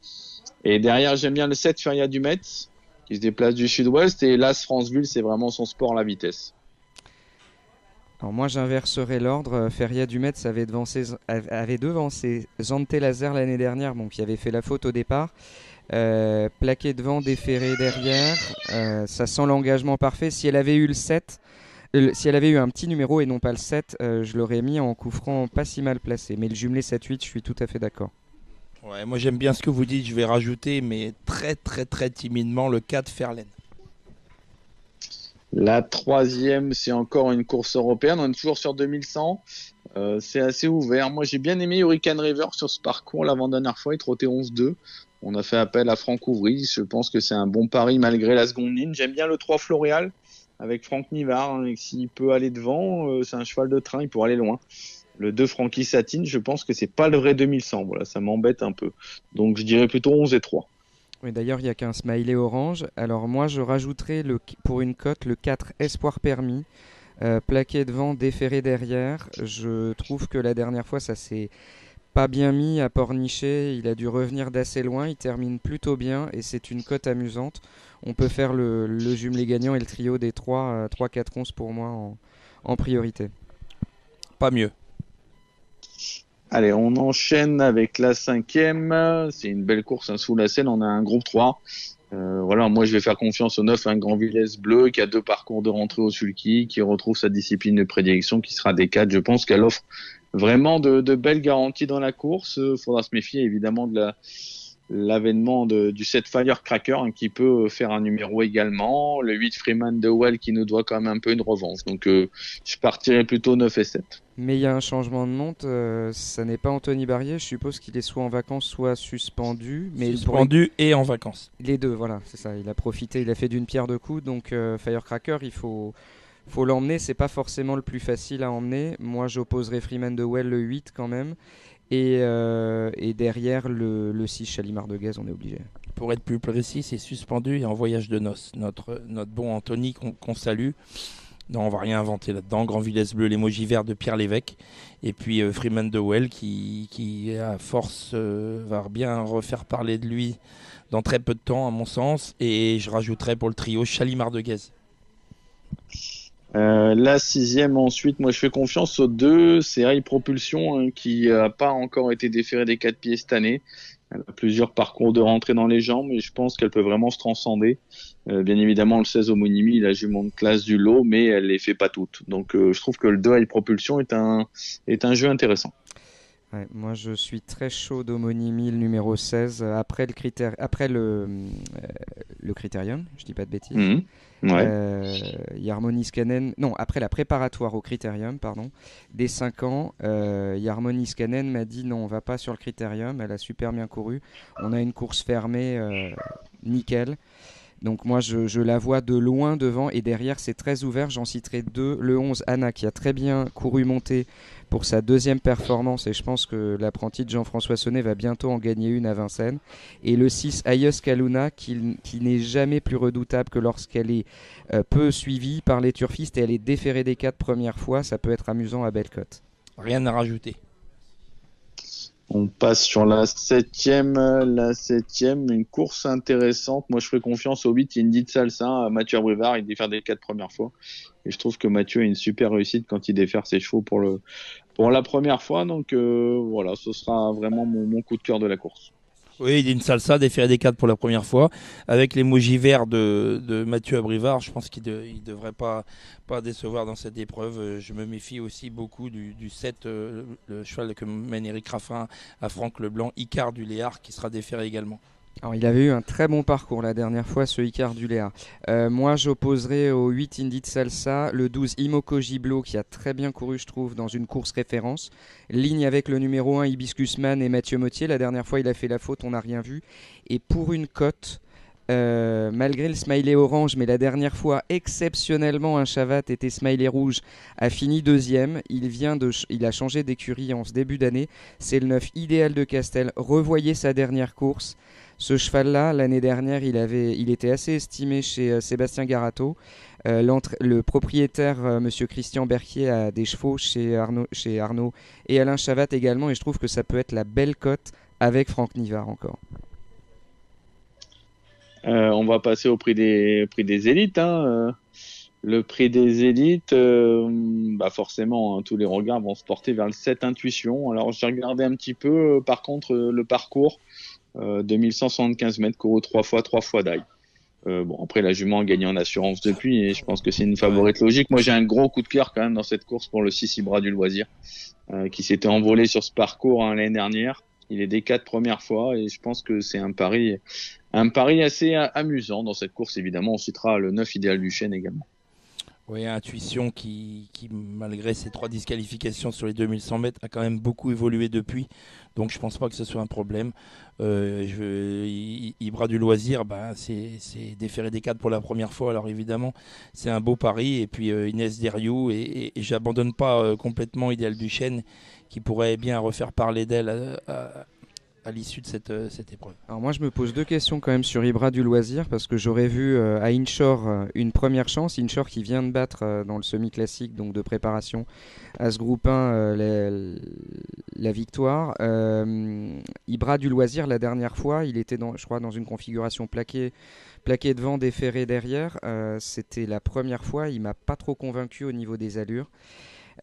[SPEAKER 10] Et derrière, j'aime bien le 7 Feria du Metz, qui se déplace du sud-ouest, et l'As Franceville, c'est vraiment son sport, la vitesse.
[SPEAKER 4] Alors moi, j'inverserai l'ordre. Feria du Metz avait devancé Zante Laser l'année dernière, qui avait fait la faute au départ. Plaqué devant, déféré derrière, ça sent l'engagement parfait. Si elle avait eu le 7, si elle avait eu un petit numéro et non pas le 7, je l'aurais mis en coup franc pas si mal placé. Mais le jumelé 7-8, je suis tout à fait d'accord.
[SPEAKER 3] Ouais, moi j'aime bien ce que vous dites, je vais rajouter, mais très très très timidement, le 4 Ferlaine.
[SPEAKER 10] La troisième, c'est encore une course européenne, on est toujours sur 2100. C'est assez ouvert. Moi j'ai bien aimé Hurricane River sur ce parcours l'avant-dernière fois, il trottait 11-2. On a fait appel à Franck Ouvry, je pense que c'est un bon pari malgré la seconde ligne. J'aime bien le 3 Floréal avec Franck Nivard, et s'il peut aller devant, c'est un cheval de train, il pourra aller loin. Le 2 Frankie Satine, je pense que c'est pas le vrai 2100, voilà, ça m'embête un peu. Donc je dirais plutôt 11 et 3.
[SPEAKER 4] Oui, d'ailleurs, il n'y a qu'un smiley orange. Alors moi, je rajouterais pour une cote le 4 Espoir Permis, plaqué devant, déféré derrière. Je trouve que la dernière fois, ça s'est pas bien mis à pornicher, il a dû revenir d'assez loin, il termine plutôt bien et c'est une cote amusante. On peut faire le jumelé gagnant et le trio des 3-4-11 pour moi en priorité.
[SPEAKER 3] Pas mieux.
[SPEAKER 10] Allez, on enchaîne avec la cinquième. C'est une belle course sous la selle, on a un groupe 3. Voilà, moi je vais faire confiance au 9, un Grand Villesse Bleu qui a 2 parcours de rentrée au sulky, qui retrouve sa discipline de prédilection qui sera des 4. Je pense qu'elle offre vraiment de belles garanties dans la course. Faudra se méfier évidemment de l'avènement du 7 Firecracker qui peut faire un numéro également. Le 8 Freeman de Well qui nous doit quand même un peu une revanche. Donc je partirai plutôt 9 et 7.
[SPEAKER 4] Mais il y a un changement de monte. Ça n'est pas Anthony Barrier. Je suppose qu'il est soit en vacances, soit suspendu. Mais
[SPEAKER 3] suspendu et en vacances.
[SPEAKER 4] Les deux, voilà, c'est ça. Il a profité, il a fait d'une pierre deux coups. Donc Firecracker, il faut l'emmener. C'est pas forcément le plus facile à emmener. Moi, j'opposerai Freeman de Well le 8 quand même. Et derrière le 6 Chalimard de Gaz, on est obligé.
[SPEAKER 3] Pour être plus précis, c'est suspendu et en voyage de noces. Notre bon Anthony qu'on salue. Non, on va rien inventer là-dedans. Grand Villesse Bleu, l'émoji vert de Pierre Lévesque. Et puis Freeman de Well qui à force va bien refaire parler de lui dans très peu de temps à mon sens. Et je rajouterai pour le trio Chalimard de Gaz.
[SPEAKER 10] La sixième ensuite, moi je fais confiance aux 2, c'est Rail Propulsion qui n'a pas encore été déférée des 4 pieds cette année. Elle a plusieurs parcours de rentrée dans les jambes et je pense qu'elle peut vraiment se transcender. Bien évidemment le 16 Homonimi, la jument de classe du lot, mais elle les fait pas toutes. Donc je trouve que le 2 Rail Propulsion est un jeu intéressant.
[SPEAKER 4] Ouais, moi je suis très chaud d'Homonimi, le numéro 16, après le Critérium, je dis pas de bêtises.
[SPEAKER 10] Mmh. Ouais.
[SPEAKER 4] Yarmoni Scanen, non, après la préparatoire au Critérium, pardon, des 5 ans, Yarmoni Scanen m'a dit non, on va pas sur le Critérium, elle a super bien couru, on a une course fermée, nickel. Donc moi je la vois de loin devant et derrière c'est très ouvert, j'en citerai 2, le 11 Anna qui a très bien couru monter pour sa deuxième performance et je pense que l'apprenti de Jean-François Sonnet va bientôt en gagner une à Vincennes, et le 6 Ayus Kaluna qui n'est jamais plus redoutable que lorsqu'elle est peu suivie par les turfistes et elle est déférée des 4 premières fois, ça peut être amusant à belle cote.
[SPEAKER 3] Rien à rajouter.
[SPEAKER 10] On passe sur la septième, une course intéressante. Moi, je ferai confiance au 8 Indy de Salsa, Mathieu Abrivard, il défère des 4 premières fois. Et je trouve que Mathieu a une super réussite quand il défère ses chevaux pour la première fois. Donc voilà, ce sera vraiment mon coup de cœur de la course.
[SPEAKER 3] Oui, il y a une salsa déféré des 4 pour la première fois. Avec l'émoji vert de Mathieu Abrivard, je pense qu'il ne devrait pas décevoir dans cette épreuve. Je me méfie aussi beaucoup du 7, le cheval que mène Eric Raffin à Franck Leblanc, Icare du Léard, qui sera déféré également.
[SPEAKER 4] Alors, il avait eu un très bon parcours la dernière fois, ce Icar du Léa. Moi, j'opposerai au 8 Indy de Salsa le 12 Imoko Giblo, qui a très bien couru, je trouve, dans une course référence. Ligne avec le numéro 1 Hibiscus Man et Mathieu Mottier. La dernière fois, il a fait la faute, on n'a rien vu. Et pour une cote, malgré le smiley orange, mais la dernière fois, exceptionnellement, un Chavat était smiley rouge, a fini deuxième. Il a changé d'écurie en ce début d'année. C'est le 9 Idéal de Castel. Revoyez sa dernière course. Ce cheval-là, l'année dernière, il était assez estimé chez Sébastien Garato. Le propriétaire, monsieur Christian Berquier, a des chevaux chez Arnaud et Alain Chavat également. Et je trouve que ça peut être la belle cote avec Franck Nivard encore.
[SPEAKER 10] On va passer au prix des élites. Le prix des élites, forcément, tous les regards vont se porter vers le 7 Intuition. Alors, j'ai regardé un petit peu, par contre, le parcours. 2175 mètres, couru 3 fois d'ail. Après, la jument a gagné en assurance depuis et je pense que c'est une favorite logique. Moi, j'ai un gros coup de cœur quand même dans cette course pour le 6 Ibra du Loisir, qui s'était envolé sur ce parcours l'année dernière. Il est des 4 premières fois et je pense que c'est un pari assez amusant dans cette course. Évidemment, on citera le 9 Idéal du Chêne également.
[SPEAKER 3] Oui, Intuition qui, malgré ses 3 disqualifications sur les 2100 mètres, a quand même beaucoup évolué depuis. Donc je ne pense pas que ce soit un problème. Ibra du Loisir, c'est déféré des 4 pour la première fois. Alors évidemment, c'est un beau pari. Et puis Inès Deriou, et j'abandonne pas complètement Idéal du Chêne, qui pourrait bien refaire parler d'elle à l'issue de cette épreuve.
[SPEAKER 4] Alors moi je me pose 2 questions quand même sur Ibra du Loisir, parce que j'aurais vu à Inshore une première chance, Inshore qui vient de battre dans le semi-classique donc de préparation à ce groupe 1 la victoire. Ibra du Loisir la dernière fois il était je crois dans une configuration plaqué devant, déféré derrière. C'était la première fois, il m'a pas trop convaincu au niveau des allures.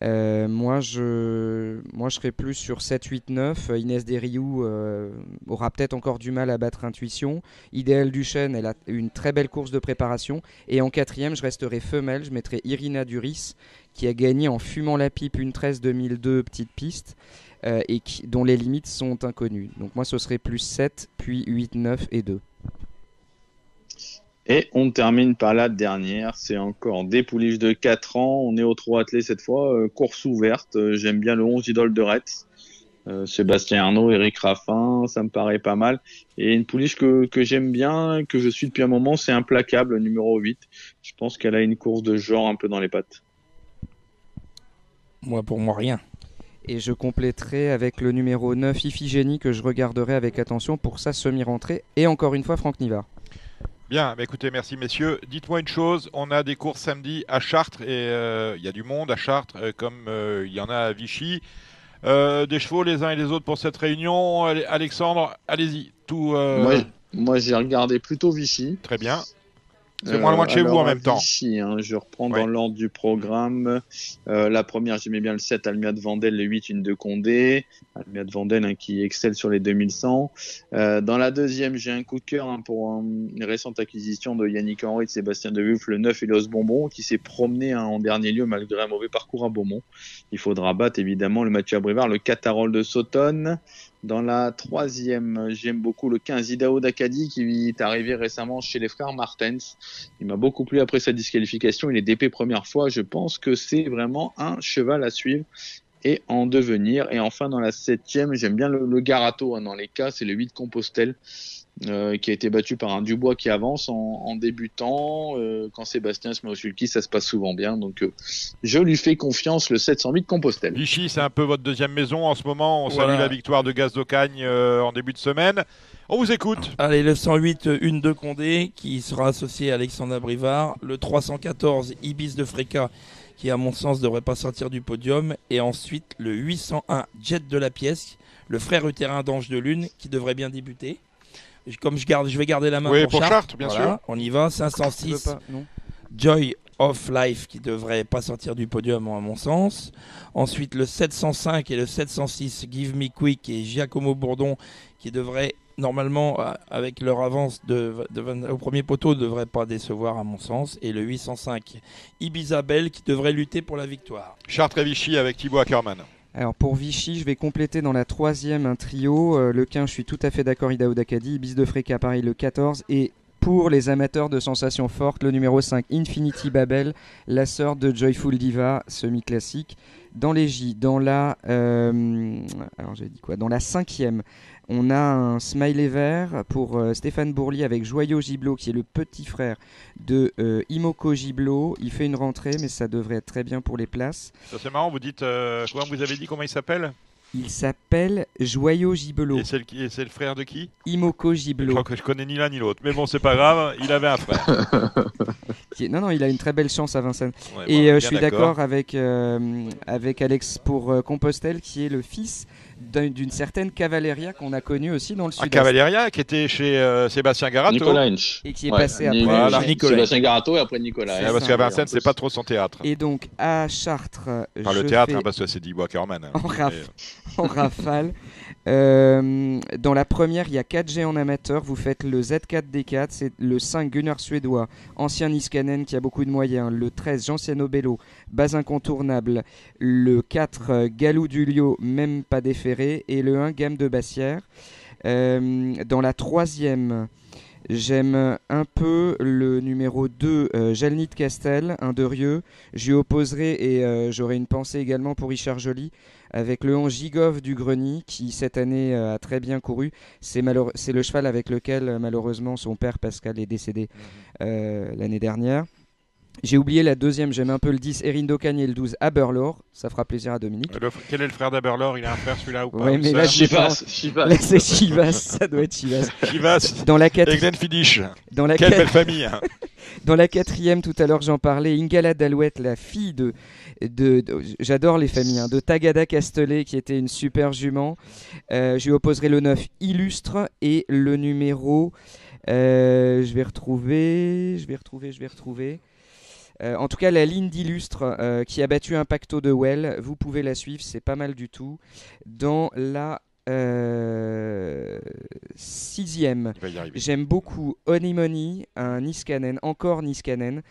[SPEAKER 4] Moi je serais plus sur 7, 8, 9. Inès Deriou aura peut-être encore du mal à battre Intuition. Idéal du Chêne, elle a une très belle course de préparation. Et en 4e, je resterai femelle. Je mettrai Irina Duris, qui a gagné en fumant la pipe une 13 2002 petite piste, et dont les limites sont inconnues. Donc moi ce serait plus 7, puis 8, 9 et 2.
[SPEAKER 10] Et on termine par la dernière, c'est encore des pouliches de 4 ans, on est au trot attelé cette fois, course ouverte, j'aime bien le 11 Idole de Retz, Sébastien Arnaud, Eric Raffin, ça me paraît pas mal, et une pouliche que j'aime bien, que je suis depuis un moment, c'est Implacable, numéro 8, je pense qu'elle a une course de genre un peu dans les pattes.
[SPEAKER 3] Pour moi rien.
[SPEAKER 4] Et je compléterai avec le numéro 9 Iphigénie, que je regarderai avec attention pour sa semi-rentrée, et encore une fois Franck Nivard.
[SPEAKER 2] Bien, écoutez, merci messieurs. Dites-moi une chose, on a des courses samedi à Chartres et il y a du monde à Chartres comme il y en a à Vichy. Des chevaux les uns et les autres pour cette réunion. Alexandre, allez-y.
[SPEAKER 10] Moi, j'ai regardé plutôt Vichy.
[SPEAKER 2] Très bien. C'est moins loin de chez vous en même temps.
[SPEAKER 10] Vichy, je reprends dans l'ordre du programme. La première, j'aimais bien le 7, Almia de Vandel, le 8, une de Condé. Almia de Vandel qui excelle sur les 2100. Dans la deuxième, j'ai un coup de cœur pour une récente acquisition de Yannick Henry, de Sébastien Devuff, le 9 Helios Bonbon, qui s'est promené en dernier lieu malgré un mauvais parcours à Beaumont. Il faudra battre évidemment le Mathieu Abrivard, le Catarol de Sautonne. Dans la troisième, j'aime beaucoup le 15 Idaho d'Acadie qui est arrivé récemment chez les frères Martens. Il m'a beaucoup plu après sa disqualification. Il est DP première fois. Je pense que c'est vraiment un cheval à suivre et en devenir. Et enfin, dans la septième, j'aime bien le Garato dans les cas. C'est le 8 Compostelle qui a été battu par un Dubois qui avance en débutant. Quand Sébastien se met au sulky, ça se passe souvent bien. Donc, je lui fais confiance, le 708 Compostelle.
[SPEAKER 2] Vichy, c'est un peu votre deuxième maison en ce moment. On salue la victoire de Gaz d'Ocagne en début de semaine. On vous écoute.
[SPEAKER 3] Allez, le 108, une de Condé, qui sera associé à Alexandre Abrivard. Le 314, Ibis de Fréca, qui à mon sens ne devrait pas sortir du podium. Et ensuite, le 801, Jet de la Pièce, le frère utérin d'Ange de Lune, qui devrait bien débuter. Comme je vais garder la main
[SPEAKER 2] pour Chartres, bien sûr.
[SPEAKER 3] On y va, 506, Joy of Life, qui devrait pas sortir du podium à mon sens. Ensuite, le 705 et le 706, Give Me Quick et Giacomo Bourdon, qui devraient normalement, avec leur avance au premier poteau, ne devraient pas décevoir à mon sens. Et le 805, Ibisabelle, qui devrait lutter pour la victoire.
[SPEAKER 2] Chartres et Vichy avec Thibaut Ackermann.
[SPEAKER 4] Alors pour Vichy, je vais compléter dans la 3e un trio. Le 15, je suis tout à fait d'accord, Idaho Dakadi. Ibis de Fréca, pareil, le 14. Et pour les amateurs de sensations fortes, le numéro 5, Infinity Babel, la sœur de Joyful Diva, semi-classique. Dans les J, dans la 5e, on a un smiley vert pour Stéphane Bourli avec Joyau Giblo, qui est le petit frère de Imoko Giblo. Il fait une rentrée, mais ça devrait être très bien pour les places.
[SPEAKER 2] Ça, c'est marrant, vous dites, vous avez dit comment il s'appelle ?
[SPEAKER 4] Il s'appelle Joyau Giblo.
[SPEAKER 2] Et c'est le frère de qui ?
[SPEAKER 4] Imoko Giblo.
[SPEAKER 2] Je crois que je connais ni l'un ni l'autre. Mais bon, c'est pas grave, il avait un frère.
[SPEAKER 4] Non, il a une très belle chance à Vincennes.
[SPEAKER 2] Ouais,
[SPEAKER 4] et je suis d'accord avec Alex pour Compostelle, qui est le fils d'une certaine Cavaleria qu'on a connue aussi dans le sud-est.
[SPEAKER 2] Cavaleria qui était chez Sébastien Garato.
[SPEAKER 10] Nicolas Hinch.
[SPEAKER 4] Et qui est passé après
[SPEAKER 10] Sébastien Garato et après Nicolas.
[SPEAKER 2] Parce qu'à Vincennes, c'est pas trop son théâtre.
[SPEAKER 4] Et donc, à Chartres...
[SPEAKER 2] le théâtre, parce que c'est Thibaut Ackermann.
[SPEAKER 4] En rafale. Dans la première, il y a 4 G en amateur. Vous faites le Z4D4, c'est le 5 Gunnar suédois, ancien Niskanen qui a beaucoup de moyens. Le 13 Jean-Siano Bello, base incontournable. Le 4 Galou Dulio, même pas déféré. Et le 1 Gamme de Bassière. Dans la 3e, j'aime un peu le numéro 2 Jalny de Castel, un de Rieux. Je lui opposerai et j'aurai une pensée également pour Richard Joly avec le 11 Gigov du Greny qui cette année a très bien couru. C'est le cheval avec lequel malheureusement son père Pascal est décédé l'année dernière. J'ai oublié la 2e, j'aime un peu le 10 Erin Docagné et le 12 Aberlor, ça fera plaisir à Dominique.
[SPEAKER 2] Quel est le frère d'Aberlor ? Il a un frère celui-là ou pas ?
[SPEAKER 4] Oui, mais là,
[SPEAKER 10] Chivas.
[SPEAKER 4] Là, c'est Chivas, ça doit être Chivas.
[SPEAKER 2] Chivas
[SPEAKER 4] dans la
[SPEAKER 2] et Glenn Fiddich. Quelle belle famille.
[SPEAKER 4] Dans la 4e, tout à l'heure j'en parlais, Ingala Dalouette, la fille de j'adore les familles, de Tagada Castellet qui était une super jument. Je lui opposerai le 9 Illustre et le numéro, je vais retrouver. En tout cas, la ligne d'Illustre qui a battu Impacto de Well, vous pouvez la suivre, c'est pas mal du tout. Dans la 6e, j'aime beaucoup Honeymoney, un Niskanen, encore Niskanen,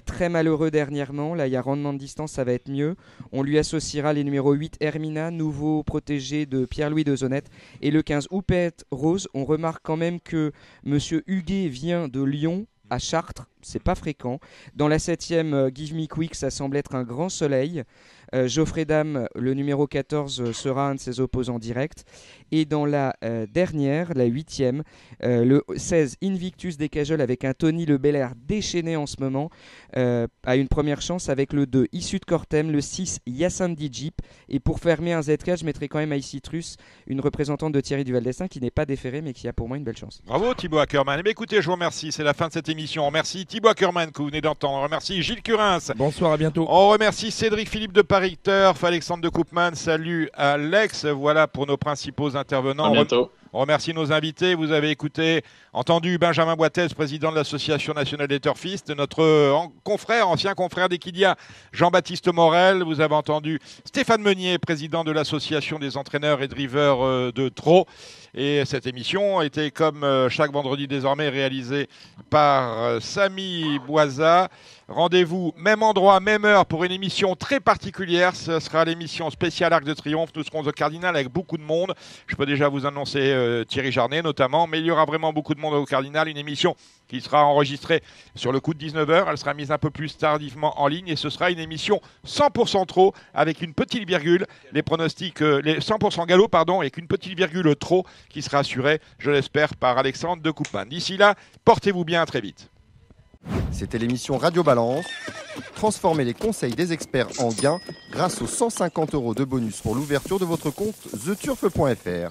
[SPEAKER 4] très malheureux dernièrement. Là, il y a rendement de distance, ça va être mieux. On lui associera les numéros 8 Hermina, nouveau protégé de Pierre-Louis de Zonette, et le 15 Oupette Rose. On remarque quand même que Monsieur Huguet vient de Lyon à Chartres, c'est pas fréquent. Dans la 7e, Give Me Quick, ça semble être un grand soleil. Geoffrey Dame, le numéro 14, sera un de ses opposants directs. Et dans la dernière, la 8e, le 16 Invictus des Cajoles avec un Tony Le Belair déchaîné en ce moment, a une première chance avec le 2 Issu de Cortem, le 6 Yassandi Jeep. Et pour fermer un Z4, je mettrai quand même Ice Citrus, une représentante de Thierry Duval d'Estaing qui n'est pas déférée mais qui a pour moi une belle chance.
[SPEAKER 2] Bravo Thibaut Ackermann. Mais écoutez, je vous remercie, c'est la fin de cette émission. On remercie Thibaut Ackermann que vous venez d'entendre. On remercie Gilles Curins.
[SPEAKER 3] Bonsoir, à bientôt.
[SPEAKER 2] On remercie Cédric Philippe de Paris Turf, Alexandre de Koopman. Salut Alex. Voilà pour nos principaux intervenants.
[SPEAKER 10] À bientôt.
[SPEAKER 2] On remercie nos invités. Vous avez entendu Benjamin Boitez, président de l'Association nationale des turfistes, notre ancien confrère d'Equidia, Jean-Baptiste Morel. Vous avez entendu Stéphane Meunier, président de l'Association des entraîneurs et drivers de trot. Et cette émission a été, comme chaque vendredi désormais, réalisée par Samy Boisa. Rendez-vous, même endroit, même heure, pour une émission très particulière. Ce sera l'émission spéciale Arc de Triomphe. Nous serons au Cardinal avec beaucoup de monde. Je peux déjà vous annoncer Thierry Jarnet notamment, mais il y aura vraiment beaucoup de monde au Cardinal. Une émission qui sera enregistrée sur le coup de 19h. Elle sera mise un peu plus tardivement en ligne et ce sera une émission 100% trop avec une petite virgule. Les pronostics, les 100% galop, pardon, avec une petite virgule trop qui sera assurée, je l'espère, par Alexandre de Koopman. D'ici là, portez-vous bien, à très vite.
[SPEAKER 1] C'était l'émission Radio Balance. Transformez les conseils des experts en gains grâce aux 150 € de bonus pour l'ouverture de votre compte theturf.fr.